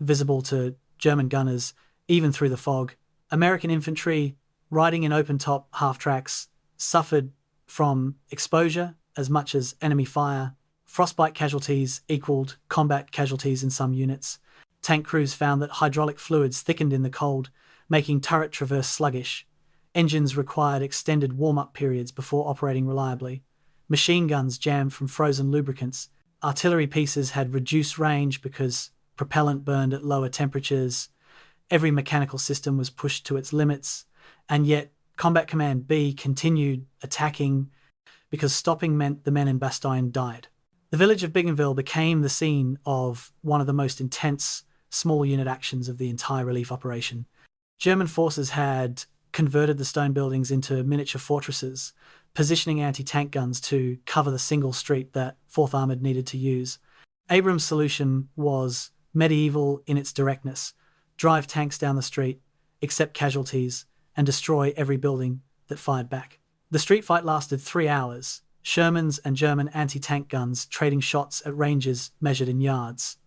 visible to German gunners, even through the fog. American infantry, riding in open-top half-tracks, suffered from exposure as much as enemy fire. Frostbite casualties equaled combat casualties in some units. Tank crews found that hydraulic fluids thickened in the cold, making turret traverse sluggish. Engines required extended warm-up periods before operating reliably. Machine guns jammed from frozen lubricants. Artillery pieces had reduced range because propellant burned at lower temperatures. Every mechanical system was pushed to its limits, and yet Combat Command B continued attacking because stopping meant the men in Bastogne died. The village of Bigonville became the scene of one of the most intense small unit actions of the entire relief operation. German forces had converted the stone buildings into miniature fortresses, positioning anti-tank guns to cover the single street that 4th Armoured needed to use. Abrams' solution was medieval in its directness: drive tanks down the street, accept casualties, and destroy every building that fired back. The street fight lasted 3 hours, Shermans and German anti-tank guns trading shots at ranges measured in yards.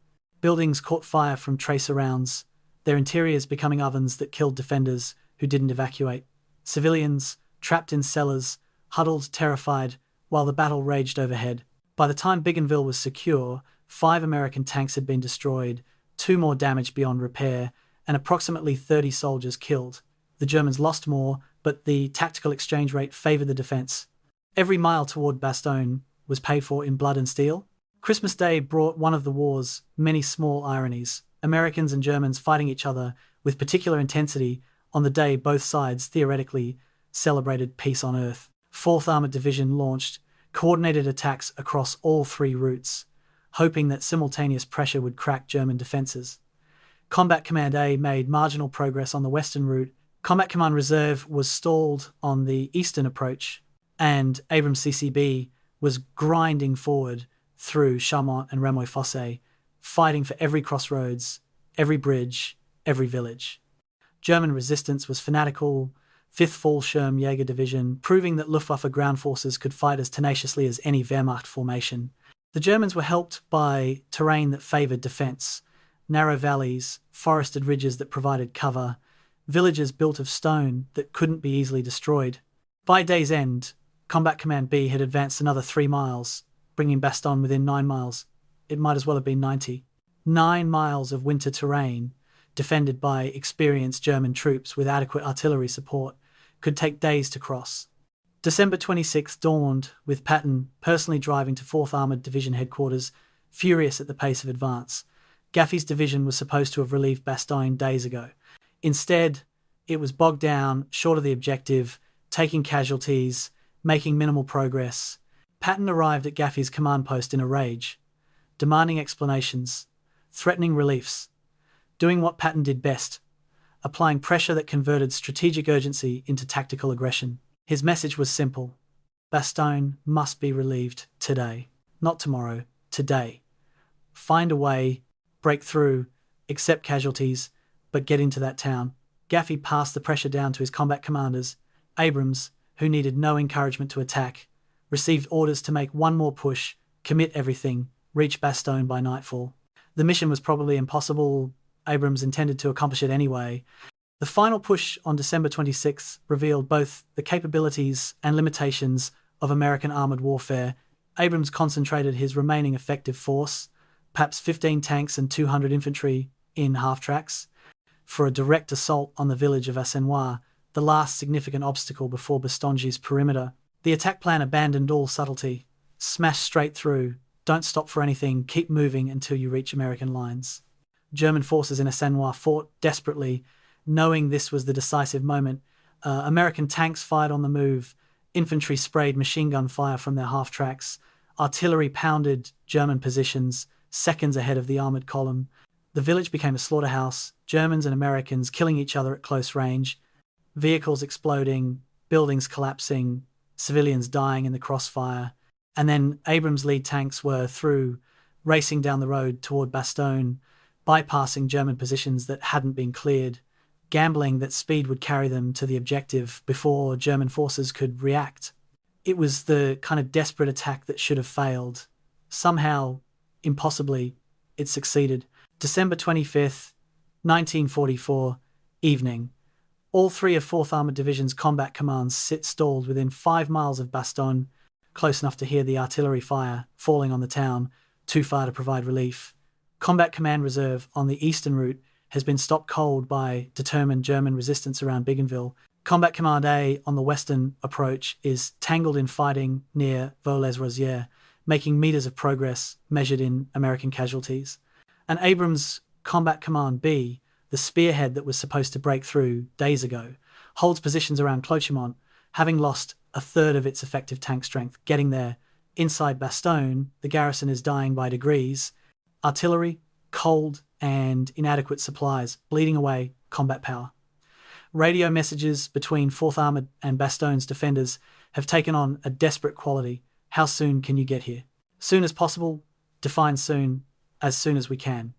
Buildings caught fire from tracer rounds, their interiors becoming ovens that killed defenders who didn't evacuate. Civilians, trapped in cellars, huddled terrified while the battle raged overhead. By the time Bigonville was secure, 5 American tanks had been destroyed, 2 more damaged beyond repair, and approximately 30 soldiers killed. The Germans lost more, but the tactical exchange rate favoured the defence. Every mile toward Bastogne was paid for in blood and steel. Christmas Day brought one of the war's many small ironies: Americans and Germans fighting each other with particular intensity on the day both sides theoretically celebrated peace on Earth. 4th Armoured Division launched coordinated attacks across all 3 routes, hoping that simultaneous pressure would crack German defences. Combat Command A made marginal progress on the western route. Combat Command Reserve was stalled on the eastern approach, and Abrams CCB was grinding forward through Chaumont and Remoy-Fossé, fighting for every crossroads, every bridge, every village. German resistance was fanatical. 5th Fallschirmjäger Division, proving that Luftwaffe ground forces could fight as tenaciously as any Wehrmacht formation. The Germans were helped by terrain that favoured defence: narrow valleys, forested ridges that provided cover, villages built of stone that couldn't be easily destroyed. By day's end, Combat Command B had advanced another 3 miles, bringing Bastogne within 9 miles. It might as well have been 90. 9 miles of winter terrain, defended by experienced German troops with adequate artillery support, could take days to cross. December 26th dawned with Patton personally driving to 4th Armoured Division headquarters, furious at the pace of advance. Gaffey's division was supposed to have relieved Bastogne days ago. Instead, it was bogged down, short of the objective, taking casualties, making minimal progress. Patton arrived at Gaffey's command post in a rage, demanding explanations, threatening reliefs, doing what Patton did best: applying pressure that converted strategic urgency into tactical aggression. His message was simple: Bastogne must be relieved today. Not tomorrow, today. Find a way, break through, accept casualties, but get into that town. Gaffey passed the pressure down to his combat commanders. Abrams, who needed no encouragement to attack, received orders to make one more push, commit everything, reach Bastogne by nightfall. The mission was probably impossible. Abrams intended to accomplish it anyway. The final push on December 26th revealed both the capabilities and limitations of American armoured warfare. Abrams concentrated his remaining effective force, perhaps 15 tanks and 200 infantry, in half-tracks, for a direct assault on the village of Assenois, the last significant obstacle before Bastogne's perimeter. The attack plan abandoned all subtlety. Smash straight through, don't stop for anything, keep moving until you reach American lines. German forces in Assenois fought desperately, knowing this was the decisive moment. American tanks fired on the move, infantry sprayed machine gun fire from their half-tracks, artillery pounded German positions seconds ahead of the armoured column. The village became a slaughterhouse, Germans and Americans killing each other at close range, vehicles exploding, buildings collapsing, civilians dying in the crossfire. And then Abrams' lead tanks were through, racing down the road toward Bastogne, bypassing German positions that hadn't been cleared, gambling that speed would carry them to the objective before German forces could react. It was the kind of desperate attack that should have failed. Somehow, impossibly, it succeeded. December 25th, 1944, evening. All 3 of 4th Armoured Division's combat commands sit stalled within 5 miles of Bastogne, close enough to hear the artillery fire falling on the town, too far to provide relief. Combat Command Reserve on the eastern route has been stopped cold by determined German resistance around Bigonville. Combat Command A on the western approach is tangled in fighting near Vaux-les-Rosières, making meters of progress measured in American casualties. And Abrams' Combat Command B, the spearhead that was supposed to break through days ago, holds positions around Chaumont, having lost a third of its effective tank strength getting there. Inside Bastogne, the garrison is dying by degrees. Artillery, cold, and inadequate supplies bleeding away combat power. Radio messages between 4th Armoured and Bastogne's defenders have taken on a desperate quality. How soon can you get here? Soon as possible, define soon as we can.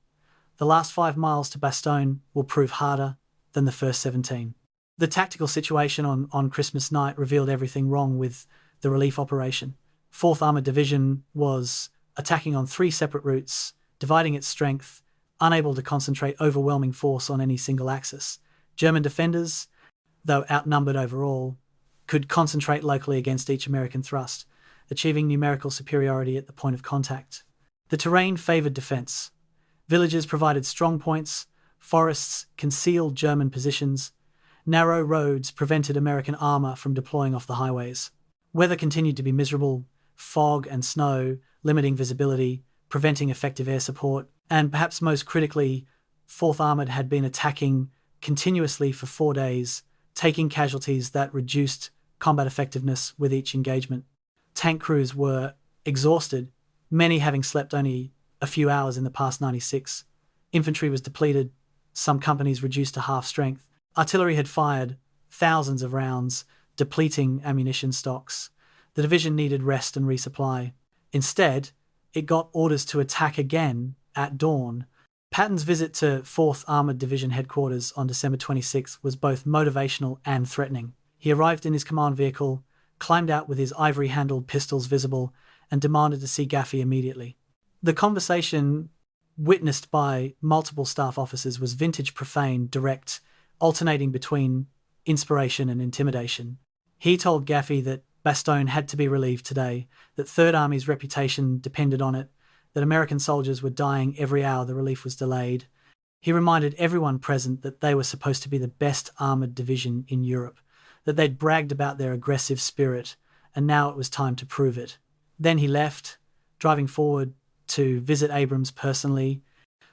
The last 5 miles to Bastogne will prove harder than the first 17. The tactical situation on Christmas night revealed everything wrong with the relief operation. 4th Armoured Division was attacking on 3 separate routes, dividing its strength, unable to concentrate overwhelming force on any single axis. German defenders, though outnumbered overall, could concentrate locally against each American thrust, achieving numerical superiority at the point of contact. The terrain favoured defence. Villages provided strong points, forests concealed German positions, narrow roads prevented American armour from deploying off the highways. Weather continued to be miserable, fog and snow limiting visibility, preventing effective air support, and perhaps most critically, 4th Armoured had been attacking continuously for 4 days, taking casualties that reduced combat effectiveness with each engagement. Tank crews were exhausted, many having slept only a few hours in the past 96. Infantry was depleted, some companies reduced to half strength. Artillery had fired thousands of rounds, depleting ammunition stocks. The division needed rest and resupply. Instead, it got orders to attack again at dawn. Patton's visit to 4th Armoured Division headquarters on December 26 was both motivational and threatening. He arrived in his command vehicle, climbed out with his ivory-handled pistols visible, and demanded to see Gaffey immediately. The conversation, witnessed by multiple staff officers, was vintage profane, direct, alternating between inspiration and intimidation. He told Gaffey that Bastogne had to be relieved today, that Third Army's reputation depended on it, that American soldiers were dying every hour the relief was delayed. He reminded everyone present that they were supposed to be the best armoured division in Europe, that they'd bragged about their aggressive spirit, and now it was time to prove it. Then he left, driving forward to visit Abrams personally,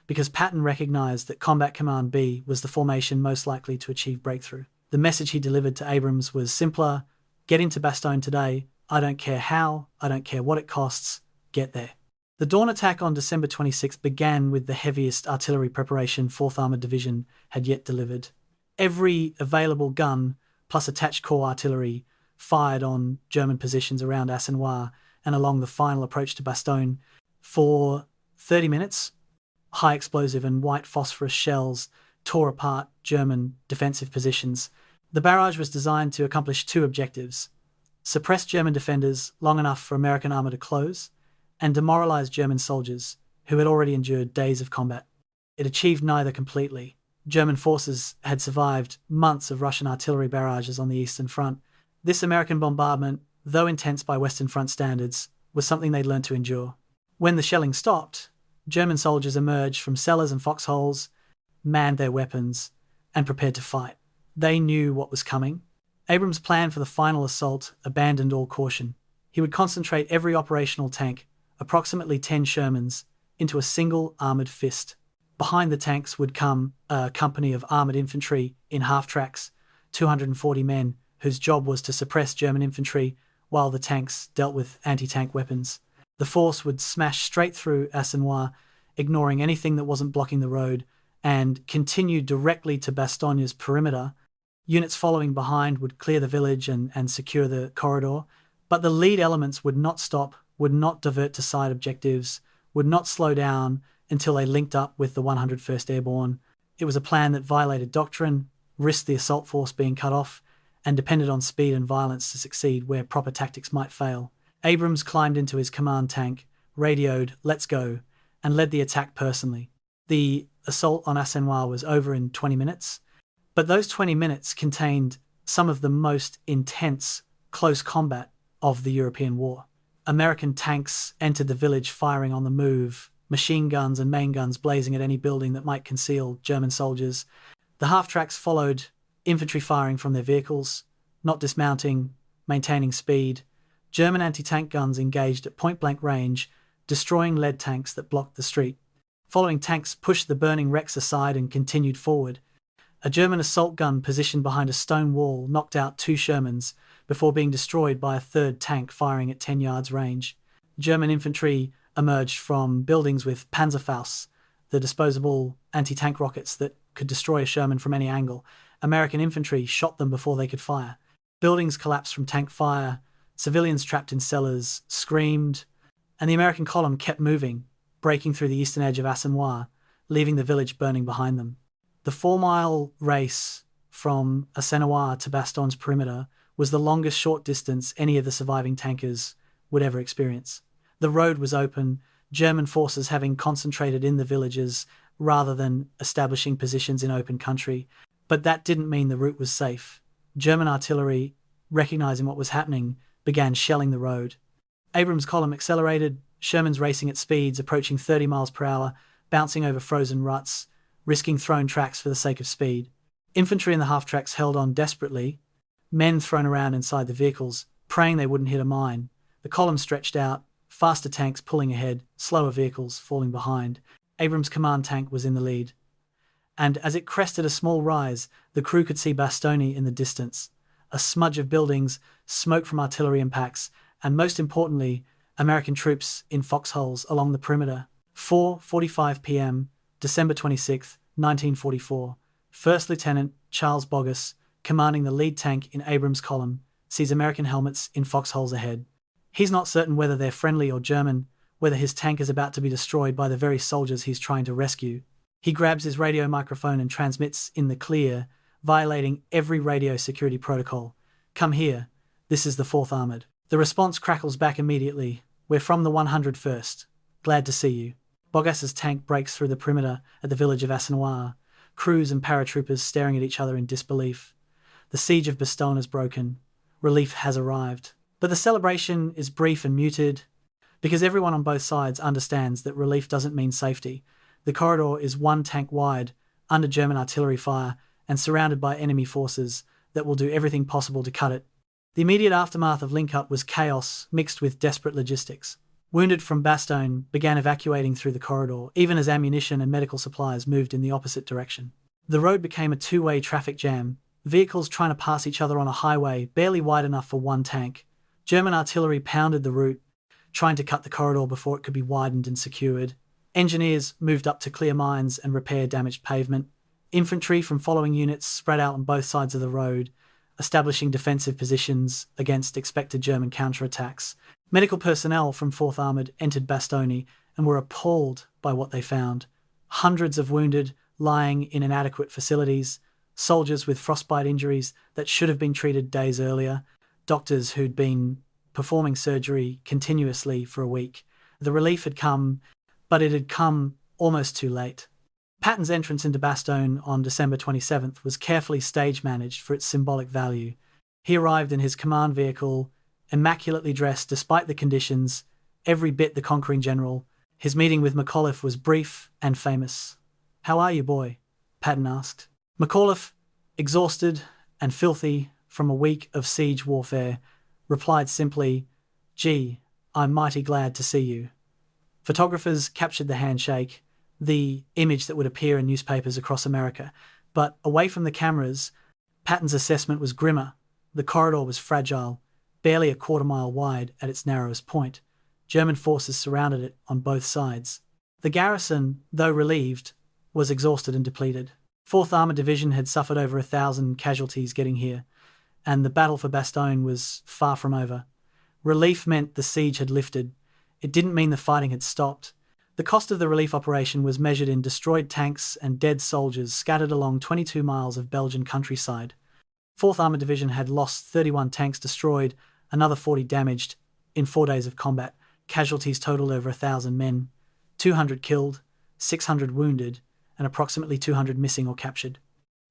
because Patton recognised that Combat Command B was the formation most likely to achieve breakthrough. The message he delivered to Abrams was simpler: get into Bastogne today, I don't care how, I don't care what it costs, get there. The dawn attack on December 26th began with the heaviest artillery preparation 4th Armoured Division had yet delivered. Every available gun, plus attached corps artillery, fired on German positions around Assenois and along the final approach to Bastogne. For 30 minutes, high explosive and white phosphorus shells tore apart German defensive positions. The barrage was designed to accomplish 2 objectives: suppress German defenders long enough for American armour to close, and demoralise German soldiers, who had already endured days of combat. It achieved neither completely. German forces had survived months of Russian artillery barrages on the Eastern Front. This American bombardment, though intense by Western Front standards, was something they'd learned to endure. When the shelling stopped, German soldiers emerged from cellars and foxholes, manned their weapons, and prepared to fight. They knew what was coming. Abrams' plan for the final assault abandoned all caution. He would concentrate every operational tank, approximately 10 Shermans, into a single armoured fist. Behind the tanks would come a company of armoured infantry in half-tracks, 240 men, whose job was to suppress German infantry while the tanks dealt with anti-tank weapons. The force would smash straight through Assenois, ignoring anything that wasn't blocking the road, and continue directly to Bastogne's perimeter. Units following behind would clear the village and secure the corridor, but the lead elements would not stop, would not divert to side objectives, would not slow down until they linked up with the 101st Airborne. It was a plan that violated doctrine, risked the assault force being cut off, and depended on speed and violence to succeed where proper tactics might fail. Abrams climbed into his command tank, radioed, "Let's go," and led the attack personally. The assault on Assenois was over in 20 minutes, but those 20 minutes contained some of the most intense close combat of the European war. American tanks entered the village firing on the move, machine guns and main guns blazing at any building that might conceal German soldiers. The half-tracks followed infantry firing from their vehicles, not dismounting, maintaining speed, German anti-tank guns engaged at point-blank range, destroying lead tanks that blocked the street. Following tanks pushed the burning wrecks aside and continued forward. A German assault gun positioned behind a stone wall knocked out 2 Shermans before being destroyed by a third tank firing at 10 yards range. German infantry emerged from buildings with Panzerfausts, the disposable anti-tank rockets that could destroy a Sherman from any angle. American infantry shot them before they could fire. Buildings collapsed from tank fire, civilians trapped in cellars screamed, and the American column kept moving, breaking through the eastern edge of Assenois, leaving the village burning behind them. The 4-mile race from Assenois to Bastogne's perimeter was the longest short distance any of the surviving tankers would ever experience. The road was open, German forces having concentrated in the villages rather than establishing positions in open country, but that didn't mean the route was safe. German artillery, recognizing what was happening, began shelling the road. Abrams' column accelerated, Shermans racing at speeds approaching 30 miles per hour, bouncing over frozen ruts, risking thrown tracks for the sake of speed. Infantry in the half-tracks held on desperately, men thrown around inside the vehicles, praying they wouldn't hit a mine. The column stretched out, faster tanks pulling ahead, slower vehicles falling behind. Abrams' command tank was in the lead. And as it crested a small rise, the crew could see Bastogne in the distance. A smudge of buildings, smoke from artillery impacts, and most importantly, American troops in foxholes along the perimeter. 4:45 p.m., December 26, 1944. First Lieutenant Charles Boggess, commanding the lead tank in Abrams' column, sees American helmets in foxholes ahead. He's not certain whether they're friendly or German, whether his tank is about to be destroyed by the very soldiers he's trying to rescue. He grabs his radio microphone and transmits in the clear, violating every radio security protocol. "Come here. This is the 4th Armoured." The response crackles back immediately. "We're from the 101st. Glad to see you." Boggess's tank breaks through the perimeter at the village of Assenois, crews and paratroopers staring at each other in disbelief. The siege of Bastogne is broken. Relief has arrived. But the celebration is brief and muted, because everyone on both sides understands that relief doesn't mean safety. The corridor is 1 tank wide, under German artillery fire, and surrounded by enemy forces that will do everything possible to cut it. The immediate aftermath of link-up was chaos mixed with desperate logistics. Wounded from Bastogne began evacuating through the corridor, even as ammunition and medical supplies moved in the opposite direction. The road became a 2-way traffic jam, vehicles trying to pass each other on a highway barely wide enough for 1 tank. German artillery pounded the route, trying to cut the corridor before it could be widened and secured. Engineers moved up to clear mines and repair damaged pavement. Infantry from following units spread out on both sides of the road, establishing defensive positions against expected German counterattacks. Medical personnel from 4th Armoured entered Bastogne and were appalled by what they found. Hundreds of wounded lying in inadequate facilities, soldiers with frostbite injuries that should have been treated days earlier, doctors who'd been performing surgery continuously for a week. The relief had come, but it had come almost too late. Patton's entrance into Bastogne on December 27th was carefully stage-managed for its symbolic value. He arrived in his command vehicle, immaculately dressed despite the conditions, every bit the conquering general. His meeting with McAuliffe was brief and famous. "How are you, boy?" Patton asked. McAuliffe, exhausted and filthy from a week of siege warfare, replied simply, "Gee, I'm mighty glad to see you." Photographers captured the handshake, the image that would appear in newspapers across America. But away from the cameras, Patton's assessment was grimmer. The corridor was fragile, barely a quarter-mile wide at its narrowest point. German forces surrounded it on both sides. The garrison, though relieved, was exhausted and depleted. 4th Armoured Division had suffered over 1,000 casualties getting here, and the battle for Bastogne was far from over. Relief meant the siege had lifted. It didn't mean the fighting had stopped. The cost of the relief operation was measured in destroyed tanks and dead soldiers scattered along 22 miles of Belgian countryside. 4th Armoured Division had lost 31 tanks destroyed, another 40 damaged, in 4 days of combat. Casualties totaled over 1,000 men, 200 killed, 600 wounded, and approximately 200 missing or captured.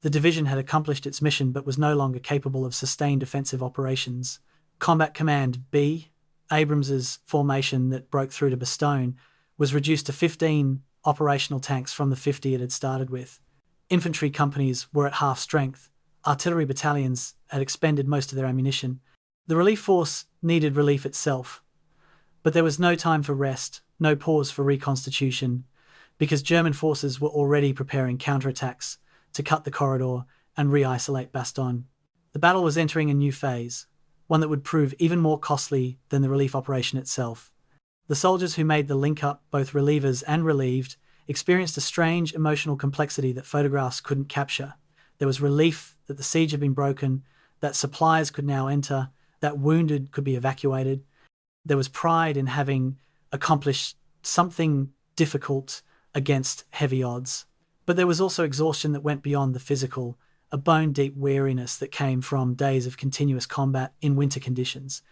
The division had accomplished its mission but was no longer capable of sustained offensive operations. Combat Command B, Abrams's formation that broke through to Bastogne, was reduced to 15 operational tanks from the 50 it had started with. Infantry companies were at half strength. Artillery battalions had expended most of their ammunition. The relief force needed relief itself. But there was no time for rest, no pause for reconstitution, because German forces were already preparing counterattacks to cut the corridor and re-isolate Bastogne. The battle was entering a new phase, one that would prove even more costly than the relief operation itself. The soldiers who made the link-up, both relievers and relieved, experienced a strange emotional complexity that photographs couldn't capture. There was relief that the siege had been broken, that supplies could now enter, that wounded could be evacuated. There was pride in having accomplished something difficult against heavy odds. But there was also exhaustion that went beyond the physical, a bone-deep weariness that came from days of continuous combat in winter conditions.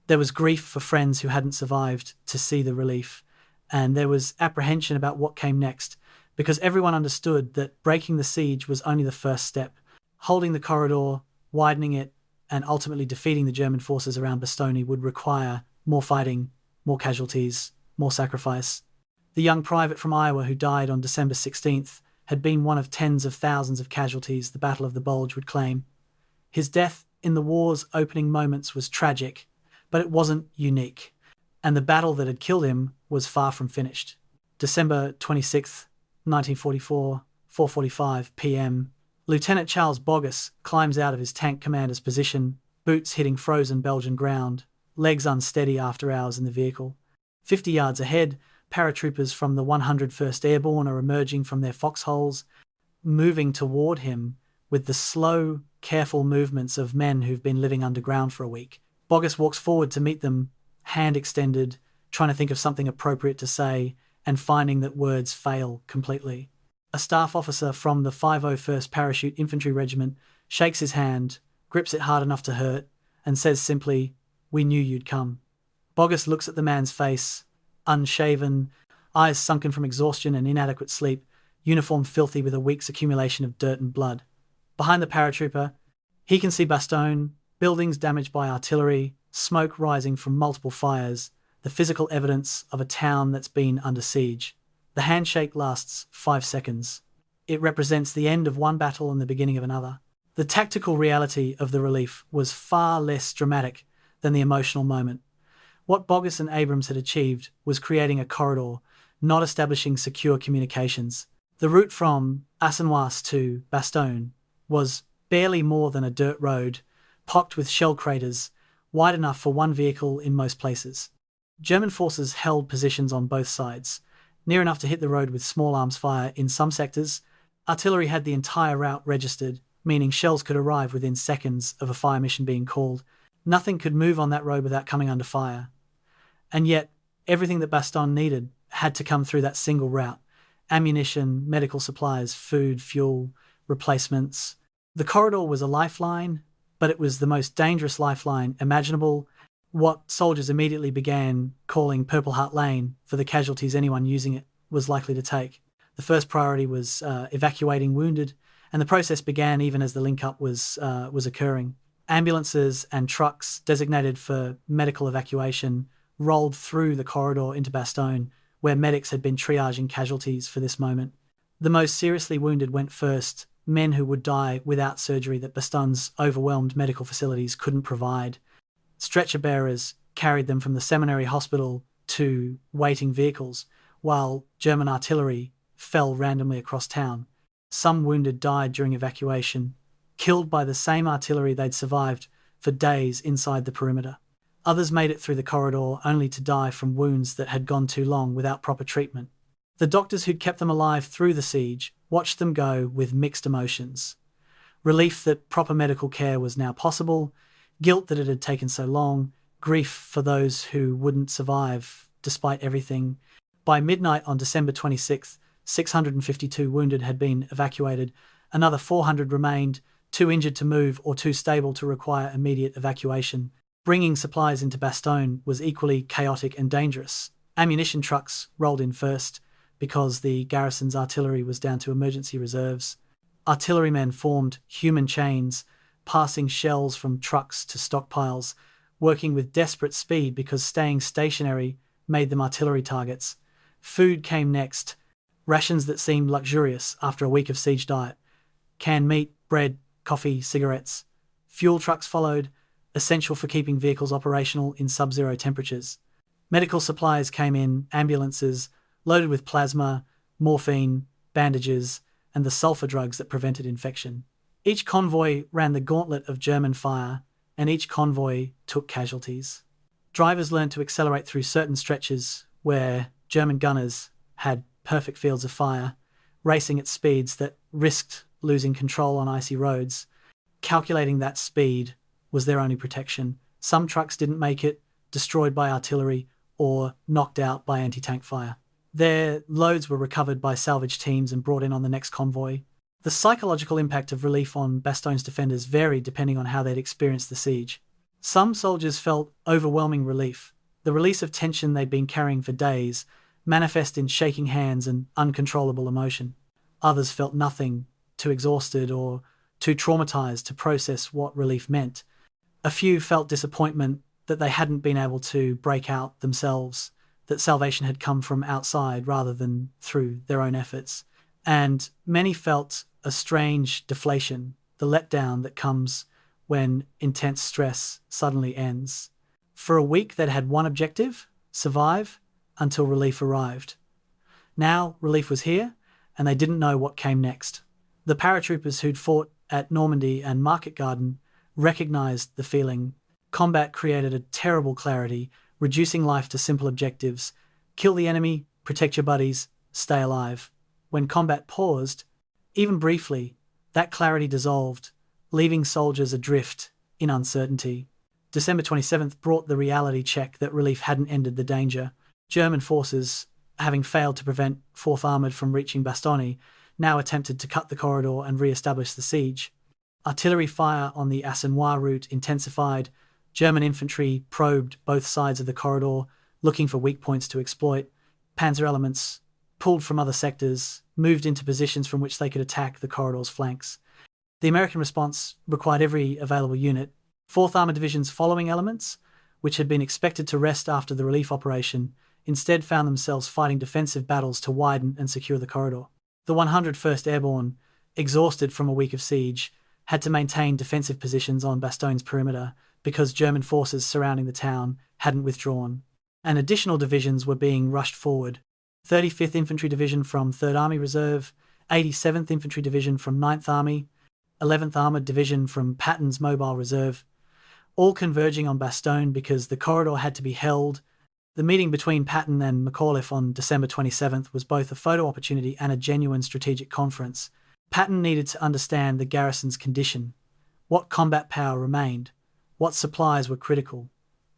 There was grief for friends who hadn't survived to see the relief, and there was apprehension about what came next, because everyone understood that breaking the siege was only the first step. Holding the corridor, widening it, and ultimately defeating the German forces around Bastogne would require more fighting, more casualties, more sacrifice. The young private from Iowa who died on December 16th had been one of tens of thousands of casualties the Battle of the Bulge would claim. His death in the war's opening moments was tragic, but it wasn't unique, and the battle that had killed him was far from finished. December 26th, 1944, 4:45 p.m. Lieutenant Charles Boggess climbs out of his tank commander's position, boots hitting frozen Belgian ground, legs unsteady after hours in the vehicle. 50 yards ahead, paratroopers from the 101st Airborne are emerging from their foxholes, moving toward him with the slow, careful movements of men who've been living underground for a week. Boggess walks forward to meet them, hand extended, trying to think of something appropriate to say, and finding that words fail completely. A staff officer from the 501st Parachute Infantry Regiment shakes his hand, grips it hard enough to hurt, and says simply, "We knew you'd come." Boggess looks at the man's face, unshaven, eyes sunken from exhaustion and inadequate sleep, uniform filthy with a week's accumulation of dirt and blood. Behind the paratrooper, he can see Bastogne, buildings damaged by artillery, smoke rising from multiple fires, the physical evidence of a town that's been under siege. The handshake lasts 5 seconds. It represents the end of one battle and the beginning of another. The tactical reality of the relief was far less dramatic than the emotional moment. What Boggess and Abrams had achieved was creating a corridor, not establishing secure communications. The route from Ardennes to Bastogne was barely more than a dirt road, pocked with shell craters, wide enough for one vehicle in most places. German forces held positions on both sides, near enough to hit the road with small arms fire in some sectors. Artillery had the entire route registered, meaning shells could arrive within seconds of a fire mission being called. Nothing could move on that road without coming under fire. And yet, everything that Bastogne needed had to come through that single route. Ammunition, medical supplies, food, fuel, replacements. The corridor was a lifeline, but it was the most dangerous lifeline imaginable, what soldiers immediately began calling Purple Heart Lane for the casualties anyone using it was likely to take. The first priority was evacuating wounded, and the process began even as the link-up was occurring. Ambulances and trucks designated for medical evacuation rolled through the corridor into Bastogne, where medics had been triaging casualties for this moment. The most seriously wounded went first, men who would die without surgery that Bastogne's overwhelmed medical facilities couldn't provide. Stretcher bearers carried them from the seminary hospital to waiting vehicles, while German artillery fell randomly across town. Some wounded died during evacuation, killed by the same artillery they'd survived for days inside the perimeter. Others made it through the corridor only to die from wounds that had gone too long without proper treatment. The doctors who'd kept them alive through the siege watched them go with mixed emotions. Relief that proper medical care was now possible, guilt that it had taken so long, grief for those who wouldn't survive despite everything. By midnight on December 26th, 652 wounded had been evacuated, another 400 remained, too injured to move or too stable to require immediate evacuation. Bringing supplies into Bastogne was equally chaotic and dangerous. Ammunition trucks rolled in first, because the garrison's artillery was down to emergency reserves. Artillerymen formed human chains, passing shells from trucks to stockpiles, working with desperate speed because staying stationary made them artillery targets. Food came next, rations that seemed luxurious after a week of siege diet. Canned meat, bread, coffee, cigarettes. Fuel trucks followed, essential for keeping vehicles operational in sub-zero temperatures. Medical supplies came in, ambulances loaded with plasma, morphine, bandages, and the sulfur drugs that prevented infection. Each convoy ran the gauntlet of German fire, and each convoy took casualties. Drivers learned to accelerate through certain stretches where German gunners had perfect fields of fire, racing at speeds that risked losing control on icy roads. Calculating that speed was their only protection. Some trucks didn't make it, destroyed by artillery or knocked out by anti-tank fire. Their loads were recovered by salvage teams and brought in on the next convoy. The psychological impact of relief on Bastogne's defenders varied depending on how they'd experienced the siege. Some soldiers felt overwhelming relief, the release of tension they'd been carrying for days, manifest in shaking hands and uncontrollable emotion. Others felt nothing, too exhausted or too traumatized to process what relief meant. A few felt disappointment that they hadn't been able to break out themselves, that salvation had come from outside rather than through their own efforts. And many felt a strange deflation, the letdown that comes when intense stress suddenly ends. For a week they'd had one objective: survive until relief arrived. Now relief was here, and they didn't know what came next. The paratroopers who'd fought at Normandy and Market Garden recognized the feeling. Combat created a terrible clarity, reducing life to simple objectives: kill the enemy, protect your buddies, stay alive. When combat paused, even briefly, that clarity dissolved, leaving soldiers adrift in uncertainty. December 27th brought the reality check that relief hadn't ended the danger. German forces, having failed to prevent 4th Armoured from reaching Bastogne, now attempted to cut the corridor and re-establish the siege. Artillery fire on the Assenois route intensified. German infantry probed both sides of the corridor, looking for weak points to exploit. Panzer elements, pulled from other sectors, moved into positions from which they could attack the corridor's flanks. The American response required every available unit. 4th Armoured Division's following elements, which had been expected to rest after the relief operation, instead found themselves fighting defensive battles to widen and secure the corridor. The 101st Airborne, exhausted from a week of siege, had to maintain defensive positions on Bastogne's perimeter because German forces surrounding the town hadn't withdrawn, and additional divisions were being rushed forward. 35th Infantry Division from 3rd Army Reserve, 87th Infantry Division from 9th Army, 11th Armoured Division from Patton's Mobile Reserve, all converging on Bastogne because the corridor had to be held. The meeting between Patton and McAuliffe on December 27th was both a photo opportunity and a genuine strategic conference. Patton needed to understand the garrison's condition, what combat power remained, what supplies were critical,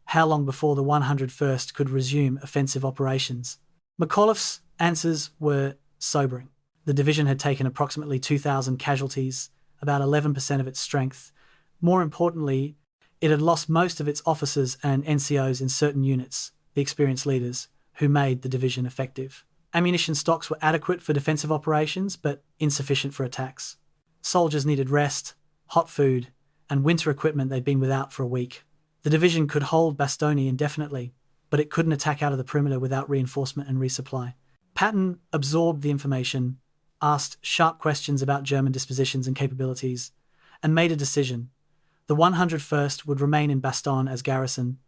how long before the 101st could resume offensive operations. McAuliffe's answers were sobering. The division had taken approximately 2,000 casualties, about 11% of its strength. More importantly, it had lost most of its officers and NCOs in certain units, the experienced leaders, who made the division effective. Ammunition stocks were adequate for defensive operations, but insufficient for attacks. Soldiers needed rest, hot food, and winter equipment they'd been without for a week. The division could hold Bastogne indefinitely, but it couldn't attack out of the perimeter without reinforcement and resupply. Patton absorbed the information, asked sharp questions about German dispositions and capabilities, and made a decision. The 101st would remain in Bastogne as garrison,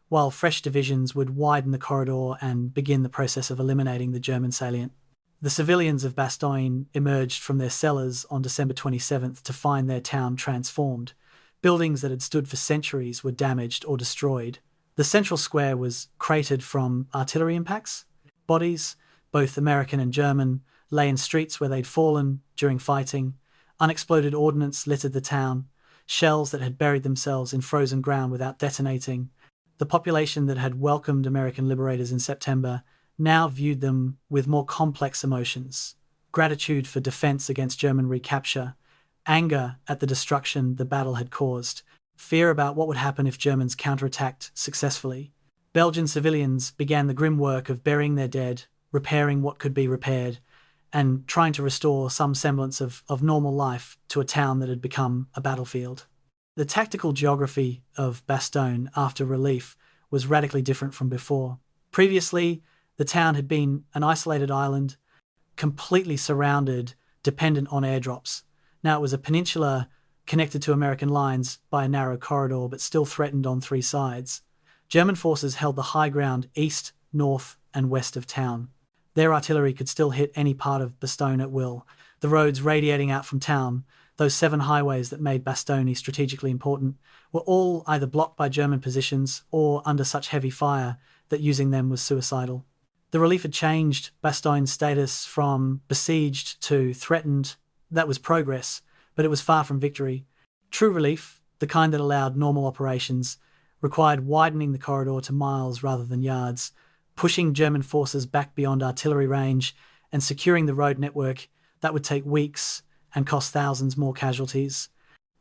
while fresh divisions would widen the corridor and begin the process of eliminating the German salient. The civilians of Bastogne emerged from their cellars on December 27th to find their town transformed. Buildings that had stood for centuries were damaged or destroyed. The central square was cratered from artillery impacts. Bodies, both American and German, lay in streets where they'd fallen during fighting. Unexploded ordnance littered the town, shells that had buried themselves in frozen ground without detonating. The population that had welcomed American liberators in September now viewed them with more complex emotions: gratitude for defense against German recapture, anger at the destruction the battle had caused, fear about what would happen if Germans counterattacked successfully. Belgian civilians began the grim work of burying their dead, repairing what could be repaired, and trying to restore some semblance of normal life to a town that had become a battlefield. The tactical geography of Bastogne after relief was radically different from before. Previously, the town had been an isolated island, completely surrounded, dependent on airdrops. Now it was a peninsula connected to American lines by a narrow corridor but still threatened on three sides. German forces held the high ground east, north, and west of town. Their artillery could still hit any part of Bastogne at will. The roads radiating out from town, those 7 highways that made Bastogne strategically important, were all either blocked by German positions or under such heavy fire that using them was suicidal. The relief had changed Bastogne's status from besieged to threatened. That was progress, but it was far from victory. True relief, the kind that allowed normal operations, required widening the corridor to miles rather than yards, pushing German forces back beyond artillery range and securing the road network. That would take weeks and cost thousands more casualties.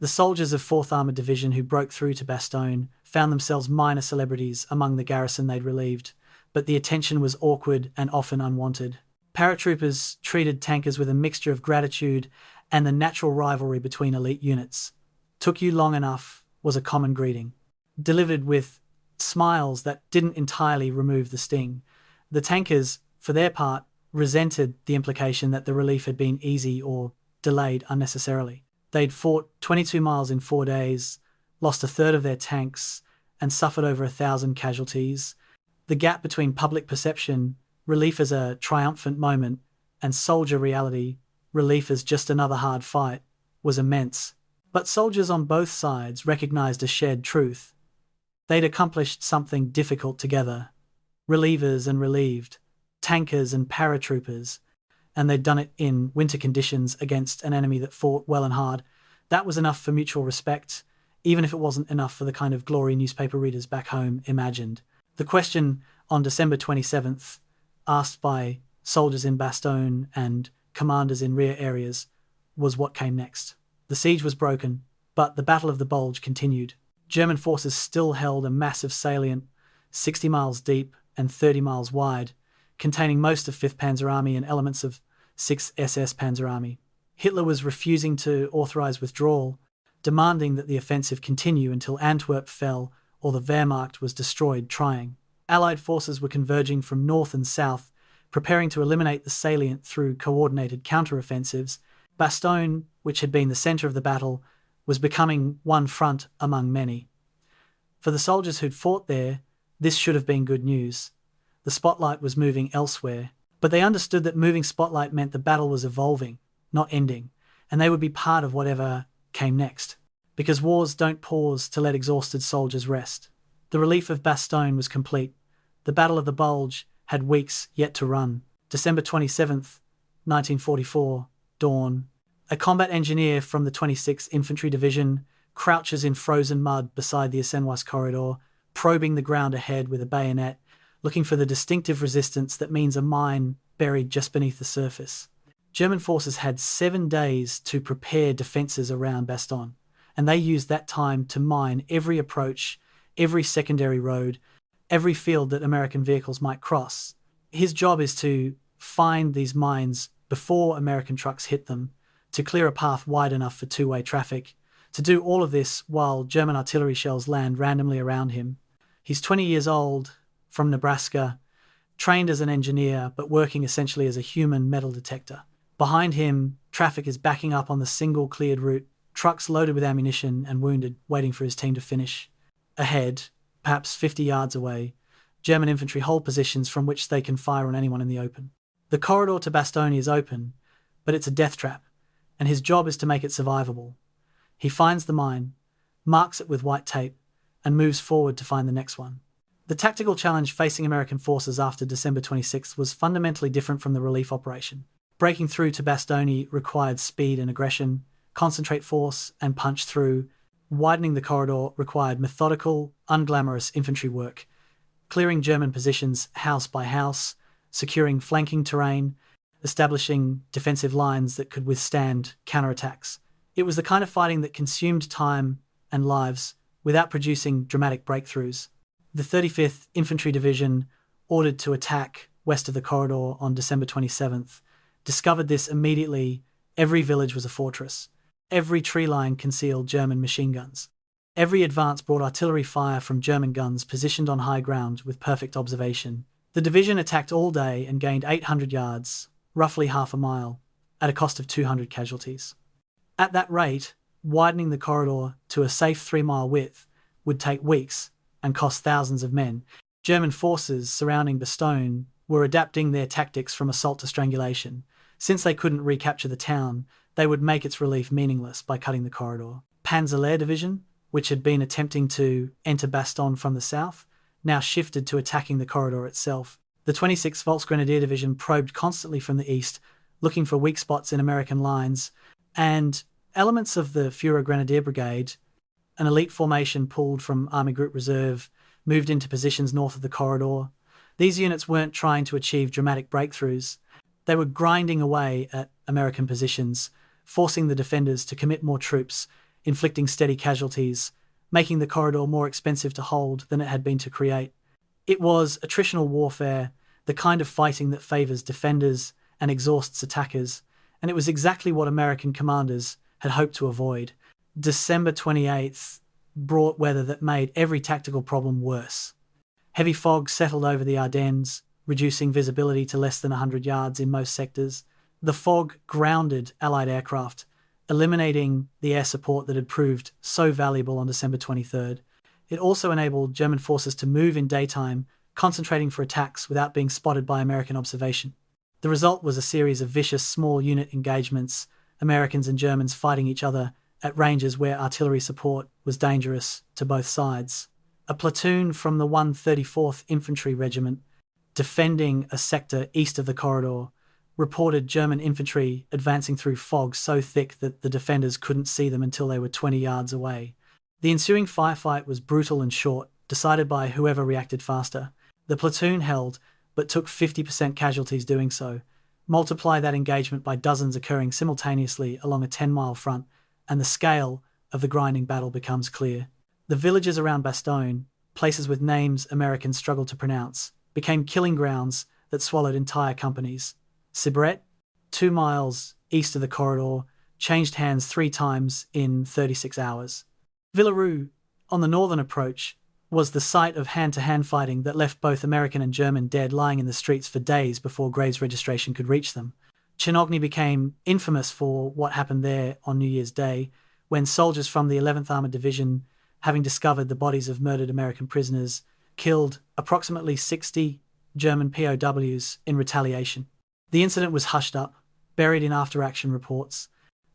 The soldiers of 4th Armoured Division who broke through to Bastogne found themselves minor celebrities among the garrison they'd relieved, but the attention was awkward and often unwanted. Paratroopers treated tankers with a mixture of gratitude and the natural rivalry between elite units. "Took you long enough" was a common greeting, delivered with smiles that didn't entirely remove the sting. The tankers, for their part, resented the implication that the relief had been easy or delayed unnecessarily. They'd fought 22 miles in 4 days, lost a third of their tanks, and suffered over 1,000 casualties. The gap between public perception, relief as a triumphant moment, and soldier reality, relief as just another hard fight, was immense. But soldiers on both sides recognized a shared truth. They'd accomplished something difficult together. Relievers and relieved, tankers and paratroopers, and they'd done it in winter conditions against an enemy that fought well and hard. That was enough for mutual respect, even if it wasn't enough for the kind of glory newspaper readers back home imagined. The question on December 27th, asked by soldiers in Bastogne and commanders in rear areas, was what came next. The siege was broken, but the Battle of the Bulge continued. German forces still held a massive salient, 60 miles deep and 30 miles wide, containing most of 5th Panzer Army and elements of 6th SS Panzer Army. Hitler was refusing to authorize withdrawal, demanding that the offensive continue until Antwerp fell or the Wehrmacht was destroyed trying. Allied forces were converging from north and south, preparing to eliminate the salient through coordinated counteroffensives. Bastogne, which had been the center of the battle, was becoming one front among many. For the soldiers who'd fought there, this should have been good news. The spotlight was moving elsewhere, but they understood that moving spotlight meant the battle was evolving, not ending, and they would be part of whatever came next. Because wars don't pause to let exhausted soldiers rest. The relief of Bastogne was complete. The Battle of the Bulge had weeks yet to run. December 27th, 1944, dawn. A combat engineer from the 26th Infantry Division crouches in frozen mud beside the Assenoise corridor, probing the ground ahead with a bayonet, looking for the distinctive resistance that means a mine buried just beneath the surface. German forces had 7 days to prepare defences around Bastogne, and they used that time to mine every approach, every secondary road, every field that American vehicles might cross. His job is to find these mines before American trucks hit them, to clear a path wide enough for two-way traffic, to do all of this while German artillery shells land randomly around him. He's 20 years old, from Nebraska, trained as an engineer but working essentially as a human metal detector. Behind him, traffic is backing up on the single cleared route, trucks loaded with ammunition and wounded, waiting for his team to finish. Ahead, perhaps 50 yards away, German infantry hold positions from which they can fire on anyone in the open. The corridor to Bastogne is open, but it's a death trap, and his job is to make it survivable. He finds the mine, marks it with white tape, and moves forward to find the next one. The tactical challenge facing American forces after December 26th was fundamentally different from the relief operation. Breaking through to Bastogne required speed and aggression, concentrate force, and punch through. Widening the corridor required methodical, unglamorous infantry work, clearing German positions house by house, securing flanking terrain, establishing defensive lines that could withstand counterattacks. It was the kind of fighting that consumed time and lives without producing dramatic breakthroughs. The 35th Infantry Division, ordered to attack west of the corridor on December 27th, discovered this immediately. Every village was a fortress. Every tree line concealed German machine guns. Every advance brought artillery fire from German guns positioned on high ground with perfect observation. The division attacked all day and gained 800 yards, roughly half a mile, at a cost of 200 casualties. At that rate, Widening the corridor to a safe 3-mile width would take weeks and cost thousands of men. German forces surrounding Bastogne were adapting their tactics from assault to strangulation. Since they couldn't recapture the town, they would make its relief meaningless by cutting the corridor. Panzer Division, which had been attempting to enter Bastogne from the south, now shifted to attacking the corridor itself. The 26th Volksgrenadier Division probed constantly from the east, looking for weak spots in American lines, and elements of the Führer Grenadier Brigade, an elite formation pulled from Army Group Reserve, moved into positions north of the corridor. These units weren't trying to achieve dramatic breakthroughs. They were grinding away at American positions, forcing the defenders to commit more troops, inflicting steady casualties, making the corridor more expensive to hold than it had been to create. It was attritional warfare, the kind of fighting that favours defenders and exhausts attackers, and it was exactly what American commanders had hoped to avoid. December 28th brought weather that made every tactical problem worse. Heavy fog settled over the Ardennes, reducing visibility to less than 100 yards in most sectors. The fog grounded Allied aircraft, eliminating the air support that had proved so valuable on December 23rd. It also enabled German forces to move in daytime, concentrating for attacks without being spotted by American observation. The result was a series of vicious small unit engagements, Americans and Germans fighting each other at ranges where artillery support was dangerous to both sides. A platoon from the 134th Infantry Regiment, defending a sector east of the corridor, reported German infantry advancing through fog so thick that the defenders couldn't see them until they were 20 yards away. The ensuing firefight was brutal and short, decided by whoever reacted faster. The platoon held, but took 50% casualties doing so. Multiply that engagement by dozens occurring simultaneously along a 10-mile front, and the scale of the grinding battle becomes clear. The villages around Bastogne, places with names Americans struggled to pronounce, became killing grounds that swallowed entire companies. Sibret, 2 miles east of the corridor, changed hands 3 times in 36 hours. Villerue, on the northern approach, was the site of hand-to-hand fighting that left both American and German dead lying in the streets for days before graves registration could reach them. Chaumont became infamous for what happened there on New Year's Day, when soldiers from the 11th Armored Division, having discovered the bodies of murdered American prisoners, killed approximately 60 German POWs in retaliation. The incident was hushed up, buried in after-action reports,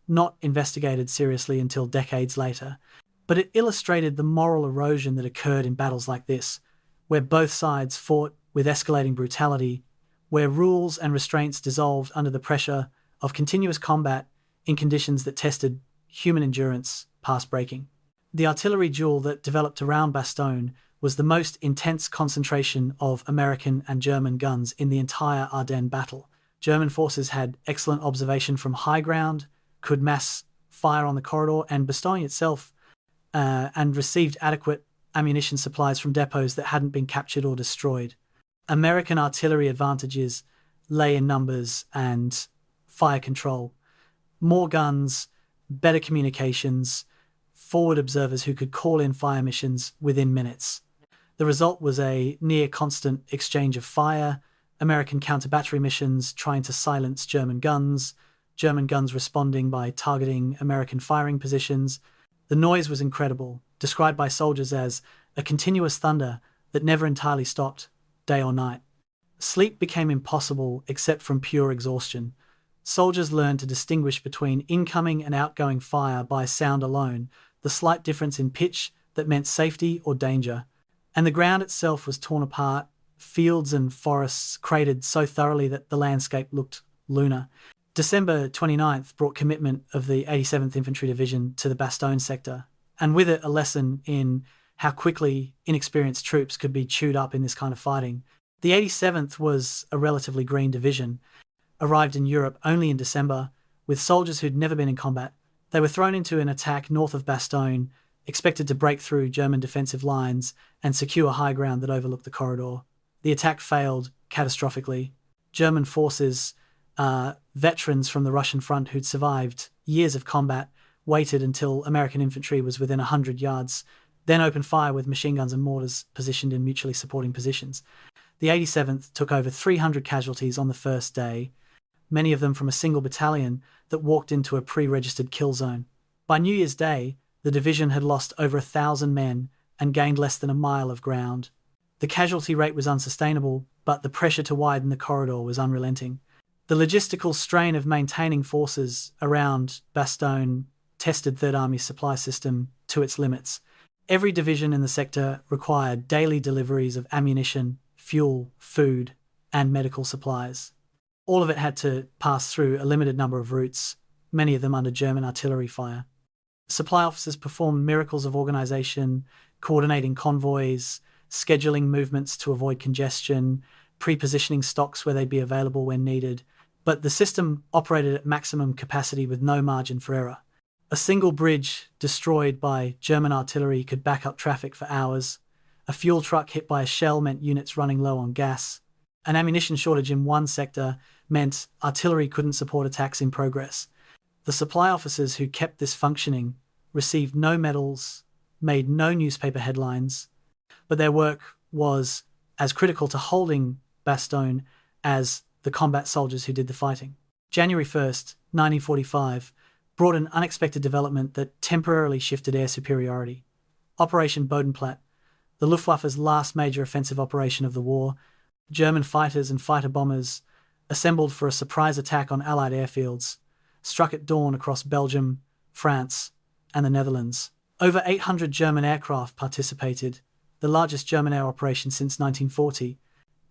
not investigated seriously until decades later, but it illustrated the moral erosion that occurred in battles like this, where both sides fought with escalating brutality, where rules and restraints dissolved under the pressure of continuous combat in conditions that tested human endurance past breaking. The artillery duel that developed around Bastogne was the most intense concentration of American and German guns in the entire Ardennes battle. German forces had excellent observation from high ground, could mass fire on the corridor and Bastogne itself, and received adequate ammunition supplies from depots that hadn't been captured or destroyed. American artillery advantages lay in numbers and fire control. More guns, better communications, forward observers who could call in fire missions within minutes. The result was a near-constant exchange of fire, American counter-battery missions trying to silence German guns responding by targeting American firing positions. The noise was incredible, described by soldiers as a continuous thunder that never entirely stopped, day or night. Sleep became impossible except from pure exhaustion. Soldiers learned to distinguish between incoming and outgoing fire by sound alone, the slight difference in pitch that meant safety or danger. And the ground itself was torn apart, fields and forests cratered so thoroughly that the landscape looked lunar. December 29th brought commitment of the 87th Infantry Division to the Bastogne sector, and with it a lesson in how quickly inexperienced troops could be chewed up in this kind of fighting. The 87th was a relatively green division, arrived in Europe only in December, with soldiers who'd never been in combat. They were thrown into an attack north of Bastogne, expected to break through German defensive lines and secure high ground that overlooked the corridor. The attack failed catastrophically. German forces, veterans from the Russian front who'd survived years of combat, waited until American infantry was within 100 yards, then opened fire with machine guns and mortars positioned in mutually supporting positions. The 87th took over 300 casualties on the first day, many of them from a single battalion that walked into a pre-registered kill zone. By New Year's Day, the division had lost over 1,000 men and gained less than a mile of ground. The casualty rate was unsustainable, but the pressure to widen the corridor was unrelenting. The logistical strain of maintaining forces around Bastogne tested Third Army's supply system to its limits. Every division in the sector required daily deliveries of ammunition, fuel, food, and medical supplies. All of it had to pass through a limited number of routes, many of them under German artillery fire. Supply officers performed miracles of organization, coordinating convoys, scheduling movements to avoid congestion, pre-positioning stocks where they'd be available when needed, but the system operated at maximum capacity with no margin for error. A single bridge destroyed by German artillery could back up traffic for hours. A fuel truck hit by a shell meant units running low on gas. An ammunition shortage in one sector meant artillery couldn't support attacks in progress. The supply officers who kept this functioning received no medals, made no newspaper headlines, but their work was as critical to holding Bastogne as the combat soldiers who did the fighting. January 1st, 1945, brought an unexpected development that temporarily shifted air superiority. Operation Bodenplatte, the Luftwaffe's last major offensive operation of the war, German fighters and fighter bombers assembled for a surprise attack on Allied airfields, struck at dawn across Belgium, France, and the Netherlands. Over 800 German aircraft participated, the largest German air operation since 1940.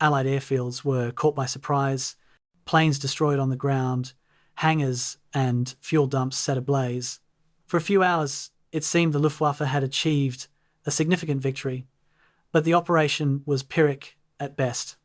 Allied airfields were caught by surprise, planes destroyed on the ground, hangars and fuel dumps set ablaze. For a few hours, it seemed the Luftwaffe had achieved a significant victory, but the operation was Pyrrhic at best.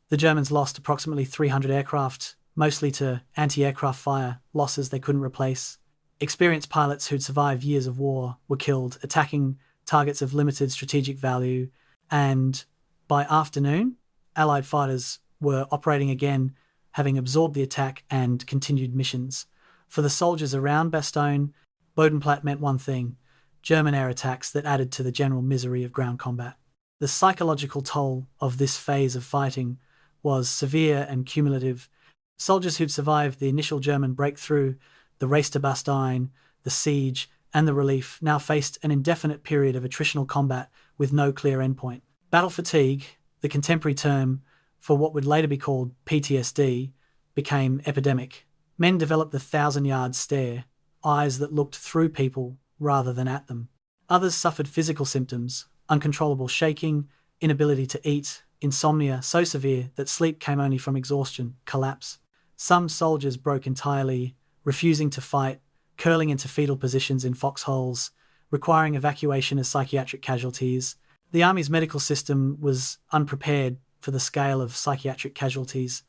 The Germans lost approximately 300 aircraft, mostly to anti-aircraft fire, losses they couldn't replace. Experienced pilots who'd survived years of war were killed, attacking targets of limited strategic value, and by afternoon, Allied fighters were operating again, having absorbed the attack and continued missions. For the soldiers around Bastogne, Bodenplatte meant one thing: German air attacks that added to the general misery of ground combat. The psychological toll of this phase of fighting was severe and cumulative. Soldiers who'd survived the initial German breakthrough, the race to Bastogne, the siege, and the relief now faced an indefinite period of attritional combat with no clear endpoint. Battle fatigue, the contemporary term for what would later be called PTSD, became epidemic. Men developed the 1,000-yard stare, eyes that looked through people rather than at them. Others suffered physical symptoms, uncontrollable shaking, inability to eat, insomnia so severe that sleep came only from exhaustion, collapse. Some soldiers broke entirely, refusing to fight, curling into fetal positions in foxholes, requiring evacuation as psychiatric casualties. The Army's medical system was unprepared for the scale of psychiatric casualties,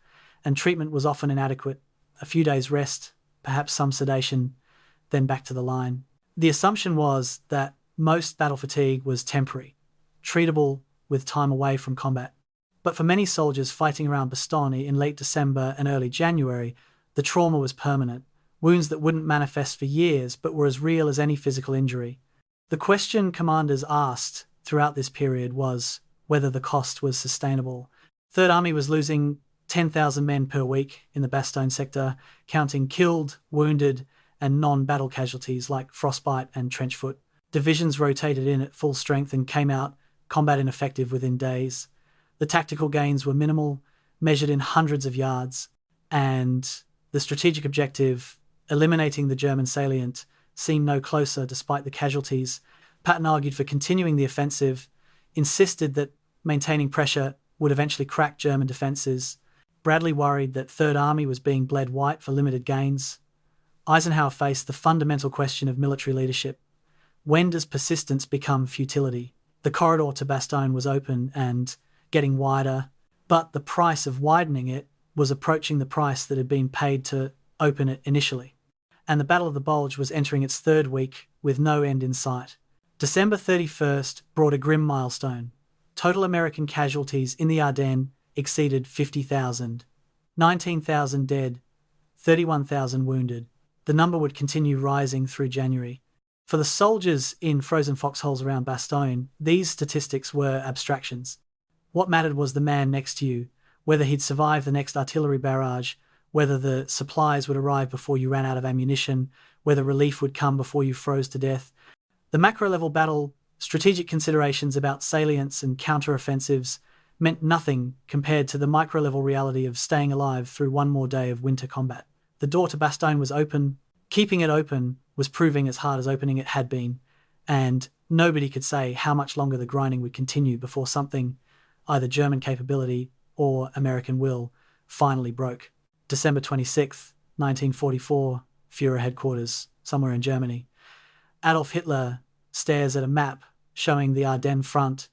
and treatment was often inadequate. A few days rest, perhaps some sedation, then back to the line. The assumption was that most battle fatigue was temporary, treatable with time away from combat. But for many soldiers fighting around Bastogne in late December and early January, the trauma was permanent, wounds that wouldn't manifest for years but were as real as any physical injury. The question commanders asked throughout this period was whether the cost was sustainable. Third Army was losing 10,000 men per week in the Bastogne sector, counting killed, wounded, and non-battle casualties like frostbite and trenchfoot. Divisions rotated in at full strength and came out combat ineffective within days. The tactical gains were minimal, measured in hundreds of yards, and the strategic objective, eliminating the German salient, seemed no closer despite the casualties. Patton argued for continuing the offensive, insisted that maintaining pressure would eventually crack German defences. Bradley worried that Third Army was being bled white for limited gains. Eisenhower faced the fundamental question of military leadership. When does persistence become futility? The corridor to Bastogne was open and getting wider, but the price of widening it was approaching the price that had been paid to open it initially. And the Battle of the Bulge was entering its third week with no end in sight. December 31st brought a grim milestone. Total American casualties in the Ardennes exceeded 50,000. 19,000 dead, 31,000 wounded. The number would continue rising through January. For the soldiers in frozen foxholes around Bastogne, these statistics were abstractions. What mattered was the man next to you, whether he'd survive the next artillery barrage whether the supplies would arrive before you ran out of ammunition, whether relief would come before you froze to death. The macro-level battle, strategic considerations about salients and counter-offensives, meant nothing compared to the micro-level reality of staying alive through one more day of winter combat. The door to Bastogne was open. Keeping it open was proving as hard as opening it had been, and nobody could say how much longer the grinding would continue before something, either German capability or American will, finally broke. December 26, 1944, Führer headquarters, somewhere in Germany. Adolf Hitler stares at a map showing the Ardennes front,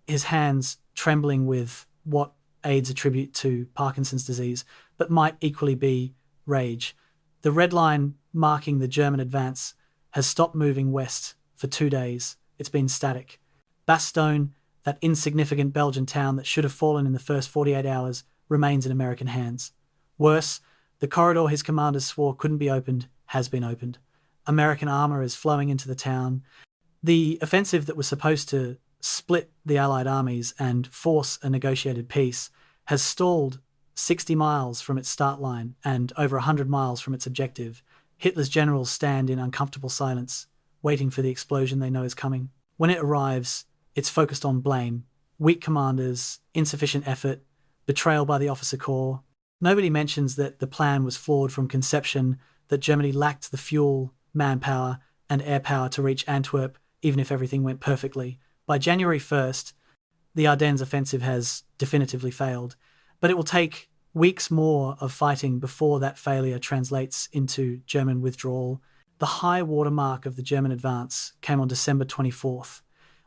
his hands trembling with what aides attribute to Parkinson's disease, but might equally be rage. The red line marking the German advance has stopped moving west for 2 days. It's been static. Bastogne, that insignificant Belgian town that should have fallen in the first 48 hours, remains in American hands. Worse, the corridor his commanders swore couldn't be opened has been opened. American armor is flowing into the town. The offensive that was supposed to split the Allied armies and force a negotiated peace has stalled 60 miles from its start line and over 100 miles from its objective. Hitler's generals stand in uncomfortable silence, waiting for the explosion they know is coming. When it arrives, it's focused on blame, weak commanders, insufficient effort, betrayal by the officer corps. Nobody mentions that the plan was flawed from conception, that Germany lacked the fuel, manpower, and air power to reach Antwerp, even if everything went perfectly. By January 1st, the Ardennes offensive has definitively failed, but it will take weeks more of fighting before that failure translates into German withdrawal. The high watermark of the German advance came on December 24th,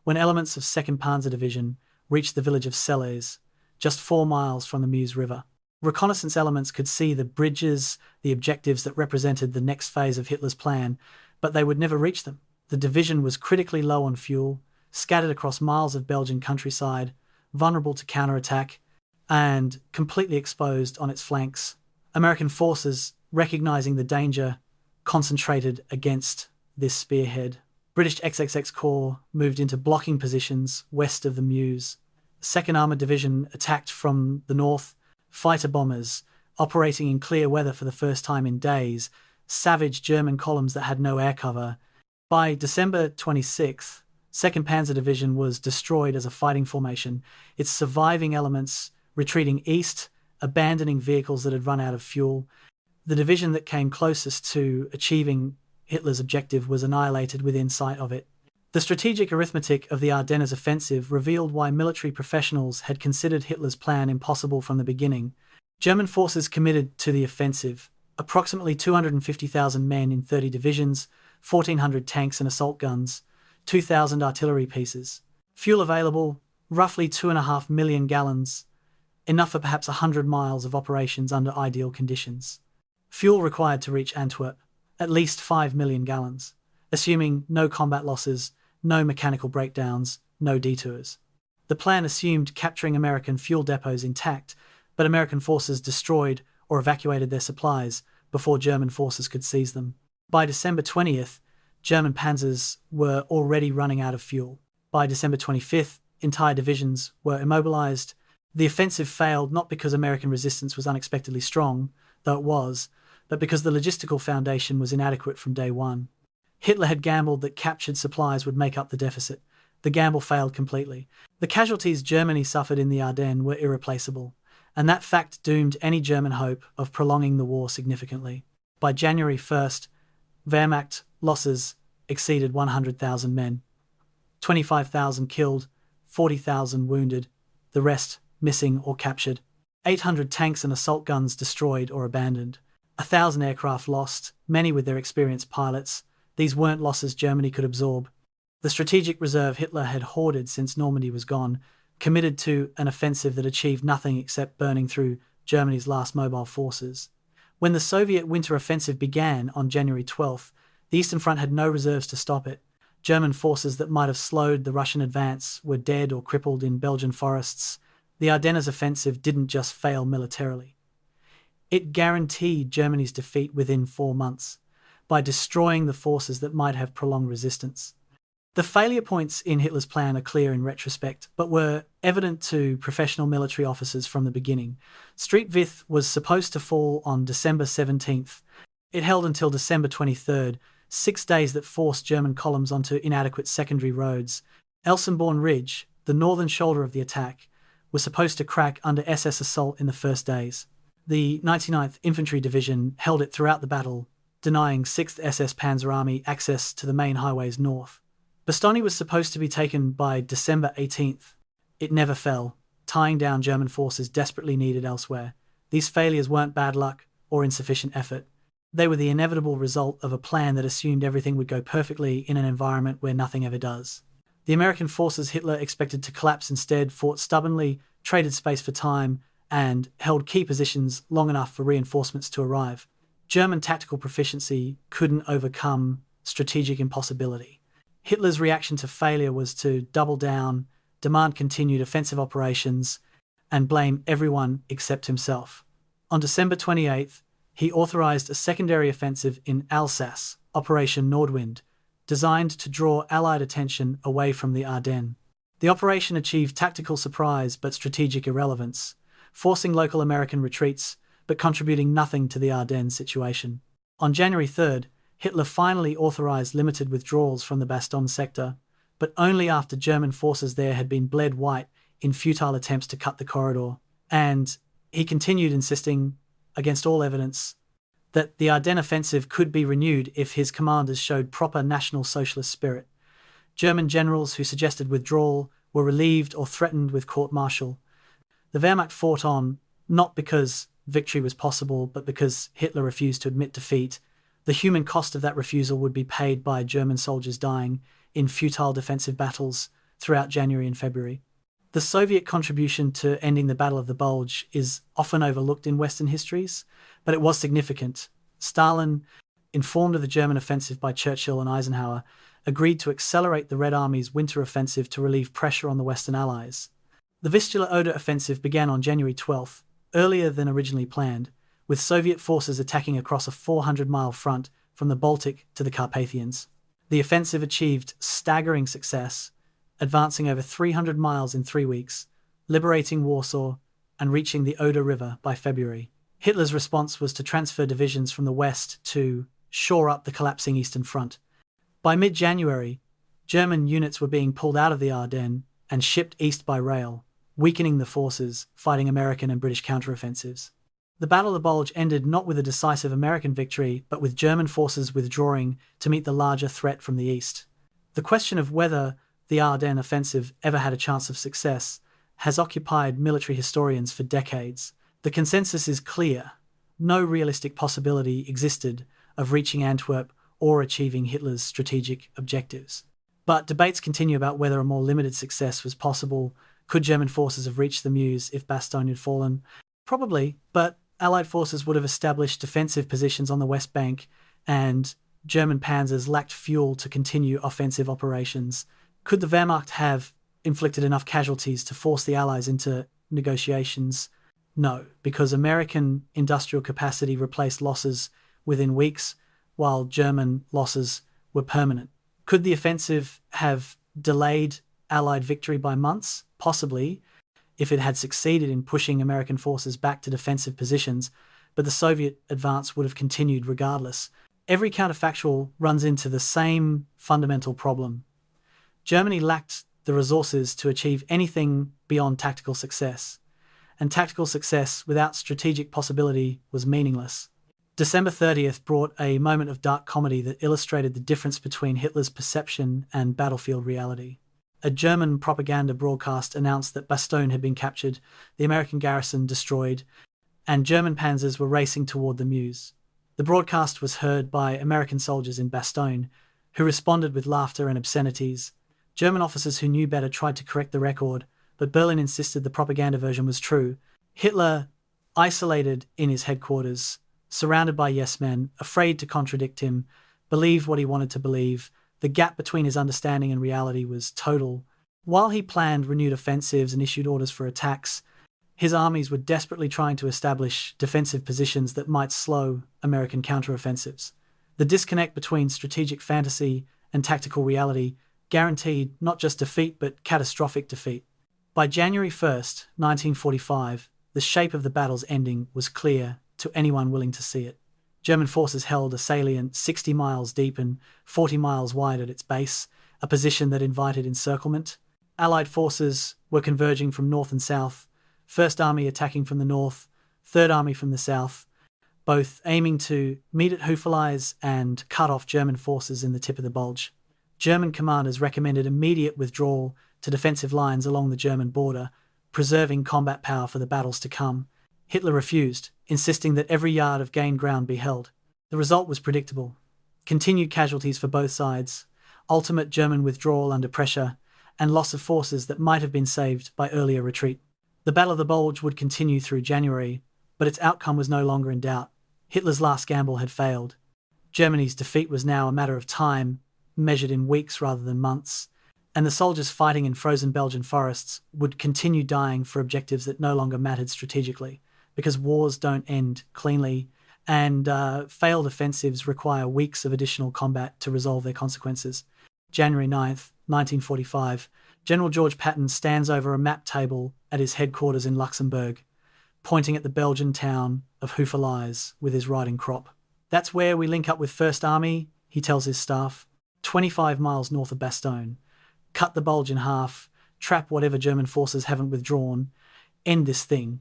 when elements of 2nd Panzer Division reached the village of Selles, just 4 miles from the Meuse River. Reconnaissance elements could see the bridges, the objectives that represented the next phase of Hitler's plan, but they would never reach them. The division was critically low on fuel, scattered across miles of Belgian countryside, vulnerable to counterattack, and completely exposed on its flanks. American forces, recognizing the danger, concentrated against this spearhead. British XXX Corps moved into blocking positions west of the Meuse. 2nd Armoured Division attacked from the north, fighter bombers operating in clear weather for the first time in days, savage German columns that had no air cover. By December 26th, 2nd Panzer Division was destroyed as a fighting formation, its surviving elements retreating east, abandoning vehicles that had run out of fuel. The division that came closest to achieving Hitler's objective was annihilated within sight of it. The strategic arithmetic of the Ardennes offensive revealed why military professionals had considered Hitler's plan impossible from the beginning. German forces committed to the offensive, approximately 250,000 men in 30 divisions, 1,400 tanks and assault guns, 2,000 artillery pieces. Fuel available, roughly 2.5 million gallons, enough for perhaps 100 miles of operations under ideal conditions. Fuel required to reach Antwerp, at least 5 million gallons, assuming no combat losses, no mechanical breakdowns, no detours. The plan assumed capturing American fuel depots intact, but American forces destroyed or evacuated their supplies before German forces could seize them. By December 20th, German panzers were already running out of fuel. By December 25th, entire divisions were immobilized. The offensive failed not because American resistance was unexpectedly strong, though it was, but because the logistical foundation was inadequate from day one. Hitler had gambled that captured supplies would make up the deficit. The gamble failed completely. The casualties Germany suffered in the Ardennes were irreplaceable, and that fact doomed any German hope of prolonging the war significantly. By January 1st, Wehrmacht losses exceeded 100,000 men. 25,000 killed, 40,000 wounded, the rest missing or captured. 800 tanks and assault guns destroyed or abandoned. 1,000 aircraft lost, many with their experienced pilots. These weren't losses Germany could absorb. The strategic reserve Hitler had hoarded since Normandy was gone, committed to an offensive that achieved nothing except burning through Germany's last mobile forces. When the Soviet winter offensive began on January 12th, the Eastern Front had no reserves to stop it. German forces that might have slowed the Russian advance were dead or crippled in Belgian forests. The Ardennes offensive didn't just fail militarily. It guaranteed Germany's defeat within 4 months by destroying the forces that might have prolonged resistance. The failure points in Hitler's plan are clear in retrospect, but were evident to professional military officers from the beginning. Streetvith was supposed to fall on December 17th. It held until December 23rd, 6 days that forced German columns onto inadequate secondary roads. Elsenborn Ridge, the northern shoulder of the attack, was supposed to crack under SS assault in the first days. The 99th Infantry Division held it throughout the battle, denying 6th SS Panzer Army access to the main highways north. Bastogne was supposed to be taken by December 18th. It never fell, tying down German forces desperately needed elsewhere. These failures weren't bad luck or insufficient effort. They were the inevitable result of a plan that assumed everything would go perfectly in an environment where nothing ever does. The American forces Hitler expected to collapse instead fought stubbornly, traded space for time, and held key positions long enough for reinforcements to arrive. German tactical proficiency couldn't overcome strategic impossibility. Hitler's reaction to failure was to double down, demand continued offensive operations, and blame everyone except himself. On December 28th, he authorized a secondary offensive in Alsace, Operation Nordwind, designed to draw Allied attention away from the Ardennes. The operation achieved tactical surprise but strategic irrelevance, forcing local American retreats but contributing nothing to the Ardennes situation. On January 3rd, Hitler finally authorized limited withdrawals from the Bastogne sector, but only after German forces there had been bled white in futile attempts to cut the corridor, and he continued insisting, against all evidence, that the Ardennes offensive could be renewed if his commanders showed proper National Socialist spirit. German generals who suggested withdrawal were relieved or threatened with court-martial. The Wehrmacht fought on, not because victory was possible, but because Hitler refused to admit defeat. The human cost of that refusal would be paid by German soldiers dying in futile defensive battles throughout January and February. The Soviet contribution to ending the Battle of the Bulge is often overlooked in Western histories, but it was significant. Stalin, informed of the German offensive by Churchill and Eisenhower, agreed to accelerate the Red Army's winter offensive to relieve pressure on the Western Allies. The Vistula-Oder offensive began on January 12th, earlier than originally planned, with Soviet forces attacking across a 400-mile front from the Baltic to the Carpathians. The offensive achieved staggering success, advancing over 300 miles in 3 weeks, liberating Warsaw, and reaching the Oder River by February. Hitler's response was to transfer divisions from the west to shore up the collapsing Eastern Front. By mid-January, German units were being pulled out of the Ardennes and shipped east by rail, weakening the forces fighting American and British counteroffensives. The Battle of the Bulge ended not with a decisive American victory, but with German forces withdrawing to meet the larger threat from the east. The question of whether the Ardennes offensive ever had a chance of success has occupied military historians for decades. The consensus is clear. No realistic possibility existed of reaching Antwerp or achieving Hitler's strategic objectives. But debates continue about whether a more limited success was possible. Could German forces have reached the Meuse if Bastogne had fallen? Probably, but Allied forces would have established defensive positions on the West Bank, and German panzers lacked fuel to continue offensive operations. Could the Wehrmacht have inflicted enough casualties to force the Allies into negotiations? No, because American industrial capacity replaced losses within weeks, while German losses were permanent. Could the offensive have delayed Allied victory by months? Possibly, if it had succeeded in pushing American forces back to defensive positions, but the Soviet advance would have continued regardless. Every counterfactual runs into the same fundamental problem. Germany lacked the resources to achieve anything beyond tactical success, and tactical success without strategic possibility was meaningless. December 30th brought a moment of dark comedy that illustrated the difference between Hitler's perception and battlefield reality. A German propaganda broadcast announced that Bastogne had been captured, the American garrison destroyed, and German panzers were racing toward the Meuse. The broadcast was heard by American soldiers in Bastogne, who responded with laughter and obscenities. German officers who knew better tried to correct the record, but Berlin insisted the propaganda version was true. Hitler, isolated in his headquarters, surrounded by yes-men, afraid to contradict him, believed what he wanted to believe. The gap between his understanding and reality was total. While he planned renewed offensives and issued orders for attacks, his armies were desperately trying to establish defensive positions that might slow American counteroffensives. The disconnect between strategic fantasy and tactical reality guaranteed not just defeat but catastrophic defeat. By January 1st, 1945, the shape of the battle's ending was clear to anyone willing to see it. German forces held a salient 60 miles deep and 40 miles wide at its base, a position that invited encirclement. Allied forces were converging from north and south, First Army attacking from the north, Third Army from the south, both aiming to meet at Houffalize and cut off German forces in the tip of the Bulge. German commanders recommended immediate withdrawal to defensive lines along the German border, preserving combat power for the battles to come. Hitler refused, insisting that every yard of gained ground be held. The result was predictable. Continued casualties for both sides, ultimate German withdrawal under pressure, and loss of forces that might have been saved by earlier retreat. The Battle of the Bulge would continue through January, but its outcome was no longer in doubt. Hitler's last gamble had failed. Germany's defeat was now a matter of time, measured in weeks rather than months, and the soldiers fighting in frozen Belgian forests would continue dying for objectives that no longer mattered strategically, because wars don't end cleanly, and failed offensives require weeks of additional combat to resolve their consequences. January 9th, 1945, General George Patton stands over a map table at his headquarters in Luxembourg, pointing at the Belgian town of Houffalize with his riding crop. "That's where we link up with First Army," he tells his staff, 25 miles north of Bastogne. "Cut the Bulge in half, trap whatever German forces haven't withdrawn, end this thing."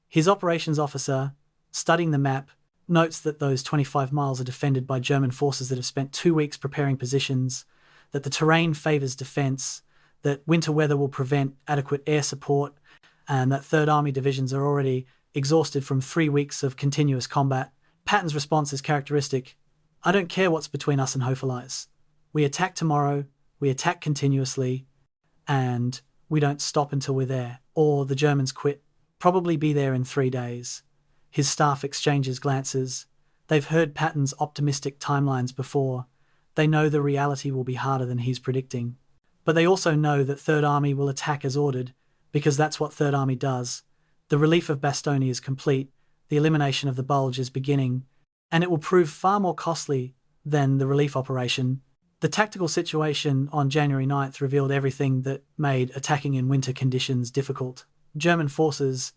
His operations officer, studying the map, notes that those 25 miles are defended by German forces that have spent 2 weeks preparing positions, that the terrain favours defence, that winter weather will prevent adequate air support, and that Third Army divisions are already exhausted from 3 weeks of continuous combat. Patton's response is characteristic. "I don't care what's between us and Houffalize. We attack tomorrow, we attack continuously, and we don't stop until we're there, or the Germans quit. Probably be there in 3 days." His staff exchanges glances. They've heard Patton's optimistic timelines before. They know the reality will be harder than he's predicting. But they also know that Third Army will attack as ordered, because that's what Third Army does. The relief of Bastogne is complete, the elimination of the Bulge is beginning, and it will prove far more costly than the relief operation. The tactical situation on January 9th revealed everything that made attacking in winter conditions difficult. German forces,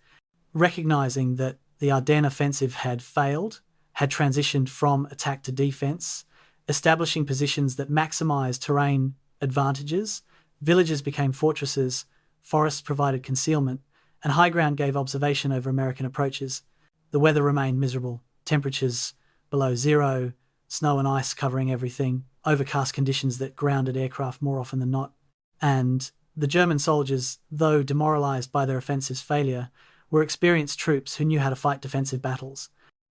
recognizing that the Ardennes offensive had failed, had transitioned from attack to defense, establishing positions that maximized terrain advantages. Villages became fortresses, forests provided concealment, and high ground gave observation over American approaches. The weather remained miserable, temperatures below zero, snow and ice covering everything, overcast conditions that grounded aircraft more often than not. And the German soldiers, though demoralized by their offensive's failure, were experienced troops who knew how to fight defensive battles.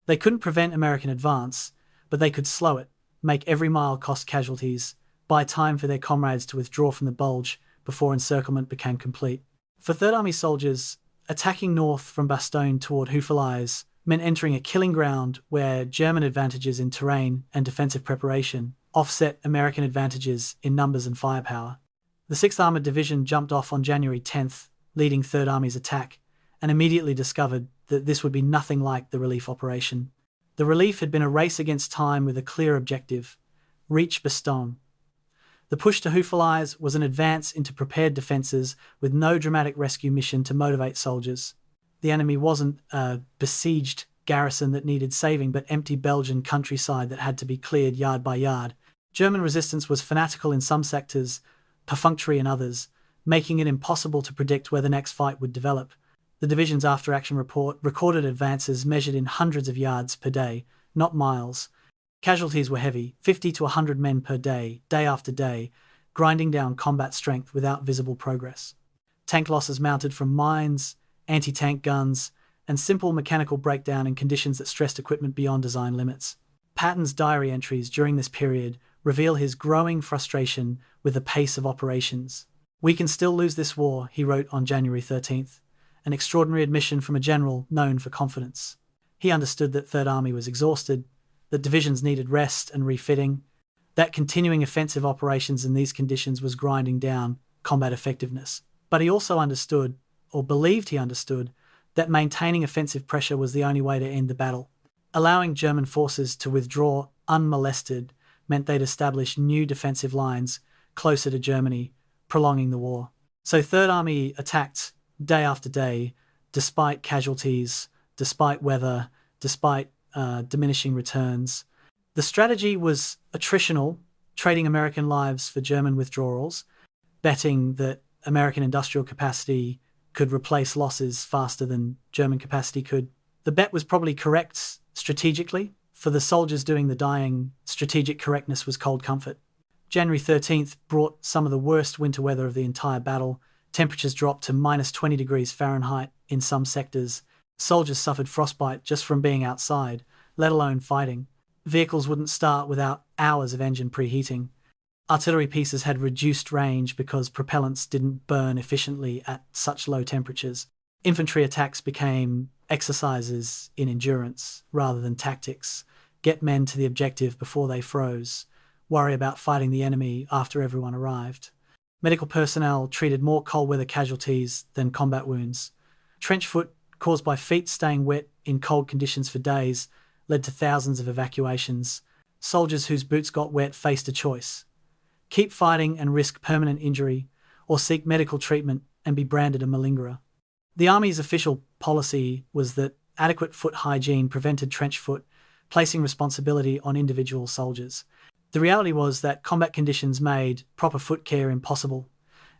They couldn't prevent American advance, but they could slow it, make every mile cost casualties, buy time for their comrades to withdraw from the Bulge before encirclement became complete. For Third Army soldiers, attacking north from Bastogne toward Houffalize meant entering a killing ground where German advantages in terrain and defensive preparation offset American advantages in numbers and firepower. The 6th Armoured Division jumped off on January 10th, leading Third Army's attack, and immediately discovered that this would be nothing like the relief operation. The relief had been a race against time with a clear objective: reach Bastogne. The push to Houffalize was an advance into prepared defences with no dramatic rescue mission to motivate soldiers. The enemy wasn't a besieged garrison that needed saving, but empty Belgian countryside that had to be cleared yard by yard. German resistance was fanatical in some sectors, perfunctory in others, making it impossible to predict where the next fight would develop. The division's after-action report recorded advances measured in hundreds of yards per day, not miles. Casualties were heavy, 50 to 100 men per day, day after day, grinding down combat strength without visible progress. Tank losses mounted from mines, anti-tank guns, and simple mechanical breakdown in conditions that stressed equipment beyond design limits. Patton's diary entries during this period reveal his growing frustration with the pace of operations. "We can still lose this war," he wrote on January 13th, an extraordinary admission from a general known for confidence. He understood that Third Army was exhausted, that divisions needed rest and refitting, that continuing offensive operations in these conditions was grinding down combat effectiveness. But he also understood, or believed he understood, that maintaining offensive pressure was the only way to end the battle. Allowing German forces to withdraw unmolested meant they'd establish new defensive lines, closer to Germany, prolonging the war. So Third Army attacked day after day, despite casualties, despite weather, despite diminishing returns. The strategy was attritional, trading American lives for German withdrawals, betting that American industrial capacity could replace losses faster than German capacity could. The bet was probably correct strategically. For the soldiers doing the dying, strategic correctness was cold comfort. January 13th brought some of the worst winter weather of the entire battle. Temperatures dropped to minus 20 degrees Fahrenheit in some sectors. Soldiers suffered frostbite just from being outside, let alone fighting. Vehicles wouldn't start without hours of engine preheating. Artillery pieces had reduced range because propellants didn't burn efficiently at such low temperatures. Infantry attacks became exercises in endurance rather than tactics. Get men to the objective before they froze. Worry about fighting the enemy after everyone arrived. Medical personnel treated more cold weather casualties than combat wounds. Trench foot, caused by feet staying wet in cold conditions for days, led to thousands of evacuations. Soldiers whose boots got wet faced a choice: keep fighting and risk permanent injury, or seek medical treatment and be branded a malingerer. The Army's official policy was that adequate foot hygiene prevented trench foot, placing responsibility on individual soldiers. The reality was that combat conditions made proper foot care impossible,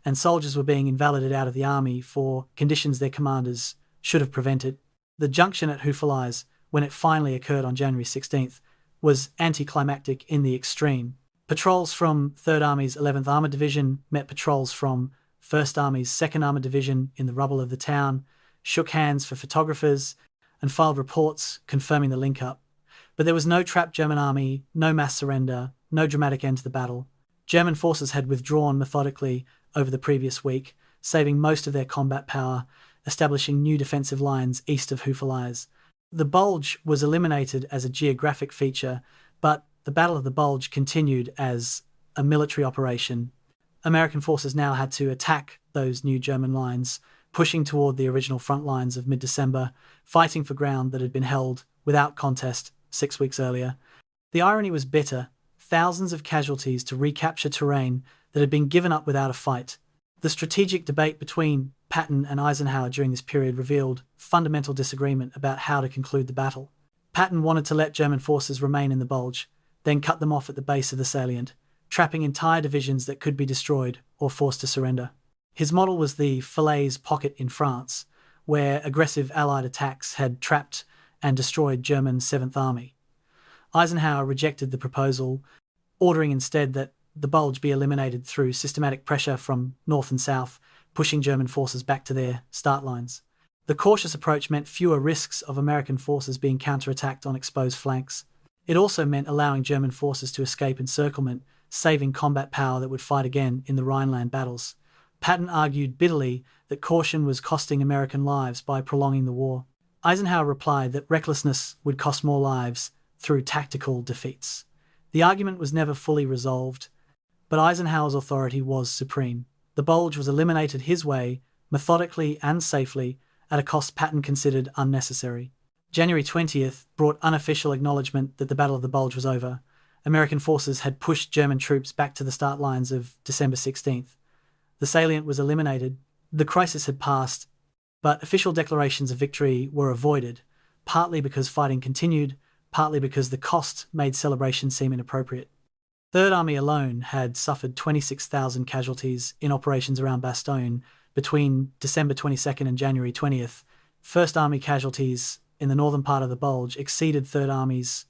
and soldiers were being invalided out of the Army for conditions their commanders should have prevented. The junction at Houffalize, when it finally occurred on January 16th, was anticlimactic in the extreme. Patrols from 3rd Army's 11th Armoured Division met patrols from 1st Army's 2nd Armoured Division in the rubble of the town, shook hands for photographers, and filed reports confirming the link-up. But there was no trapped German army, no mass surrender, no dramatic end to the battle. German forces had withdrawn methodically over the previous week, saving most of their combat power, establishing new defensive lines east of Houffalize. The Bulge was eliminated as a geographic feature, but the Battle of the Bulge continued as a military operation. American forces now had to attack those new German lines, pushing toward the original front lines of mid-December, fighting for ground that had been held without contest 6 weeks earlier. The irony was bitter: thousands of casualties to recapture terrain that had been given up without a fight. The strategic debate between Patton and Eisenhower during this period revealed fundamental disagreement about how to conclude the battle. Patton wanted to let German forces remain in the Bulge, then cut them off at the base of the salient, trapping entire divisions that could be destroyed or forced to surrender. His model was the Falaise pocket in France, where aggressive Allied attacks had trapped and destroyed German 7th Army. Eisenhower rejected the proposal, ordering instead that the Bulge be eliminated through systematic pressure from north and south, pushing German forces back to their start lines. The cautious approach meant fewer risks of American forces being counterattacked on exposed flanks. It also meant allowing German forces to escape encirclement, saving combat power that would fight again in the Rhineland battles. Patton argued bitterly that caution was costing American lives by prolonging the war. Eisenhower replied that recklessness would cost more lives through tactical defeats. The argument was never fully resolved, but Eisenhower's authority was supreme. The Bulge was eliminated his way, methodically and safely, at a cost Patton considered unnecessary. January 20th brought unofficial acknowledgement that the Battle of the Bulge was over. American forces had pushed German troops back to the start lines of December 16th. The salient was eliminated. The crisis had passed, but official declarations of victory were avoided, partly because fighting continued, partly because the cost made celebration seem inappropriate. Third Army alone had suffered 26,000 casualties in operations around Bastogne between December 22nd and January 20th. First Army casualties in the northern part of the Bulge exceeded Third Army's.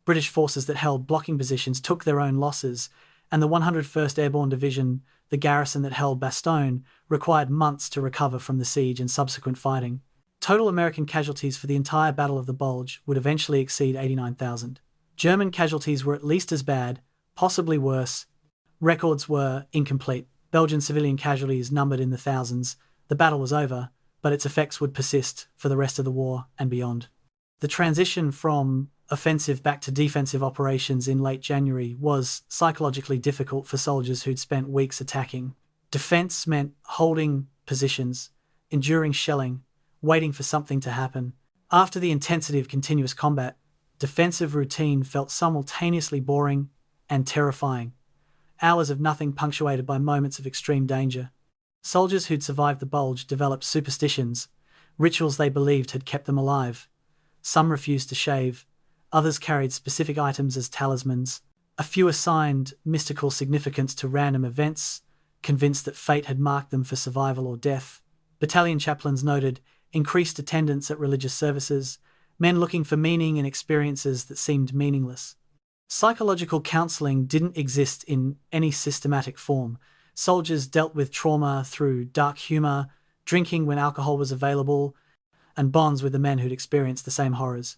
British forces that held blocking positions took their own losses, and the 101st Airborne Division, the garrison that held Bastogne, required months to recover from the siege and subsequent fighting. Total American casualties for the entire Battle of the Bulge would eventually exceed 89,000. German casualties were at least as bad, possibly worse. Records were incomplete. Belgian civilian casualties numbered in the thousands. The battle was over, but its effects would persist for the rest of the war and beyond. The transition from offensive back to defensive operations in late January was psychologically difficult for soldiers who'd spent weeks attacking. Defense meant holding positions, enduring shelling, waiting for something to happen. After the intensity of continuous combat, defensive routine felt simultaneously boring and terrifying. hours of nothing punctuated by moments of extreme danger. Soldiers who'd survived the Bulge developed superstitions, rituals they believed had kept them alive. Some refused to shave, others carried specific items as talismans, a few assigned mystical significance to random events, convinced that fate had marked them for survival or death. Battalion chaplains noted increased attendance at religious services, men looking for meaning in experiences that seemed meaningless. Psychological counseling didn't exist in any systematic form. Soldiers dealt with trauma through dark humor, drinking when alcohol was available, and bonds with the men who'd experienced the same horrors.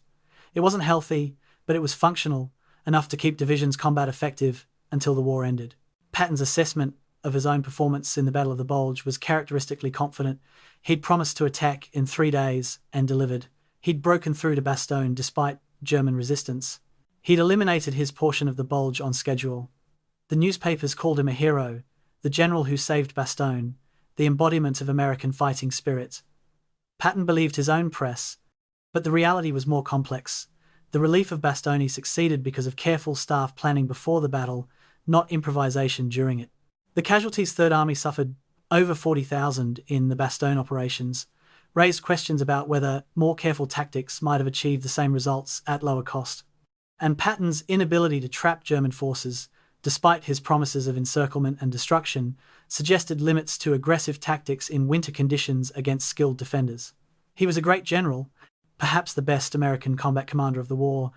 It wasn't healthy, but it was functional, enough to keep divisions' combat effective until the war ended. Patton's assessment of his own performance in the Battle of the Bulge was characteristically confident. He'd promised to attack in 3 days and delivered. He'd broken through to Bastogne despite German resistance. He'd eliminated his portion of the Bulge on schedule. The newspapers called him a hero, the general who saved Bastogne, the embodiment of American fighting spirit. Patton believed his own press, but the reality was more complex. The relief of Bastogne succeeded because of careful staff planning before the battle, not improvisation during it. The casualties Third Army suffered, over 40,000 in the Bastogne operations, raised questions about whether more careful tactics might have achieved the same results at lower cost. And Patton's inability to trap German forces, despite his promises of encirclement and destruction, suggested limits to aggressive tactics in winter conditions against skilled defenders. He was a great general, perhaps the best American combat commander of the war,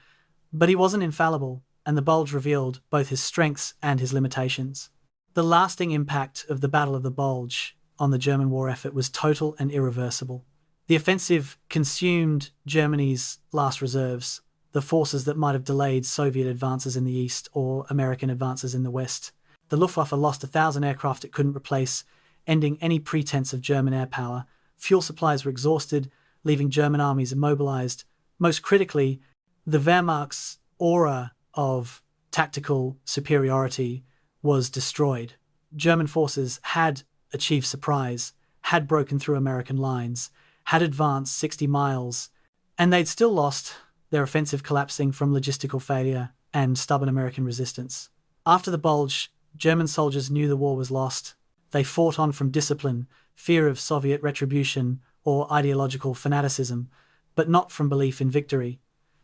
but he wasn't infallible, and the Bulge revealed both his strengths and his limitations. The lasting impact of the Battle of the Bulge on the German war effort was total and irreversible. The offensive consumed Germany's last reserves, the forces that might have delayed Soviet advances in the east or American advances in the west. The Luftwaffe lost 1,000 aircraft it couldn't replace, ending any pretense of German air power. Fuel supplies were exhausted, leaving German armies immobilized. Most critically, the Wehrmacht's aura of tactical superiority was destroyed. German forces had achieved surprise, had broken through American lines, had advanced 60 miles, and they'd still lost, their offensive collapsing from logistical failure and stubborn American resistance. After the Bulge, German soldiers knew the war was lost. They fought on from discipline, fear of Soviet retribution, or ideological fanaticism, but not from belief in victory.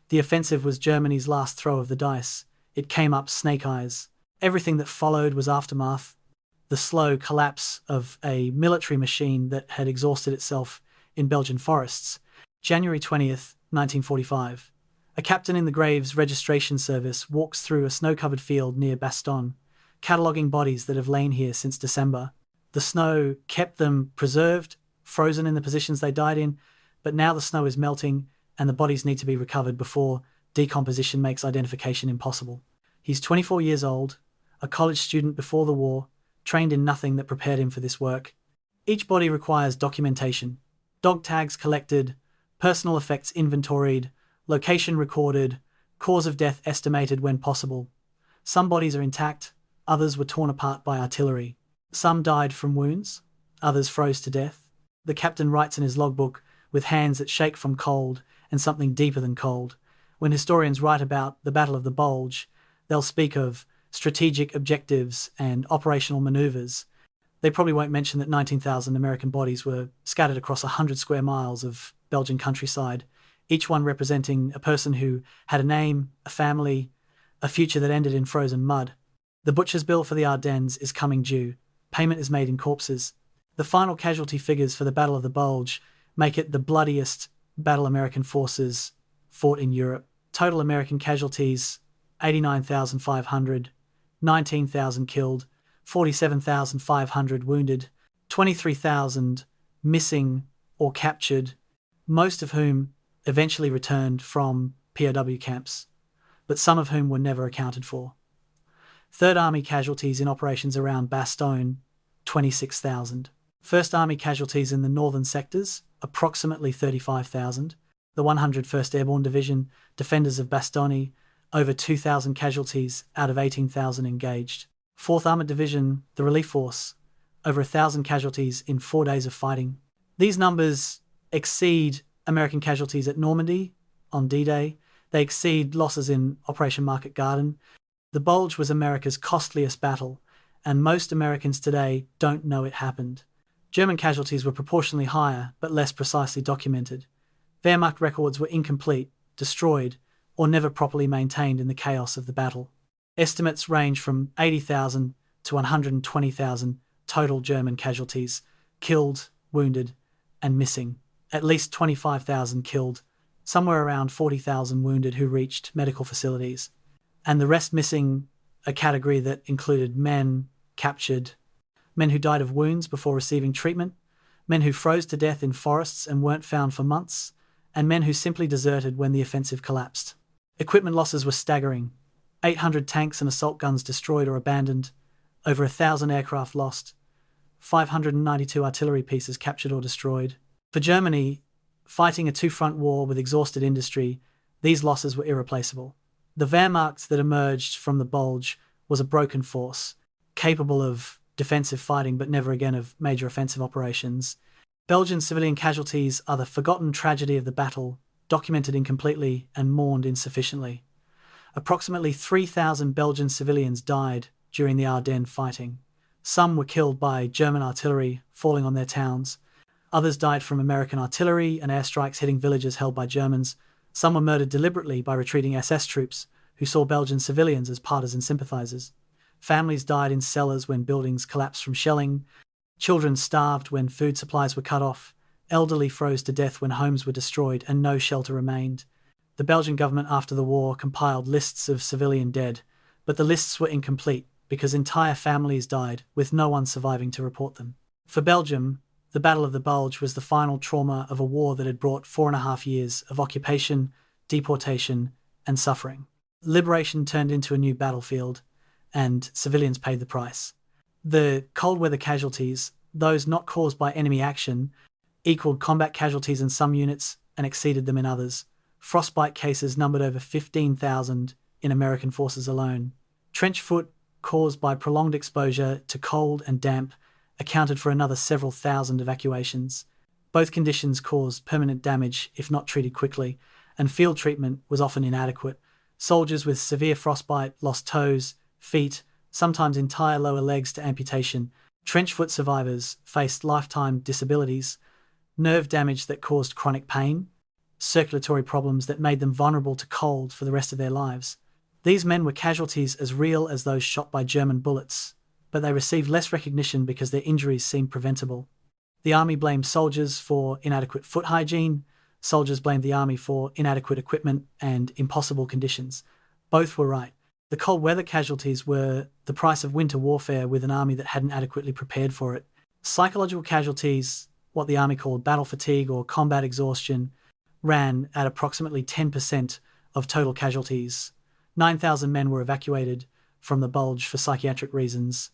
The offensive was Germany's last throw of the dice. It came up snake eyes. Everything that followed was aftermath. The slow collapse of a military machine that had exhausted itself in Belgian forests. January 20th, 1945. A captain in the Graves Registration Service walks through a snow-covered field near Bastogne, cataloguing bodies that have lain here since December. The snow kept them preserved, frozen in the positions they died in, but now the snow is melting and the bodies need to be recovered before decomposition makes identification impossible. He's 24 years old, a college student before the war, trained in nothing that prepared him for this work. Each body requires documentation. Dog tags collected, personal effects inventoried, location recorded, cause of death estimated when possible. Some bodies are intact, others were torn apart by artillery. Some died from wounds, others froze to death. The captain writes in his logbook, with hands that shake from cold and something deeper than cold. When historians write about the Battle of the Bulge, they'll speak of strategic objectives and operational maneuvers. They probably won't mention that 19,000 American bodies were scattered across 100 square miles of Belgian countryside, each one representing a person who had a name, a family, a future that ended in frozen mud. The butcher's bill for the Ardennes is coming due. Payment is made in corpses. The final casualty figures for the Battle of the Bulge make it the bloodiest battle American forces fought in Europe. Total American casualties, 89,500, 19,000 killed, 47,500 wounded, 23,000 missing or captured, most of whom eventually returned from POW camps, but some of whom were never accounted for. Third Army casualties in operations around Bastogne, 26,000. First Army casualties in the northern sectors, approximately 35,000. The 101st Airborne Division, defenders of Bastogne, over 2,000 casualties out of 18,000 engaged. 4th Armoured Division, the Relief Force, over 1,000 casualties in 4 days of fighting. These numbers exceed American casualties at Normandy on D-Day. They exceed losses in Operation Market Garden. The Bulge was America's costliest battle, and most Americans today don't know it happened. German casualties were proportionally higher, but less precisely documented. Wehrmacht records were incomplete, destroyed, or never properly maintained in the chaos of the battle. Estimates range from 80,000 to 120,000 total German casualties, killed, wounded, and missing. At least 25,000 killed, somewhere around 40,000 wounded who reached medical facilities, and the rest missing, a category that included men captured, men who died of wounds before receiving treatment, men who froze to death in forests and weren't found for months, and men who simply deserted when the offensive collapsed. Equipment losses were staggering. 800 tanks and assault guns destroyed or abandoned, over 1,000 aircraft lost, 592 artillery pieces captured or destroyed. For Germany, fighting a two-front war with exhausted industry, these losses were irreplaceable. The Wehrmacht that emerged from the Bulge was a broken force, capable of defensive fighting but never again of major offensive operations. Belgian civilian casualties are the forgotten tragedy of the battle, documented incompletely and mourned insufficiently. Approximately 3,000 Belgian civilians died during the Ardennes fighting. Some were killed by German artillery falling on their towns. Others died from American artillery and airstrikes hitting villages held by Germans. Some were murdered deliberately by retreating SS troops who saw Belgian civilians as partisan sympathizers. Families died in cellars when buildings collapsed from shelling. Children starved when food supplies were cut off. Elderly froze to death when homes were destroyed and no shelter remained. The Belgian government after the war compiled lists of civilian dead, but the lists were incomplete because entire families died with no one surviving to report them. For Belgium, the Battle of the Bulge was the final trauma of a war that had brought 4.5 years of occupation, deportation, and suffering. Liberation turned into a new battlefield, and civilians paid the price. The cold weather casualties, those not caused by enemy action, equaled combat casualties in some units and exceeded them in others. Frostbite cases numbered over 15,000 in American forces alone. Trench foot, caused by prolonged exposure to cold and damp, accounted for another several thousand evacuations. Both conditions caused permanent damage if not treated quickly, and field treatment was often inadequate. Soldiers with severe frostbite lost toes, feet, sometimes entire lower legs to amputation. Trench foot survivors faced lifetime disabilities, nerve damage that caused chronic pain, circulatory problems that made them vulnerable to cold for the rest of their lives. These men were casualties as real as those shot by German bullets, but they received less recognition because their injuries seemed preventable. The army blamed soldiers for inadequate foot hygiene. Soldiers blamed the army for inadequate equipment and impossible conditions. Both were right. The cold weather casualties were the price of winter warfare with an army that hadn't adequately prepared for it. Psychological casualties, what the army called battle fatigue or combat exhaustion, ran at approximately 10% of total casualties. 9,000 men were evacuated from the Bulge for psychiatric reasons.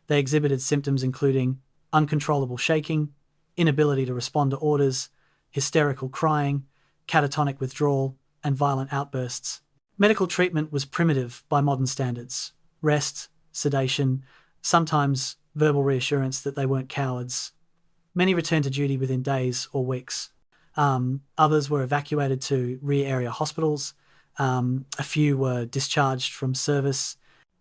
They exhibited symptoms including uncontrollable shaking, inability to respond to orders, hysterical crying, catatonic withdrawal, and violent outbursts. Medical treatment was primitive by modern standards. Rest, sedation, sometimes verbal reassurance that they weren't cowards. Many returned to duty within days or weeks. Others were evacuated to rear area hospitals. A few were discharged from service.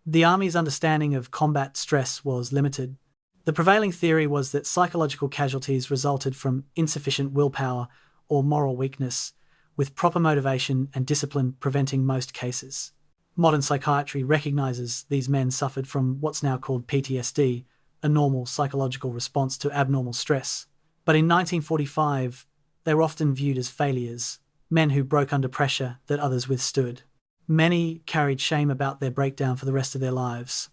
The Army's understanding of combat stress was limited. The prevailing theory was that psychological casualties resulted from insufficient willpower or moral weakness, with proper motivation and discipline preventing most cases. Modern psychiatry recognizes these men suffered from what's now called PTSD, a normal psychological response to abnormal stress. But in 1945, they were often viewed as failures, men who broke under pressure that others withstood. Many carried shame about their breakdown for the rest of their lives.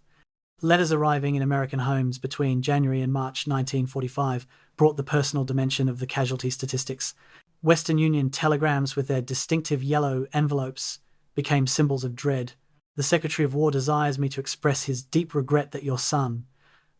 Letters arriving in American homes between January and March 1945 brought the personal dimension of the casualty statistics. Western Union telegrams with their distinctive yellow envelopes became symbols of dread. The Secretary of War desires me to express his deep regret that your son.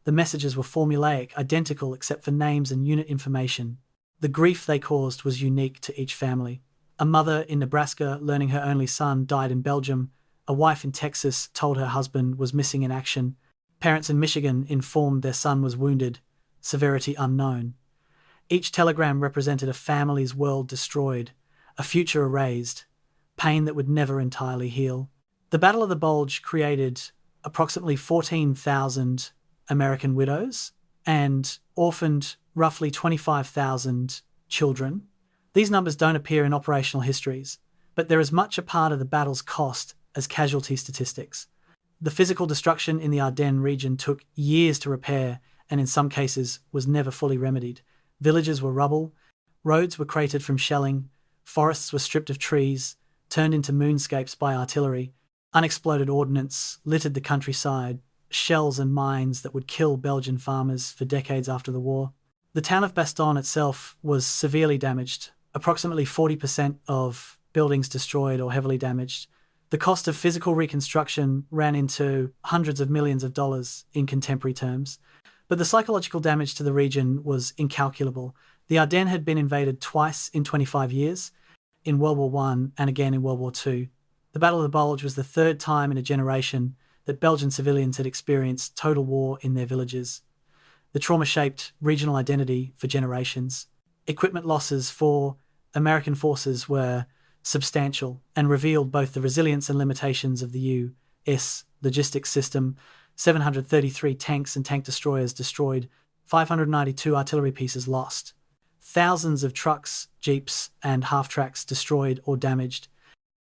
The messages were formulaic, identical except for names and unit information. The grief they caused was unique to each family. A mother in Nebraska learning her only son died in Belgium. A wife in Texas told her husband was missing in action. Parents in Michigan informed their son was wounded, severity unknown. Each telegram represented a family's world destroyed, a future erased, pain that would never entirely heal. The Battle of the Bulge created approximately 14,000 American widows and orphaned roughly 25,000 children. These numbers don't appear in operational histories, but they're as much a part of the battle's cost as casualty statistics. The physical destruction in the Ardennes region took years to repair and in some cases was never fully remedied. Villages were rubble, roads were cratered from shelling, forests were stripped of trees, turned into moonscapes by artillery, unexploded ordnance littered the countryside, shells and mines that would kill Belgian farmers for decades after the war. The town of Bastogne itself was severely damaged, approximately 40% of buildings destroyed or heavily damaged. The cost of physical reconstruction ran into hundreds of millions of dollars in contemporary terms, but the psychological damage to the region was incalculable. The Ardennes had been invaded twice in 25 years, in World War I and again in World War II. The Battle of the Bulge was the third time in a generation that Belgian civilians had experienced total war in their villages. The trauma shaped regional identity for generations. Equipment losses for American forces were substantial and revealed both the resilience and limitations of the U.S. logistics system. 733 tanks and tank destroyers destroyed, 592 artillery pieces lost, thousands of trucks, jeeps, and half-tracks destroyed or damaged,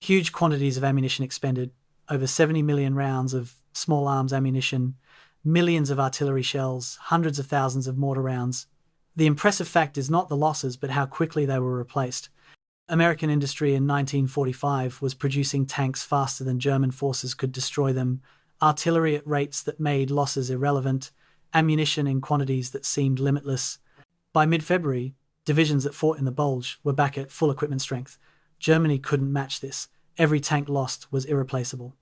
huge quantities of ammunition expended, over 70 million rounds of small arms ammunition, millions of artillery shells, hundreds of thousands of mortar rounds. The impressive fact is not the losses, but how quickly they were replaced. American industry in 1945 was producing tanks faster than German forces could destroy them, artillery at rates that made losses irrelevant, ammunition in quantities that seemed limitless. By mid-February, divisions that fought in the Bulge were back at full equipment strength. Germany couldn't match this. Every tank lost was irreplaceable.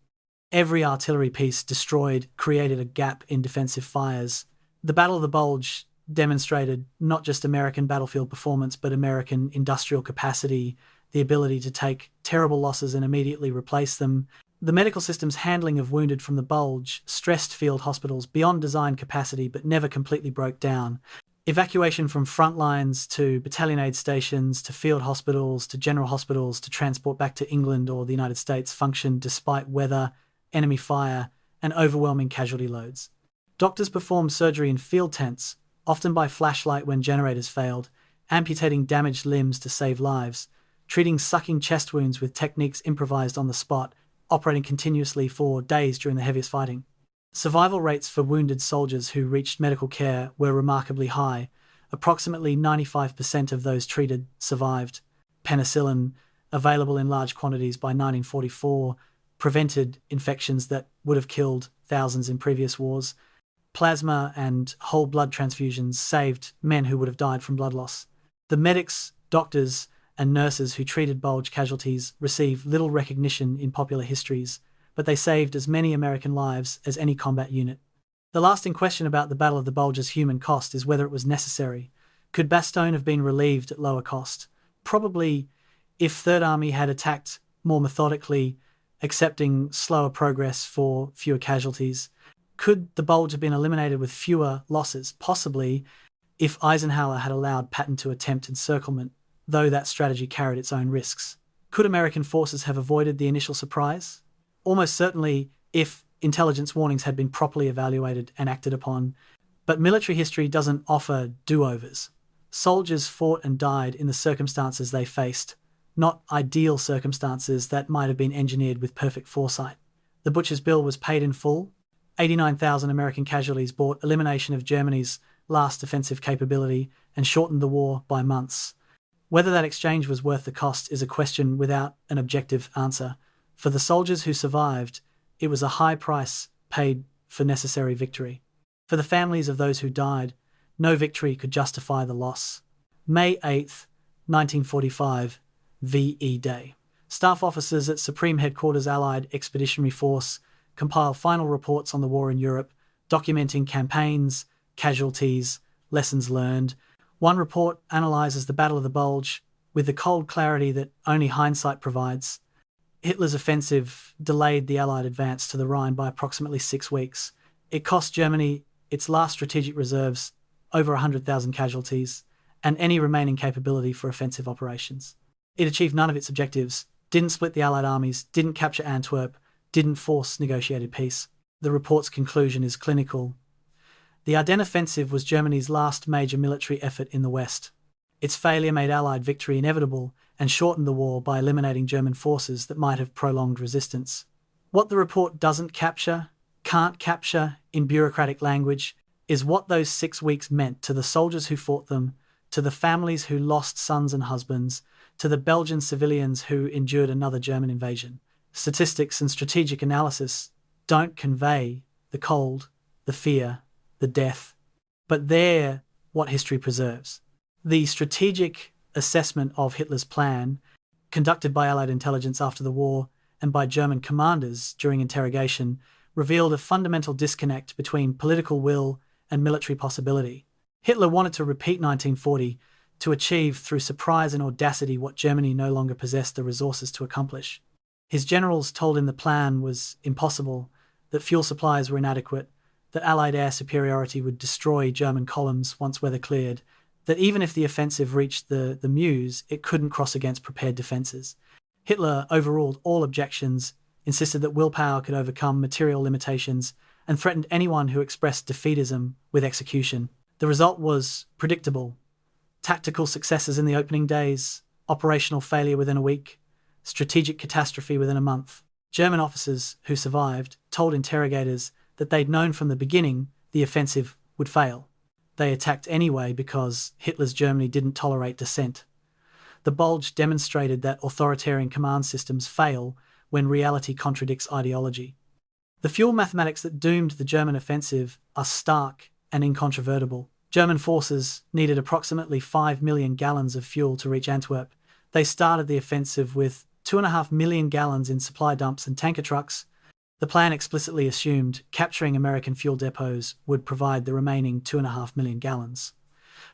Every artillery piece destroyed created a gap in defensive fires. The Battle of the Bulge demonstrated not just American battlefield performance, but American industrial capacity, the ability to take terrible losses and immediately replace them. The medical system's handling of wounded from the Bulge stressed field hospitals beyond design capacity but never completely broke down. Evacuation from front lines to battalion aid stations to field hospitals to general hospitals to transport back to England or the United States functioned despite weather, enemy fire, and overwhelming casualty loads. Doctors performed surgery in field tents, often by flashlight when generators failed, amputating damaged limbs to save lives, treating sucking chest wounds with techniques improvised on the spot, operating continuously for days during the heaviest fighting. Survival rates for wounded soldiers who reached medical care were remarkably high. Approximately 95% of those treated survived. Penicillin, available in large quantities by 1944, prevented infections that would have killed thousands in previous wars. Plasma and whole blood transfusions saved men who would have died from blood loss. The medics, doctors, and nurses who treated Bulge casualties received little recognition in popular histories, but they saved as many American lives as any combat unit. The lasting question about the Battle of the Bulge's human cost is whether it was necessary. Could Bastogne have been relieved at lower cost? Probably, if Third Army had attacked more methodically, accepting slower progress for fewer casualties. Could the Bulge have been eliminated with fewer losses? Possibly, if Eisenhower had allowed Patton to attempt encirclement, though that strategy carried its own risks. Could American forces have avoided the initial surprise? Almost certainly, if intelligence warnings had been properly evaluated and acted upon. But military history doesn't offer do-overs. Soldiers fought and died in the circumstances they faced, not ideal circumstances that might have been engineered with perfect foresight. The butcher's bill was paid in full. 89,000 American casualties bought elimination of Germany's last offensive capability and shortened the war by months. Whether that exchange was worth the cost is a question without an objective answer. For the soldiers who survived, it was a high price paid for necessary victory. For the families of those who died, no victory could justify the loss. May 8th, 1945, VE Day. Staff officers at Supreme Headquarters Allied Expeditionary Force compile final reports on the war in Europe, documenting campaigns, casualties, lessons learned. One report analyses the Battle of the Bulge with the cold clarity that only hindsight provides. Hitler's offensive delayed the Allied advance to the Rhine by approximately 6 weeks. It cost Germany its last strategic reserves, over 100,000 casualties, and any remaining capability for offensive operations. It achieved none of its objectives, didn't split the Allied armies, didn't capture Antwerp, didn't force negotiated peace. The report's conclusion is clinical. The Ardennes offensive was Germany's last major military effort in the West. Its failure made Allied victory inevitable and shortened the war by eliminating German forces that might have prolonged resistance. What the report doesn't capture, can't capture in bureaucratic language, is what those 6 weeks meant to the soldiers who fought them, to the families who lost sons and husbands, to the Belgian civilians who endured another German invasion. Statistics and strategic analysis don't convey the cold, the fear, the death, but they're what history preserves. The strategic assessment of Hitler's plan, conducted by Allied intelligence after the war and by German commanders during interrogation, revealed a fundamental disconnect between political will and military possibility. Hitler wanted to repeat 1940 to achieve through surprise and audacity what Germany no longer possessed the resources to accomplish. His generals told him the plan was impossible, that fuel supplies were inadequate, that Allied air superiority would destroy German columns once weather cleared, that even if the offensive reached the Meuse, it couldn't cross against prepared defences. Hitler overruled all objections, insisted that willpower could overcome material limitations, and threatened anyone who expressed defeatism with execution. The result was predictable. Tactical successes in the opening days, operational failure within a week, strategic catastrophe within a month. German officers who survived told interrogators that they'd known from the beginning the offensive would fail. They attacked anyway because Hitler's Germany didn't tolerate dissent. The Bulge demonstrated that authoritarian command systems fail when reality contradicts ideology. The fuel mathematics that doomed the German offensive are stark and incontrovertible. German forces needed approximately 5 million gallons of fuel to reach Antwerp. They started the offensive with 2.5 million gallons in supply dumps and tanker trucks. The plan explicitly assumed capturing American fuel depots would provide the remaining 2.5 million gallons.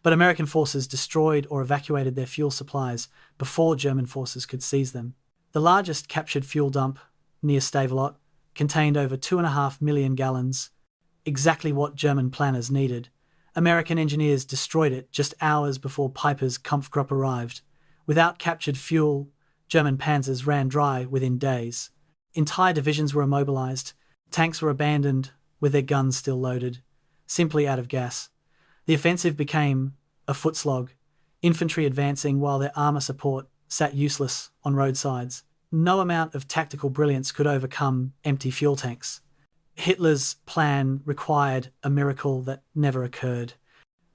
But American forces destroyed or evacuated their fuel supplies before German forces could seize them. The largest captured fuel dump, near Stavelot, contained over 2.5 million gallons, exactly what German planners needed. American engineers destroyed it just hours before Piper's Kampfgruppe arrived. Without captured fuel, German panzers ran dry within days. Entire divisions were immobilized. Tanks were abandoned with their guns still loaded, simply out of gas. The offensive became a foot slog, infantry advancing while their armor support sat useless on roadsides. No amount of tactical brilliance could overcome empty fuel tanks. Hitler's plan required a miracle that never occurred.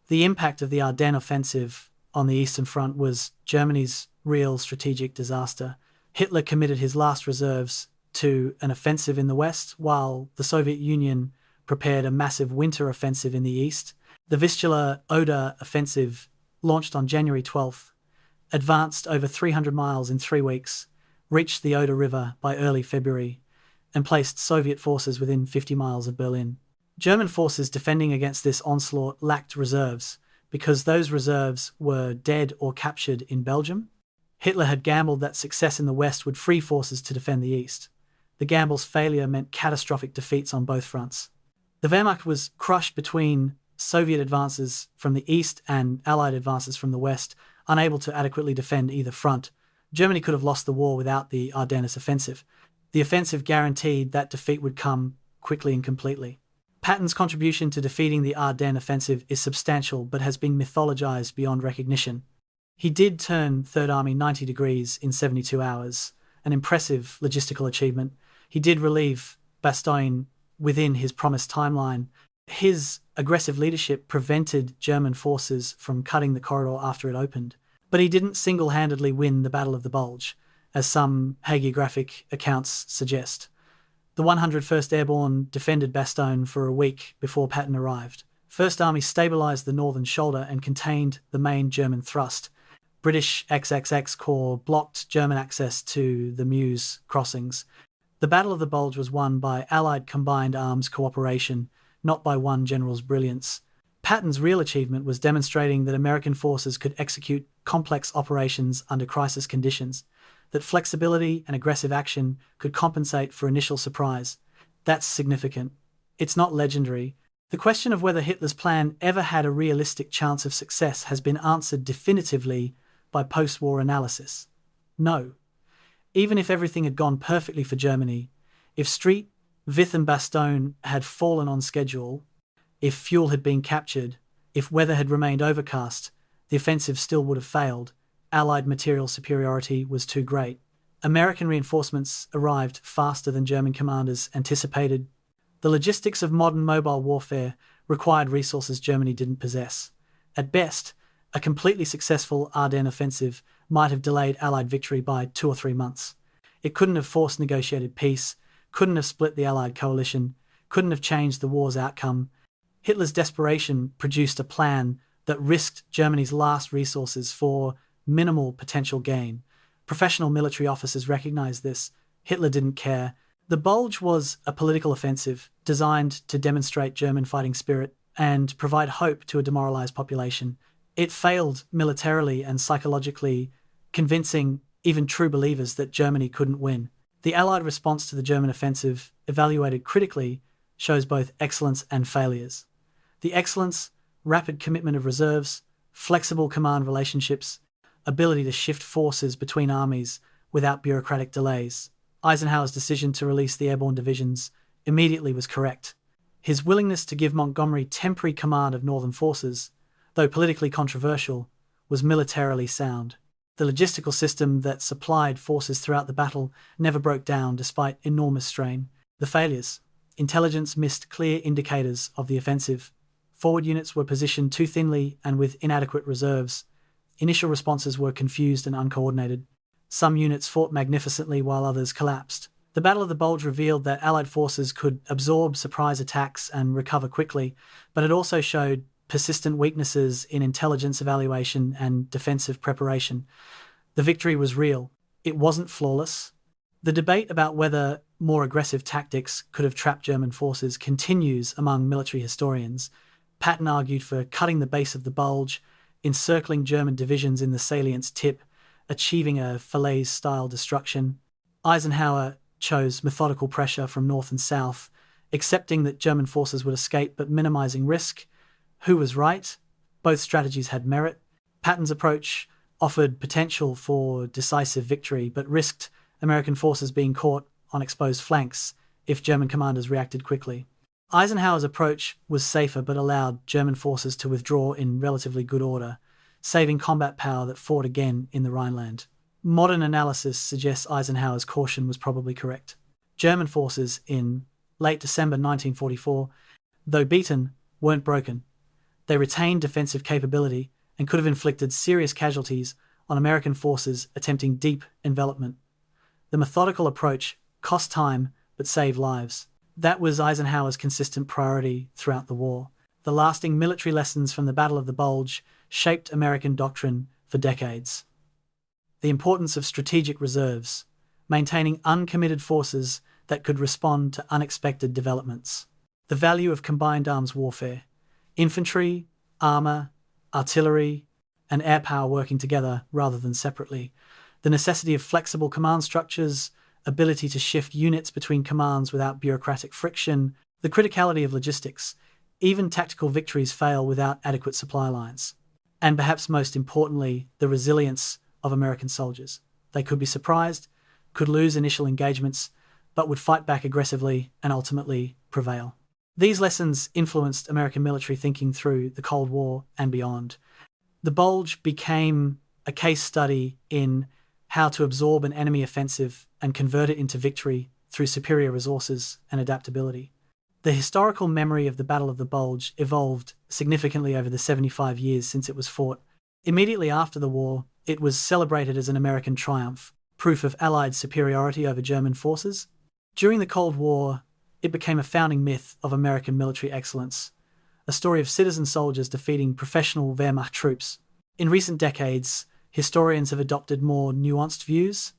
The impact of the Ardennes offensive on the Eastern Front was Germany's real strategic disaster. Hitler committed his last reserves to an offensive in the West, while the Soviet Union prepared a massive winter offensive in the East. The Vistula-Oder offensive, launched on January 12th, advanced over 300 miles in 3 weeks, reached the Oder River by early February, and placed Soviet forces within 50 miles of Berlin. German forces defending against this onslaught lacked reserves, because those reserves were dead or captured in Belgium. Hitler had gambled that success in the West would free forces to defend the East. The gamble's failure meant catastrophic defeats on both fronts. The Wehrmacht was crushed between Soviet advances from the East and Allied advances from the West, unable to adequately defend either front. Germany could have lost the war without the Ardennes offensive. The offensive guaranteed that defeat would come quickly and completely. Patton's contribution to defeating the Ardennes offensive is substantial but has been mythologized beyond recognition. He did turn Third Army 90 degrees in 72 hours, an impressive logistical achievement. He did relieve Bastogne within his promised timeline. His aggressive leadership prevented German forces from cutting the corridor after it opened. But he didn't single-handedly win the Battle of the Bulge, as some hagiographic accounts suggest. The 101st Airborne defended Bastogne for a week before Patton arrived. First Army stabilised the northern shoulder and contained the main German thrust. British XXX Corps blocked German access to the Meuse crossings. The Battle of the Bulge was won by Allied combined arms cooperation, not by one general's brilliance. Patton's real achievement was demonstrating that American forces could execute complex operations under crisis conditions, that flexibility and aggressive action could compensate for initial surprise. That's significant. It's not legendary. The question of whether Hitler's plan ever had a realistic chance of success has been answered definitively by post-war analysis. No. Even if everything had gone perfectly for Germany, if Street, Vith and Bastogne had fallen on schedule, If fuel had been captured, if weather had remained overcast, the offensive still would have failed. Allied material superiority was too great. American reinforcements arrived faster than German commanders anticipated. The logistics of modern mobile warfare required resources Germany didn't possess. At best, a completely successful Ardennes offensive might have delayed Allied victory by 2 or 3 months. It couldn't have forced negotiated peace, couldn't have split the Allied coalition, couldn't have changed the war's outcome. Hitler's desperation produced a plan that risked Germany's last resources for minimal potential gain. Professional military officers recognized this. Hitler didn't care. The Bulge was a political offensive designed to demonstrate German fighting spirit and provide hope to a demoralized population. It failed militarily and psychologically, convincing even true believers that Germany couldn't win. The Allied response to the German offensive, evaluated critically, shows both excellence and failures. The excellence: rapid commitment of reserves, flexible command relationships, ability to shift forces between armies without bureaucratic delays. Eisenhower's decision to release the airborne divisions immediately was correct. His willingness to give Montgomery temporary command of northern forces, though politically controversial, was militarily sound. The logistical system that supplied forces throughout the battle never broke down despite enormous strain. The failures: intelligence missed clear indicators of the offensive. Forward units were positioned too thinly and with inadequate reserves. Initial responses were confused and uncoordinated. Some units fought magnificently while others collapsed. The Battle of the Bulge revealed that Allied forces could absorb surprise attacks and recover quickly, but it also showed persistent weaknesses in intelligence evaluation and defensive preparation. The victory was real. It wasn't flawless. The debate about whether more aggressive tactics could have trapped German forces continues among military historians. Patton argued for cutting the base of the Bulge, encircling German divisions in the salient's tip, achieving a Falaise-style destruction. Eisenhower chose methodical pressure from north and south, accepting that German forces would escape but minimizing risk. Who was right? Both strategies had merit. Patton's approach offered potential for decisive victory but risked American forces being caught on exposed flanks if German commanders reacted quickly. Eisenhower's approach was safer but allowed German forces to withdraw in relatively good order, saving combat power that fought again in the Rhineland. Modern analysis suggests Eisenhower's caution was probably correct. German forces in late December 1944, though beaten, weren't broken. They retained defensive capability and could have inflicted serious casualties on American forces attempting deep envelopment. The methodical approach cost time but saved lives. That was Eisenhower's consistent priority throughout the war. The lasting military lessons from the Battle of the Bulge shaped American doctrine for decades. The importance of strategic reserves, maintaining uncommitted forces that could respond to unexpected developments. The value of combined arms warfare: infantry, armor, artillery, and air power working together rather than separately. The necessity of flexible command structures, ability to shift units between commands without bureaucratic friction, the criticality of logistics. Even tactical victories fail without adequate supply lines. And perhaps most importantly, the resilience of American soldiers. They could be surprised, could lose initial engagements, but would fight back aggressively and ultimately prevail. These lessons influenced American military thinking through the Cold War and beyond. The Bulge became a case study in how to absorb an enemy offensive and convert it into victory through superior resources and adaptability. The historical memory of the Battle of the Bulge evolved significantly over the 75 years since it was fought. Immediately after the war, it was celebrated as an American triumph, proof of Allied superiority over German forces. During the Cold War, it became a founding myth of American military excellence, a story of citizen soldiers defeating professional Wehrmacht troops. In recent decades, historians have adopted more nuanced views,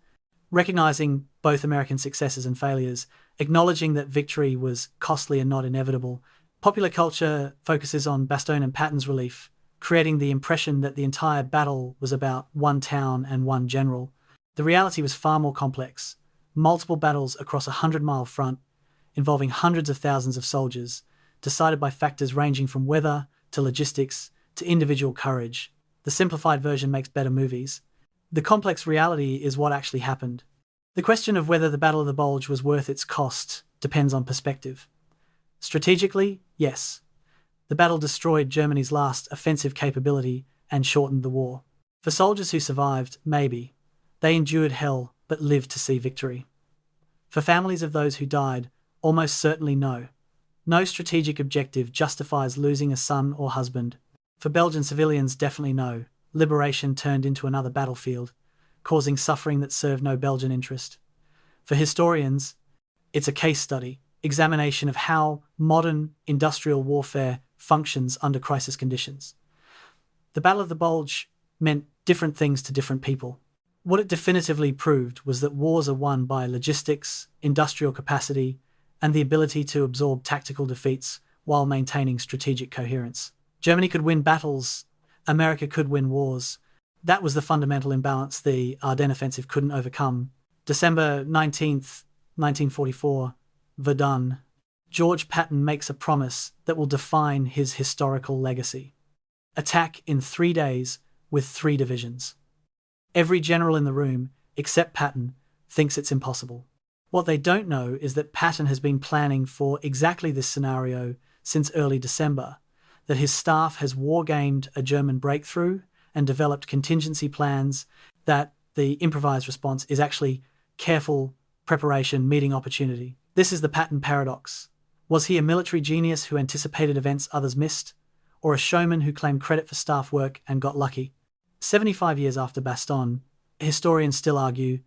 recognizing both American successes and failures, acknowledging that victory was costly and not inevitable. Popular culture focuses on Bastogne and Patton's relief, creating the impression that the entire battle was about one town and one general. The reality was far more complex. Multiple battles across a 100-mile front, involving hundreds of thousands of soldiers, decided by factors ranging from weather to logistics to individual courage. The simplified version makes better movies. The complex reality is what actually happened. The question of whether the Battle of the Bulge was worth its cost depends on perspective. Strategically, yes. The battle destroyed Germany's last offensive capability and shortened the war. For soldiers who survived, maybe. They endured hell, but lived to see victory. For families of those who died, almost certainly no. No strategic objective justifies losing a son or husband. For Belgian civilians, definitely no. Liberation turned into another battlefield, causing suffering that served no Belgian interest. For historians, it's a case study, examination of how modern industrial warfare functions under crisis conditions. The Battle of the Bulge meant different things to different people. What it definitively proved was that wars are won by logistics, industrial capacity, and the ability to absorb tactical defeats while maintaining strategic coherence. Germany could win battles, America could win wars. That was the fundamental imbalance the Ardennes offensive couldn't overcome. December 19th, 1944, Verdun. George Patton makes a promise that will define his historical legacy. Attack in 3 days with 3 divisions. Every general in the room, except Patton, thinks it's impossible. What they don't know is that Patton has been planning for exactly this scenario since early December, that his staff has wargamed a German breakthrough and developed contingency plans, that the improvised response is actually careful preparation meeting opportunity. This is the Patton paradox. Was he a military genius who anticipated events others missed, or a showman who claimed credit for staff work and got lucky? 75 years after Bastogne, historians still argue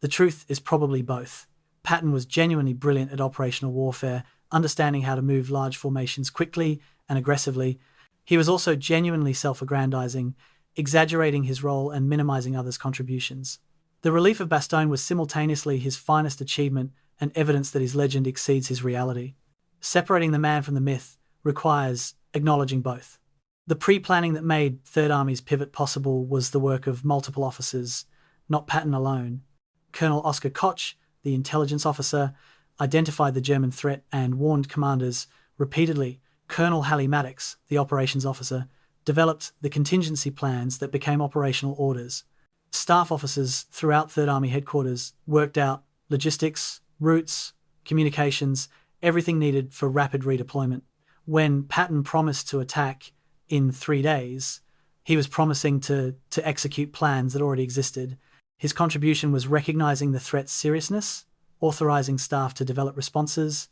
the truth is probably both. Patton was genuinely brilliant at operational warfare, understanding how to move large formations quickly and aggressively. He was also genuinely self-aggrandizing, exaggerating his role and minimizing others' contributions. The relief of Bastogne was simultaneously his finest achievement and evidence that his legend exceeds his reality. Separating the man from the myth requires acknowledging both. The pre-planning that made Third Army's pivot possible was the work of multiple officers, not Patton alone. Colonel Oskar Koch, the intelligence officer, identified the German threat and warned commanders repeatedly. Colonel Halley Maddox, the operations officer, developed the contingency plans that became operational orders. Staff officers throughout Third Army headquarters worked out logistics, routes, communications, everything needed for rapid redeployment. When Patton promised to attack in 3 days, he was promising to execute plans that already existed. His contribution was recognizing the threat's seriousness, authorizing staff to develop responses,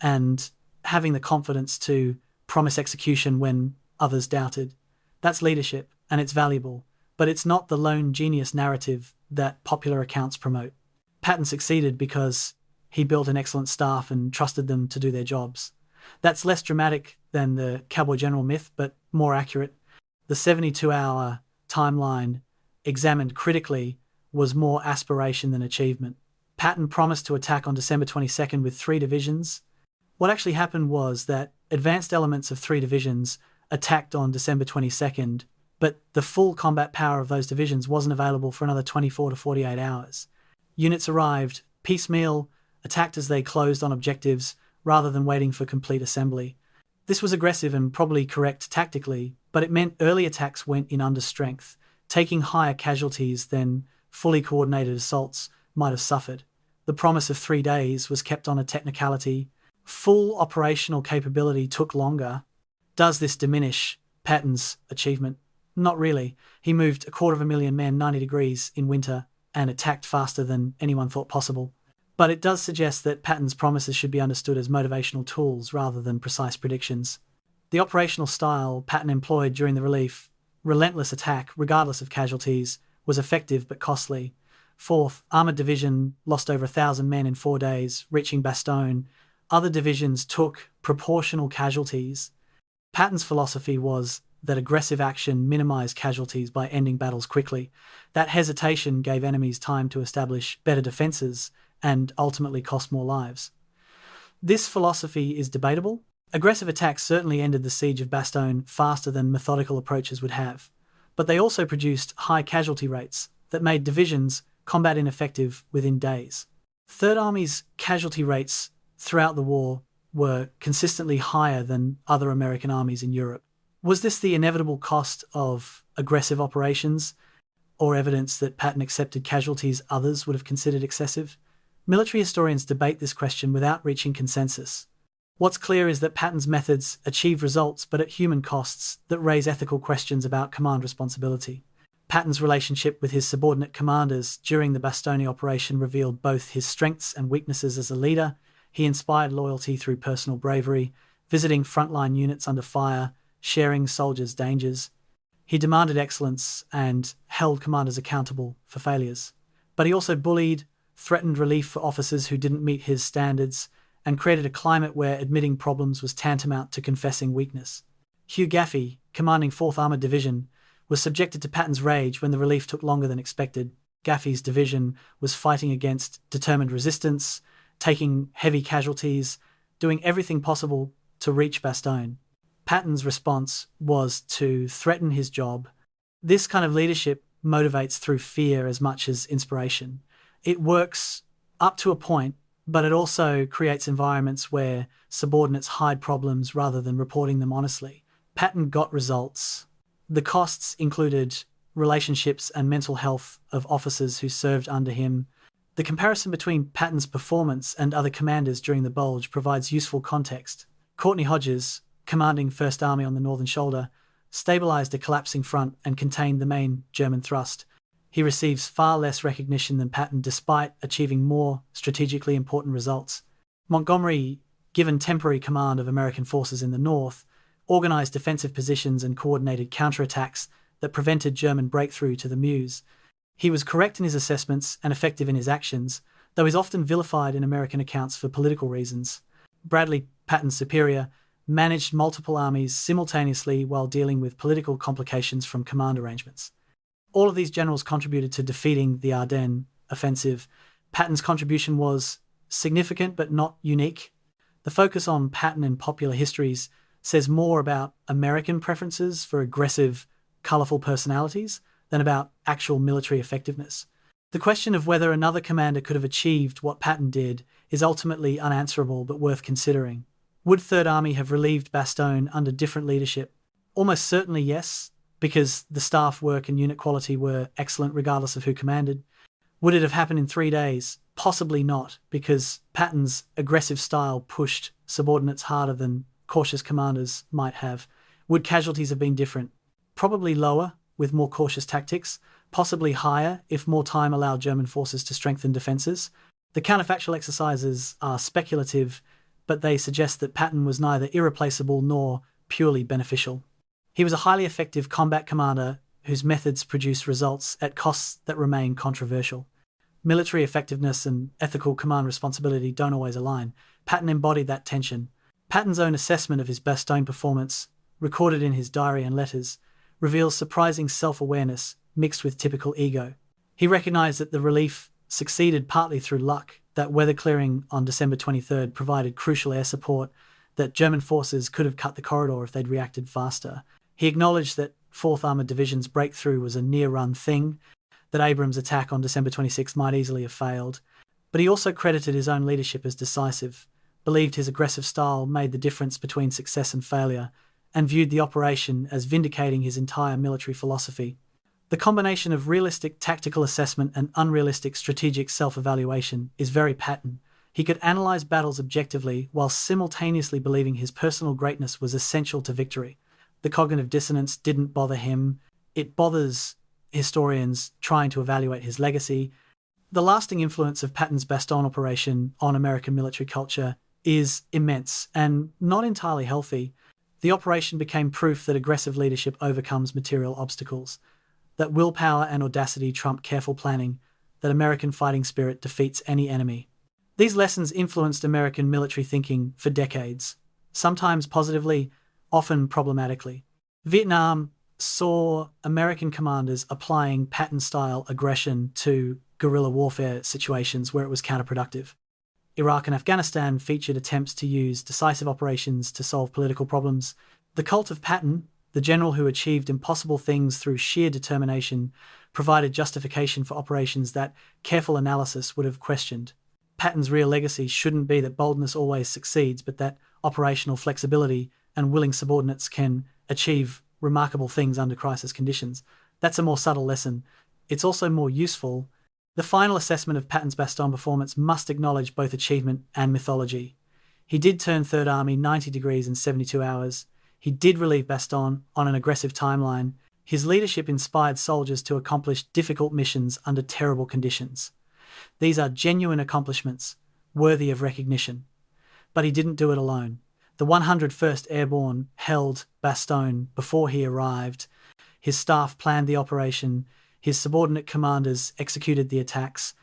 and having the confidence to promise execution when others doubted. That's leadership, and it's valuable, but it's not the lone genius narrative that popular accounts promote. Patton succeeded because he built an excellent staff and trusted them to do their jobs. That's less dramatic than the cowboy general myth, but more accurate. The 72-hour timeline, examined critically, was more aspiration than achievement. Patton promised to attack on December 22nd with 3 divisions. What actually happened was that advanced elements of 3 divisions attacked on December 22nd, but the full combat power of those divisions wasn't available for another 24 to 48 hours. Units arrived piecemeal, attacked as they closed on objectives, rather than waiting for complete assembly. This was aggressive and probably correct tactically, but it meant early attacks went in under strength, taking higher casualties than fully coordinated assaults might have suffered. The promise of 3 days was kept on a technicality. Full operational capability took longer. Does this diminish Patton's achievement? Not really. He moved 250,000 men 90 degrees in winter and attacked faster than anyone thought possible. But it does suggest that Patton's promises should be understood as motivational tools rather than precise predictions. The operational style Patton employed during the relief, relentless attack regardless of casualties, was effective but costly. 4th Armoured Division lost over 1,000 men in 4 days, reaching Bastogne. Other divisions took proportional casualties. Patton's philosophy was that aggressive action minimized casualties by ending battles quickly. That hesitation gave enemies time to establish better defenses and ultimately cost more lives. This philosophy is debatable. Aggressive attacks certainly ended the siege of Bastogne faster than methodical approaches would have, but they also produced high casualty rates that made divisions combat ineffective within days. Third Army's casualty rates throughout the war were consistently higher than other American armies in Europe. Was this the inevitable cost of aggressive operations, or evidence that Patton accepted casualties others would have considered excessive? Military historians debate this question without reaching consensus. What's clear is that Patton's methods achieve results, but at human costs that raise ethical questions about command responsibility. Patton's relationship with his subordinate commanders during the Bastogne operation revealed both his strengths and weaknesses as a leader. He inspired loyalty through personal bravery, visiting frontline units under fire, sharing soldiers' dangers. He demanded excellence and held commanders accountable for failures. But he also bullied, threatened relief for officers who didn't meet his standards, and created a climate where admitting problems was tantamount to confessing weakness. Hugh Gaffey, commanding 4th Armoured Division, was subjected to Patton's rage when the relief took longer than expected. Gaffey's division was fighting against determined resistance, taking heavy casualties, doing everything possible to reach Bastogne. Patton's response was to threaten his job. This kind of leadership motivates through fear as much as inspiration. It works up to a point, but it also creates environments where subordinates hide problems rather than reporting them honestly. Patton got results. The costs included relationships and mental health of officers who served under him. The comparison between Patton's performance and other commanders during the Bulge provides useful context. Courtney Hodges, commanding 1st Army on the Northern Shoulder, stabilized a collapsing front and contained the main German thrust. He receives far less recognition than Patton despite achieving more strategically important results. Montgomery, given temporary command of American forces in the north, organized defensive positions and coordinated counterattacks that prevented German breakthrough to the Meuse. He was correct in his assessments and effective in his actions, though he's often vilified in American accounts for political reasons. Bradley, Patton's superior, managed multiple armies simultaneously while dealing with political complications from command arrangements. All of these generals contributed to defeating the Ardennes offensive. Patton's contribution was significant but not unique. The focus on Patton in popular histories says more about American preferences for aggressive, colourful personalities than about actual military effectiveness. The question of whether another commander could have achieved what Patton did is ultimately unanswerable but worth considering. Would 3rd Army have relieved Bastogne under different leadership? Almost certainly yes, because the staff work and unit quality were excellent regardless of who commanded. Would it have happened in 3 days? Possibly not, because Patton's aggressive style pushed subordinates harder than cautious commanders might have. Would casualties have been different? Probably lower, with more cautious tactics, possibly higher if more time allowed German forces to strengthen defences. The counterfactual exercises are speculative, but they suggest that Patton was neither irreplaceable nor purely beneficial. He was a highly effective combat commander whose methods produced results at costs that remain controversial. Military effectiveness and ethical command responsibility don't always align. Patton embodied that tension. Patton's own assessment of his Bastogne performance, recorded in his diary and letters, reveals surprising self-awareness mixed with typical ego. He recognized that the relief succeeded partly through luck, that weather clearing on December 23rd provided crucial air support, that German forces could have cut the corridor if they'd reacted faster. He acknowledged that 4th Armoured Division's breakthrough was a near-run thing, that Abrams' attack on December 26th might easily have failed, but he also credited his own leadership as decisive, believed his aggressive style made the difference between success and failure, and viewed the operation as vindicating his entire military philosophy. The combination of realistic tactical assessment and unrealistic strategic self-evaluation is very Patton. He could analyze battles objectively while simultaneously believing his personal greatness was essential to victory. The cognitive dissonance didn't bother him. It bothers historians trying to evaluate his legacy. The lasting influence of Patton's Bastogne operation on American military culture is immense and not entirely healthy. The operation became proof that aggressive leadership overcomes material obstacles, that willpower and audacity trump careful planning, that American fighting spirit defeats any enemy. These lessons influenced American military thinking for decades, sometimes positively, often problematically. Vietnam saw American commanders applying Patton-style aggression to guerrilla warfare situations where it was counterproductive. Iraq and Afghanistan featured attempts to use decisive operations to solve political problems. The cult of Patton, the general who achieved impossible things through sheer determination, provided justification for operations that careful analysis would have questioned. Patton's real legacy shouldn't be that boldness always succeeds, but that operational flexibility and willing subordinates can achieve remarkable things under crisis conditions. That's a more subtle lesson. It's also more useful. The final assessment of Patton's Bastogne performance must acknowledge both achievement and mythology. He did turn Third Army 90 degrees in 72 hours. He did relieve Bastogne on an aggressive timeline. His leadership inspired soldiers to accomplish difficult missions under terrible conditions. These are genuine accomplishments, worthy of recognition. But he didn't do it alone. The 101st Airborne held Bastogne before he arrived. His staff planned the operation. His subordinate commanders executed the attacks.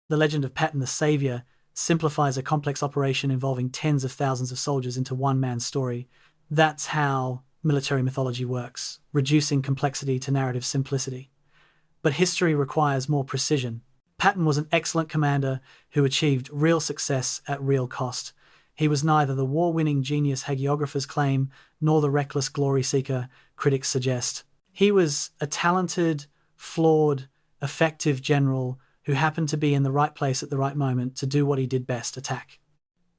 The legend of Patton the Saviour simplifies a complex operation involving tens of thousands of soldiers into one man's story. That's how military mythology works, reducing complexity to narrative simplicity. But history requires more precision. Patton was an excellent commander who achieved real success at real cost. He was neither the war-winning genius hagiographers claim, nor the reckless glory-seeker critics suggest. He was a talented, flawed, effective general who happened to be in the right place at the right moment to do what he did best, attack.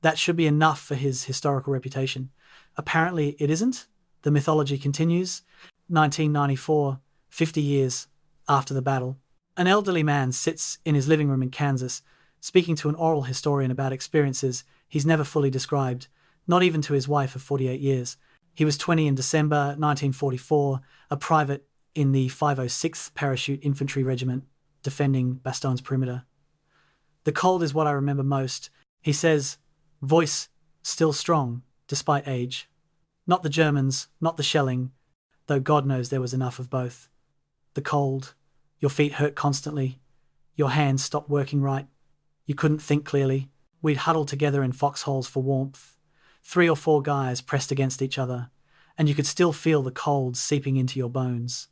That should be enough for his historical reputation. Apparently it isn't. The mythology continues. 1994, 50 years after the battle. An elderly man sits in his living room in Kansas, speaking to an oral historian about experiences he's never fully described, not even to his wife of 48 years. He was 20 in December 1944, a private in the 506th Parachute Infantry Regiment, defending Bastogne's perimeter. The cold is what I remember most, he says, voice still strong, despite age. Not the Germans, not the shelling, though God knows there was enough of both. The cold, your feet hurt constantly, your hands stopped working right, you couldn't think clearly. We'd huddled together in foxholes for warmth, 3 or 4 guys pressed against each other, and you could still feel the cold seeping into your bones.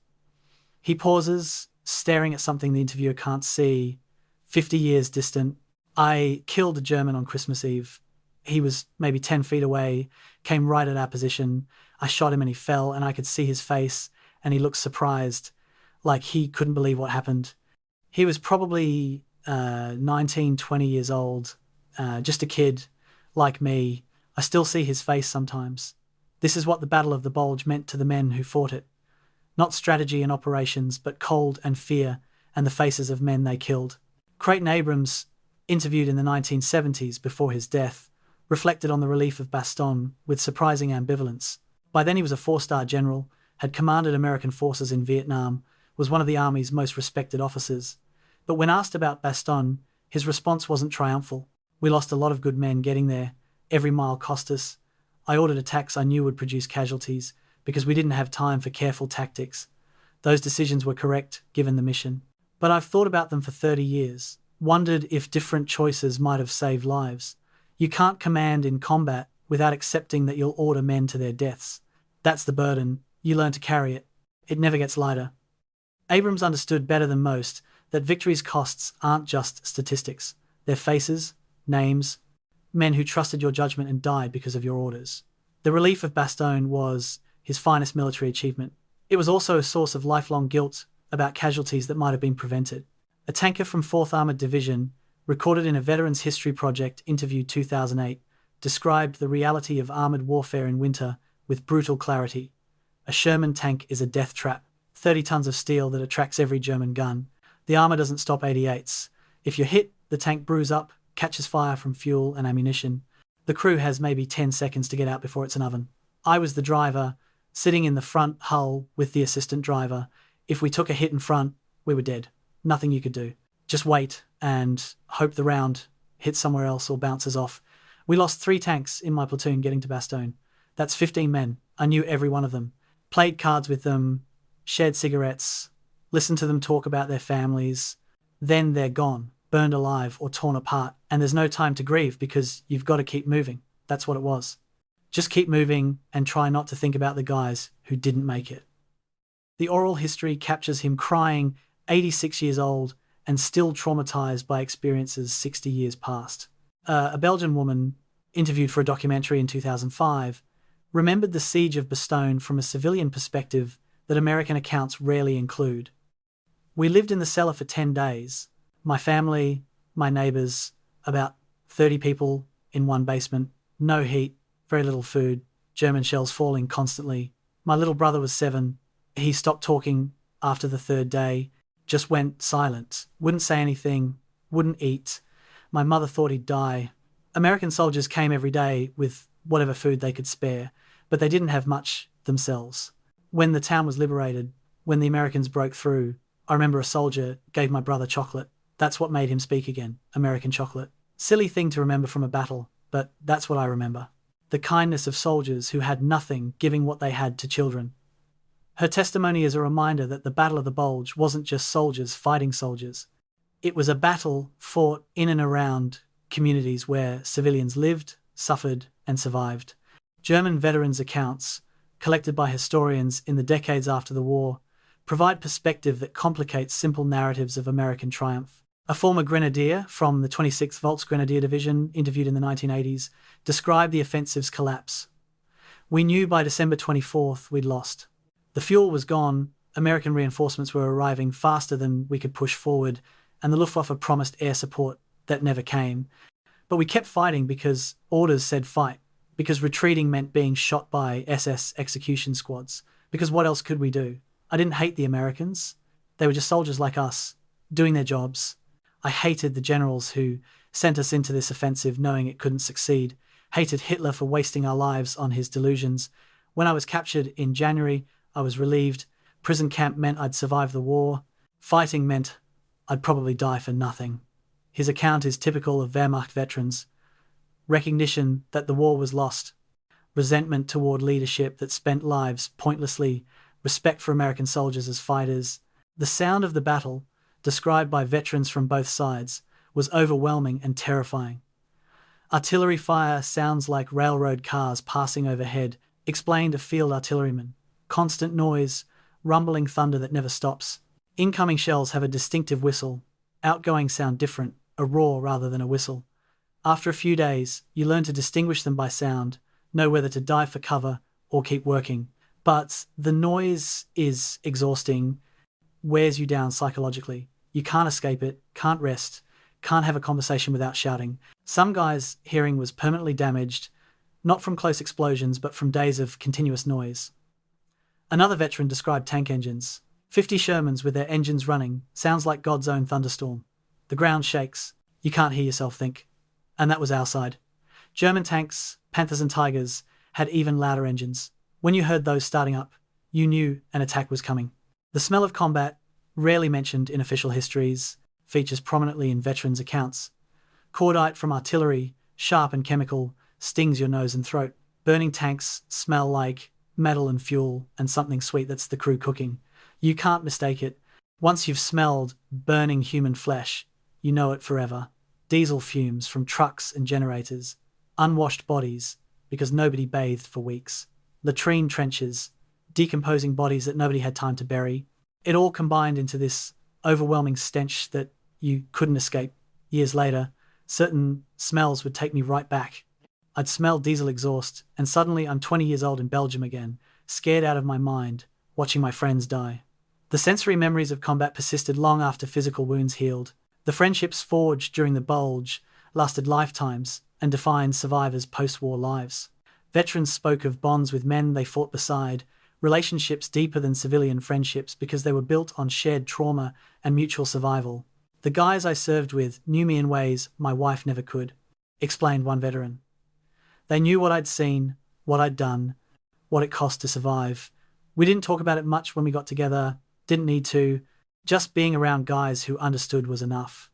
He pauses, staring at something the interviewer can't see, 50 years distant. I killed a German on Christmas Eve. He was maybe 10 feet away, came right at our position. I shot him and he fell, and I could see his face, and he looked surprised, like he couldn't believe what happened. He was probably 19, 20 years old, just a kid, like me. I still see his face sometimes. This is what the Battle of the Bulge meant to the men who fought it. Not strategy and operations, but cold and fear, and the faces of men they killed. Creighton Abrams, interviewed in the 1970s before his death, reflected on the relief of Bastogne with surprising ambivalence. By then he was a 4-star general, had commanded American forces in Vietnam, was one of the Army's most respected officers. But when asked about Bastogne, his response wasn't triumphal. We lost a lot of good men getting there. Every mile cost us. I ordered attacks I knew would produce casualties, because we didn't have time for careful tactics. Those decisions were correct, given the mission. But I've thought about them for 30 years, wondered if different choices might have saved lives. You can't command in combat without accepting that you'll order men to their deaths. That's the burden. You learn to carry it. It never gets lighter. Abrams understood better than most that victory's costs aren't just statistics. They're faces, names, men who trusted your judgment and died because of your orders. The relief of Bastogne was his finest military achievement. It was also a source of lifelong guilt about casualties that might have been prevented. A tanker from 4th Armoured Division, recorded in a Veterans History Project interview 2008, described the reality of armoured warfare in winter with brutal clarity. A Sherman tank is a death trap, 30 tons of steel that attracts every German gun. The armour doesn't stop 88s. If you're hit, the tank brews up, catches fire from fuel and ammunition. The crew has maybe 10 seconds to get out before it's an oven. I was the driver, sitting in the front hull with the assistant driver. If we took a hit in front, we were dead. Nothing you could do. Just wait and hope the round hits somewhere else or bounces off. We lost 3 tanks in my platoon getting to Bastogne. That's 15 men. I knew every one of them. Played cards with them, shared cigarettes, listened to them talk about their families. Then they're gone, burned alive or torn apart, and there's no time to grieve because you've got to keep moving. That's what it was. Just keep moving and try not to think about the guys who didn't make it. The oral history captures him crying, 86 years old, and still traumatized by experiences 60 years past. A Belgian woman, interviewed for a documentary in 2005, remembered the siege of Bastogne from a civilian perspective that American accounts rarely include. We lived in the cellar for 10 days. My family, my neighbours, about 30 people in one basement, no heat, very little food, German shells falling constantly. My little brother was 7. He stopped talking after the 3rd day, just went silent, wouldn't say anything, wouldn't eat. My mother thought he'd die. American soldiers came every day with whatever food they could spare, but they didn't have much themselves. When the town was liberated, when the Americans broke through, I remember a soldier gave my brother chocolate. That's what made him speak again, American chocolate. Silly thing to remember from a battle, but that's what I remember. The kindness of soldiers who had nothing giving what they had to children. Her testimony is a reminder that the Battle of the Bulge wasn't just soldiers fighting soldiers. It was a battle fought in and around communities where civilians lived, suffered, and survived. German veterans' accounts, collected by historians in the decades after the war, provide perspective that complicates simple narratives of American triumph. A former grenadier from the 26th Volksgrenadier Division, interviewed in the 1980s, described the offensive's collapse. "We knew by December 24th we'd lost. The fuel was gone, American reinforcements were arriving faster than we could push forward, and the Luftwaffe promised air support that never came. But we kept fighting because orders said fight, because retreating meant being shot by SS execution squads, because what else could we do? I didn't hate the Americans. They were just soldiers like us, doing their jobs. I hated the generals who sent us into this offensive knowing it couldn't succeed, hated Hitler for wasting our lives on his delusions. When I was captured in January, I was relieved. Prison camp meant I'd survive the war. Fighting meant I'd probably die for nothing." His account is typical of Wehrmacht veterans. Recognition that the war was lost, resentment toward leadership that spent lives pointlessly, respect for American soldiers as fighters. The sound of the battle, described by veterans from both sides, was overwhelming and terrifying. "Artillery fire sounds like railroad cars passing overhead," explained a field artilleryman. "Constant noise, rumbling thunder that never stops. Incoming shells have a distinctive whistle. Outgoing sound different, a roar rather than a whistle. After a few days, you learn to distinguish them by sound, know whether to dive for cover or keep working. But the noise is exhausting, wears you down psychologically. You can't escape it, can't rest, can't have a conversation without shouting. Some guys' hearing was permanently damaged, not from close explosions, but from days of continuous noise." Another veteran described tank engines. 50 Shermans with their engines running sounds like God's own thunderstorm. The ground shakes. You can't hear yourself think. And that was our side. German tanks, Panthers and Tigers, had even louder engines. When you heard those starting up, you knew an attack was coming. The smell of combat, rarely mentioned in official histories, features prominently in veterans' accounts. Cordite from artillery, sharp and chemical, stings your nose and throat. Burning tanks smell like metal and fuel and something sweet that's the crew cooking. You can't mistake it. Once you've smelled burning human flesh, you know it forever. Diesel fumes from trucks and generators. Unwashed bodies, because nobody bathed for weeks. Latrine trenches, decomposing bodies that nobody had time to bury. It all combined into this overwhelming stench that you couldn't escape. Years later, certain smells would take me right back. I'd smell diesel exhaust, and suddenly I'm 20 years old in Belgium again, scared out of my mind, watching my friends die. The sensory memories of combat persisted long after physical wounds healed. The friendships forged during the Bulge lasted lifetimes and defined survivors' post-war lives. Veterans spoke of bonds with men they fought beside, relationships deeper than civilian friendships because they were built on shared trauma and mutual survival. "The guys I served with knew me in ways my wife never could," explained one veteran. "They knew what I'd seen, what I'd done, what it cost to survive. We didn't talk about it much when we got together, didn't need to. Just being around guys who understood was enough."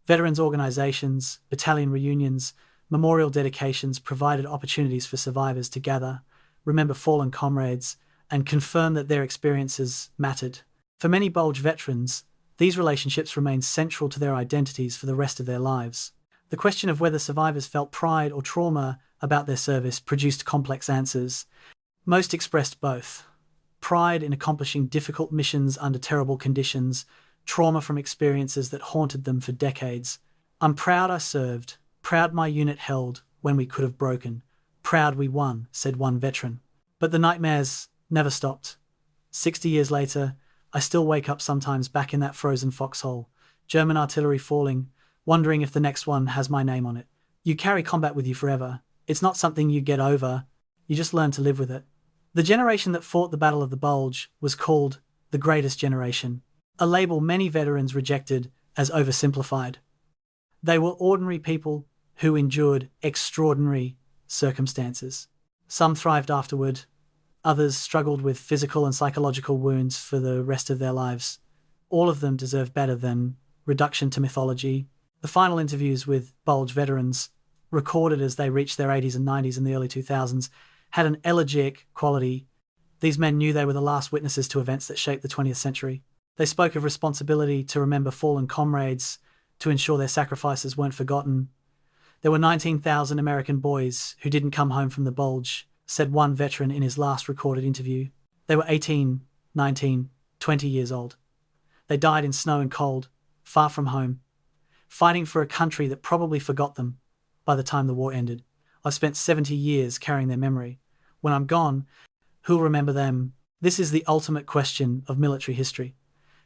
Veterans organizations, battalion reunions, memorial dedications provided opportunities for survivors to gather, remember fallen comrades, and confirm that their experiences mattered. For many Bulge veterans, these relationships remained central to their identities for the rest of their lives. The question of whether survivors felt pride or trauma about their service produced complex answers. Most expressed both. Pride in accomplishing difficult missions under terrible conditions, trauma from experiences that haunted them for decades. "I'm proud I served, proud my unit held when we could have broken, proud we won," said one veteran. But the nightmares never stopped. 60 years later, I still wake up sometimes back in that frozen foxhole, German artillery falling, wondering if the next one has my name on it. You carry combat with you forever. It's not something you get over, you just learn to live with it. The generation that fought the Battle of the Bulge was called the Greatest Generation, a label many veterans rejected as oversimplified. They were ordinary people who endured extraordinary circumstances. Some thrived afterward, others struggled with physical and psychological wounds for the rest of their lives. All of them deserve better than reduction to mythology. The final interviews with Bulge veterans, recorded as they reached their 80s and 90s in the early 2000s, had an elegiac quality. These men knew they were the last witnesses to events that shaped the 20th century. They spoke of responsibility to remember fallen comrades, to ensure their sacrifices weren't forgotten. There were 19,000 American boys who didn't come home from the Bulge, said one veteran in his last recorded interview. They were 18, 19, 20 years old. They died in snow and cold, far from home, fighting for a country that probably forgot them by the time the war ended. I've spent 70 years carrying their memory. When I'm gone, who'll remember them? This is the ultimate question of military history.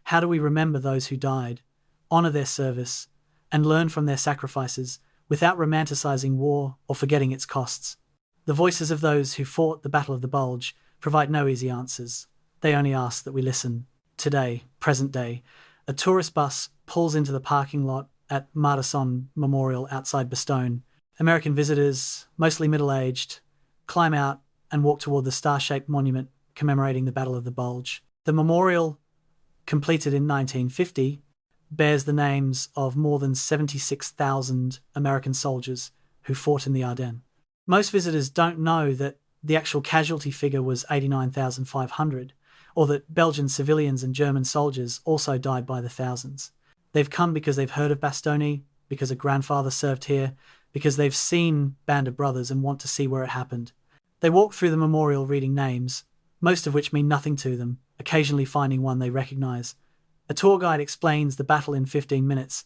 How do we remember those who died, honor their service, and learn from their sacrifices without romanticizing war or forgetting its costs? The voices of those who fought the Battle of the Bulge provide no easy answers. They only ask that we listen. Today, present day, a tourist bus pulls into the parking lot at Martelange Memorial outside Bastogne. American visitors, mostly middle-aged, climb out and walk toward the star-shaped monument commemorating the Battle of the Bulge. The memorial, completed in 1950, bears the names of more than 76,000 American soldiers who fought in the Ardennes. Most visitors don't know that the actual casualty figure was 89,500, or that Belgian civilians and German soldiers also died by the thousands. They've come because they've heard of Bastogne, because a grandfather served here, because they've seen Band of Brothers and want to see where it happened. They walk through the memorial reading names, most of which mean nothing to them, occasionally finding one they recognize. A tour guide explains the battle in 15 minutes,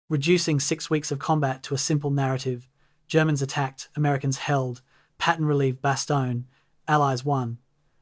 reducing 6 weeks of combat to a simple narrative. Germans attacked, Americans held, Patton relieved Bastogne, Allies won.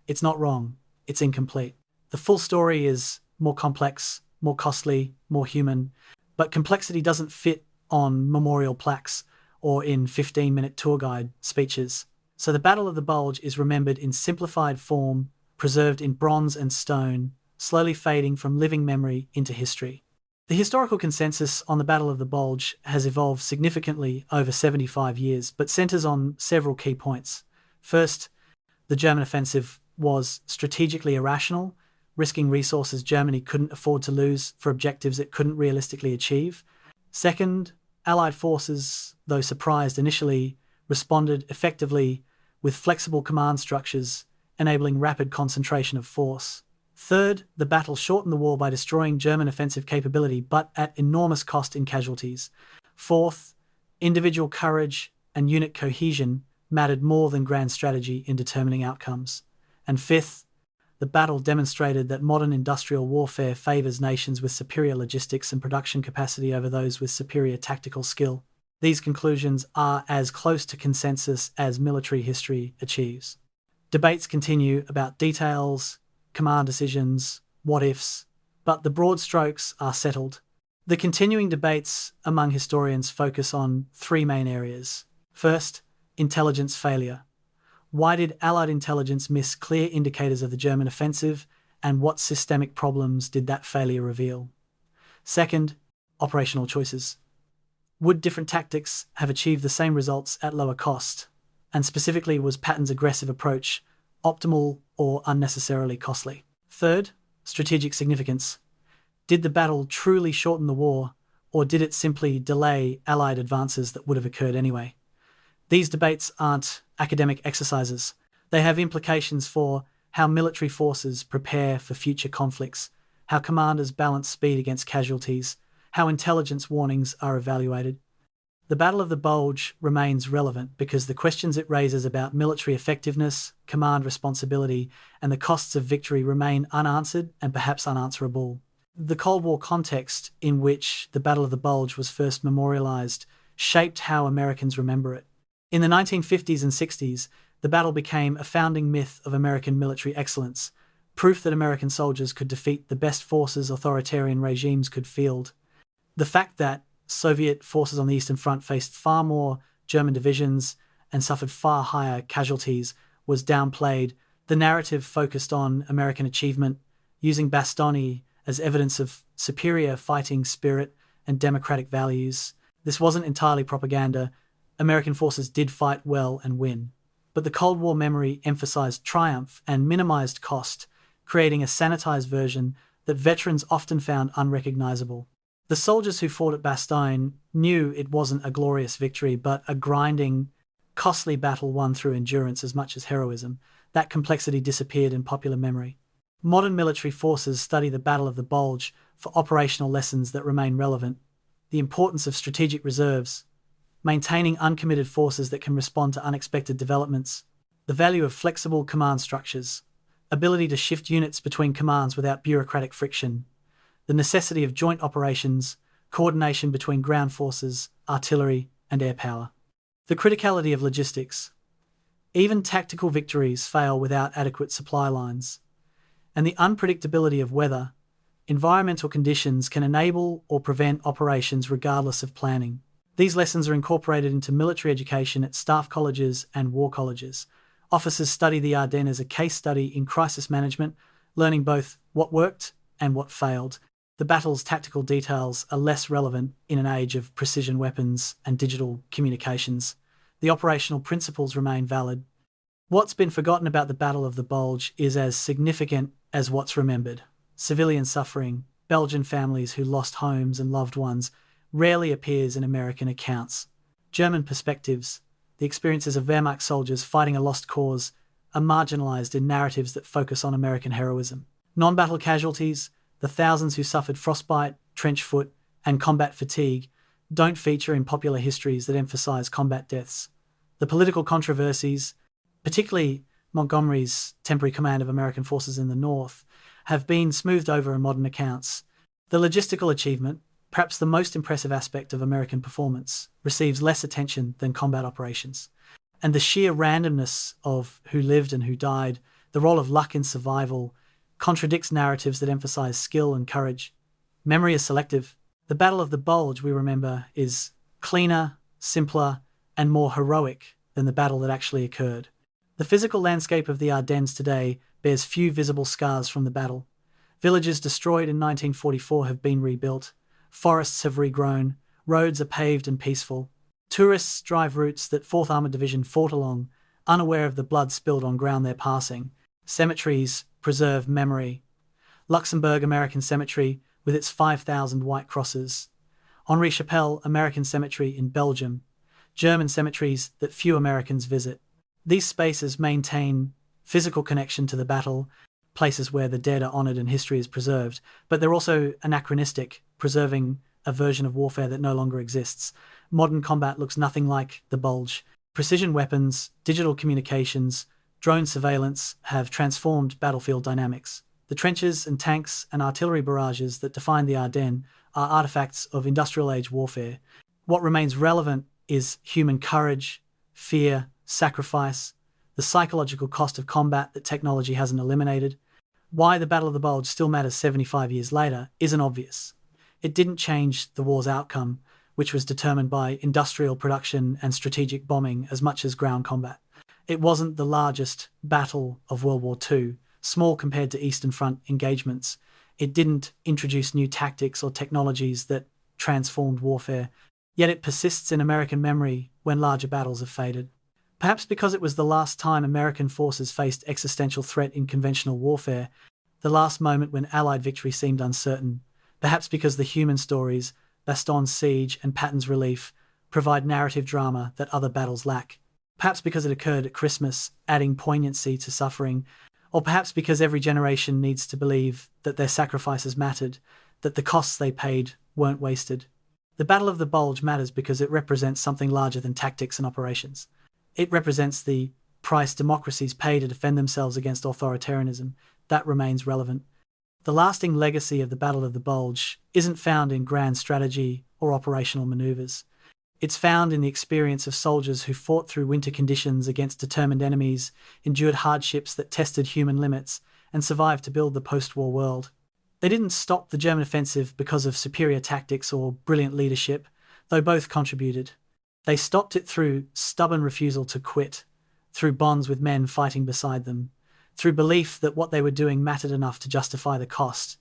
It's not wrong, it's incomplete. The full story is more complex, more costly, more human, but complexity doesn't fit on memorial plaques or in 15-minute tour guide speeches. So the Battle of the Bulge is remembered in simplified form, preserved in bronze and stone, slowly fading from living memory into history. The historical consensus on the Battle of the Bulge has evolved significantly over 75 years, but centers on several key points. First, the German offensive was strategically irrational, risking resources Germany couldn't afford to lose for objectives it couldn't realistically achieve. Second, Allied forces, though surprised initially, responded effectively with flexible command structures, enabling rapid concentration of force. Third, the battle shortened the war by destroying German offensive capability, but at enormous cost in casualties. Fourth, individual courage and unit cohesion mattered more than grand strategy in determining outcomes. And fifth, the battle demonstrated that modern industrial warfare favors nations with superior logistics and production capacity over those with superior tactical skill. These conclusions are as close to consensus as military history achieves. Debates continue about details, command decisions, what-ifs, but the broad strokes are settled. The continuing debates among historians focus on three main areas. First, intelligence failure. Why did Allied intelligence miss clear indicators of the German offensive, and what systemic problems did that failure reveal? Second, operational choices. Would different tactics have achieved the same results at lower cost? And specifically, was Patton's aggressive approach optimal or unnecessarily costly? Third, strategic significance. Did the battle truly shorten the war, or did it simply delay Allied advances that would have occurred anyway? These debates aren't academic exercises. They have implications for how military forces prepare for future conflicts, how commanders balance speed against casualties, how intelligence warnings are evaluated. The Battle of the Bulge remains relevant because the questions it raises about military effectiveness, command responsibility, and the costs of victory remain unanswered and perhaps unanswerable. The Cold War context in which the Battle of the Bulge was first memorialized shaped how Americans remember it. In the 1950s and 60s, the battle became a founding myth of American military excellence, proof that American soldiers could defeat the best forces authoritarian regimes could field. The fact that Soviet forces on the Eastern Front faced far more German divisions and suffered far higher casualties was downplayed. The narrative focused on American achievement, using Bastogne as evidence of superior fighting spirit and democratic values. This wasn't entirely propaganda. American forces did fight well and win, but the Cold War memory emphasized triumph and minimized cost, creating a sanitized version that veterans often found unrecognizable. The soldiers who fought at Bastogne knew it wasn't a glorious victory, but a grinding, costly battle won through endurance as much as heroism. That complexity disappeared in popular memory. Modern military forces study the Battle of the Bulge for operational lessons that remain relevant: the importance of strategic reserves, maintaining uncommitted forces that can respond to unexpected developments, the value of flexible command structures, ability to shift units between commands without bureaucratic friction, the necessity of joint operations, coordination between ground forces, artillery, and air power. The criticality of logistics. Even tactical victories fail without adequate supply lines, and the unpredictability of weather, environmental conditions can enable or prevent operations regardless of planning. These lessons are incorporated into military education at staff colleges and war colleges. Officers study the Ardennes as a case study in crisis management, learning both what worked and what failed. The battle's tactical details are less relevant in an age of precision weapons and digital communications. The operational principles remain valid. What's been forgotten about the Battle of the Bulge is as significant as what's remembered. Civilian suffering, Belgian families who lost homes and loved ones, rarely appears in American accounts. German perspectives, the experiences of Wehrmacht soldiers fighting a lost cause, are marginalized in narratives that focus on American heroism. Non-battle casualties, the thousands who suffered frostbite, trench foot, and combat fatigue, don't feature in popular histories that emphasize combat deaths. The political controversies, particularly Montgomery's temporary command of American forces in the North, have been smoothed over in modern accounts. The logistical achievement, perhaps the most impressive aspect of American performance, receives less attention than combat operations. And the sheer randomness of who lived and who died, the role of luck in survival, contradicts narratives that emphasize skill and courage. Memory is selective. The Battle of the Bulge, we remember, is cleaner, simpler, and more heroic than the battle that actually occurred. The physical landscape of the Ardennes today bears few visible scars from the battle. Villages destroyed in 1944 have been rebuilt. Forests have regrown. Roads are paved and peaceful. Tourists drive routes that 4th Armoured Division fought along, unaware of the blood spilled on ground they're passing. Cemeteries preserve memory. Luxembourg American Cemetery, with its 5,000 white crosses. Henri Chapelle American Cemetery in Belgium. German cemeteries that few Americans visit. These spaces maintain physical connection to the battle, places where the dead are honoured and history is preserved, but they're also anachronistic, preserving a version of warfare that no longer exists. Modern combat looks nothing like the Bulge. Precision weapons, digital communications, drone surveillance have transformed battlefield dynamics. The trenches and tanks and artillery barrages that define the Ardennes are artifacts of industrial age warfare. What remains relevant is human courage, fear, sacrifice, the psychological cost of combat that technology hasn't eliminated. Why the Battle of the Bulge still matters 75 years later isn't obvious. It didn't change the war's outcome, which was determined by industrial production and strategic bombing as much as ground combat. It wasn't the largest battle of World War II, small compared to Eastern Front engagements. It didn't introduce new tactics or technologies that transformed warfare, yet it persists in American memory when larger battles have faded. Perhaps because it was the last time American forces faced existential threat in conventional warfare, the last moment when Allied victory seemed uncertain. Perhaps because the human stories, Bastogne's siege and Patton's relief, provide narrative drama that other battles lack. Perhaps because it occurred at Christmas, adding poignancy to suffering. Or perhaps because every generation needs to believe that their sacrifices mattered, that the costs they paid weren't wasted. The Battle of the Bulge matters because it represents something larger than tactics and operations. It represents the price democracies pay to defend themselves against authoritarianism. That remains relevant. The lasting legacy of the Battle of the Bulge isn't found in grand strategy or operational maneuvers. It's found in the experience of soldiers who fought through winter conditions against determined enemies, endured hardships that tested human limits, and survived to build the post-war world. They didn't stop the German offensive because of superior tactics or brilliant leadership, though both contributed. They stopped it through stubborn refusal to quit, through bonds with men fighting beside them, through belief that what they were doing mattered enough to justify the cost.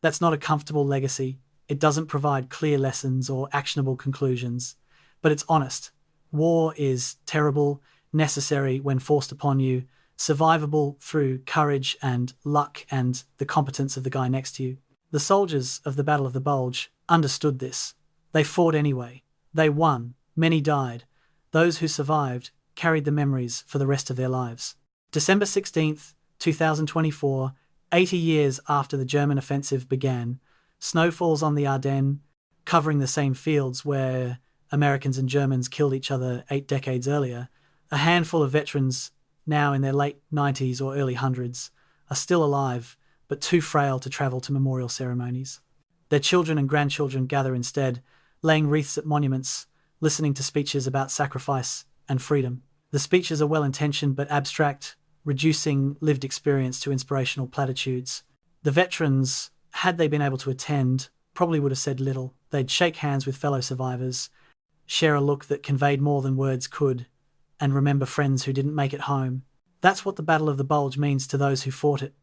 That's not a comfortable legacy. It doesn't provide clear lessons or actionable conclusions, but it's honest. War is terrible, necessary when forced upon you, survivable through courage and luck and the competence of the guy next to you. The soldiers of the Battle of the Bulge understood this. They fought anyway. They won. Many died. Those who survived carried the memories for the rest of their lives. December 16th, 2024, 80 years after the German offensive began, snow falls on the Ardennes, covering the same fields where Americans and Germans killed each other 8 decades earlier. A handful of veterans, now in their late 90s or early hundreds, are still alive, but too frail to travel to memorial ceremonies. Their children and grandchildren gather instead, laying wreaths at monuments, listening to speeches about sacrifice and freedom. The speeches are well-intentioned but abstract, reducing lived experience to inspirational platitudes. The veterans, had they been able to attend, probably would have said little. They'd shake hands with fellow survivors, share a look that conveyed more than words could, and remember friends who didn't make it home. That's what the Battle of the Bulge means to those who fought it.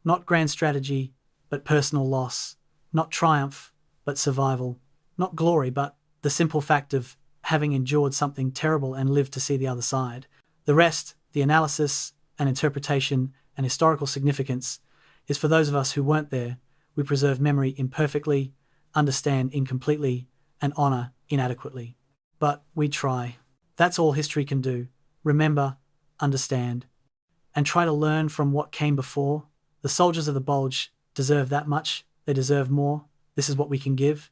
Not grand strategy, but personal loss. Not triumph, but survival. Not glory, but the simple fact of having endured something terrible and lived to see the other side. The rest, the analysis and interpretation and historical significance, is for those of us who weren't there. We preserve memory imperfectly, understand incompletely, and honor inadequately. But we try. That's all history can do. Remember, understand, and try to learn from what came before. The soldiers of the Bulge deserve that much. They deserve more. This is what we can give.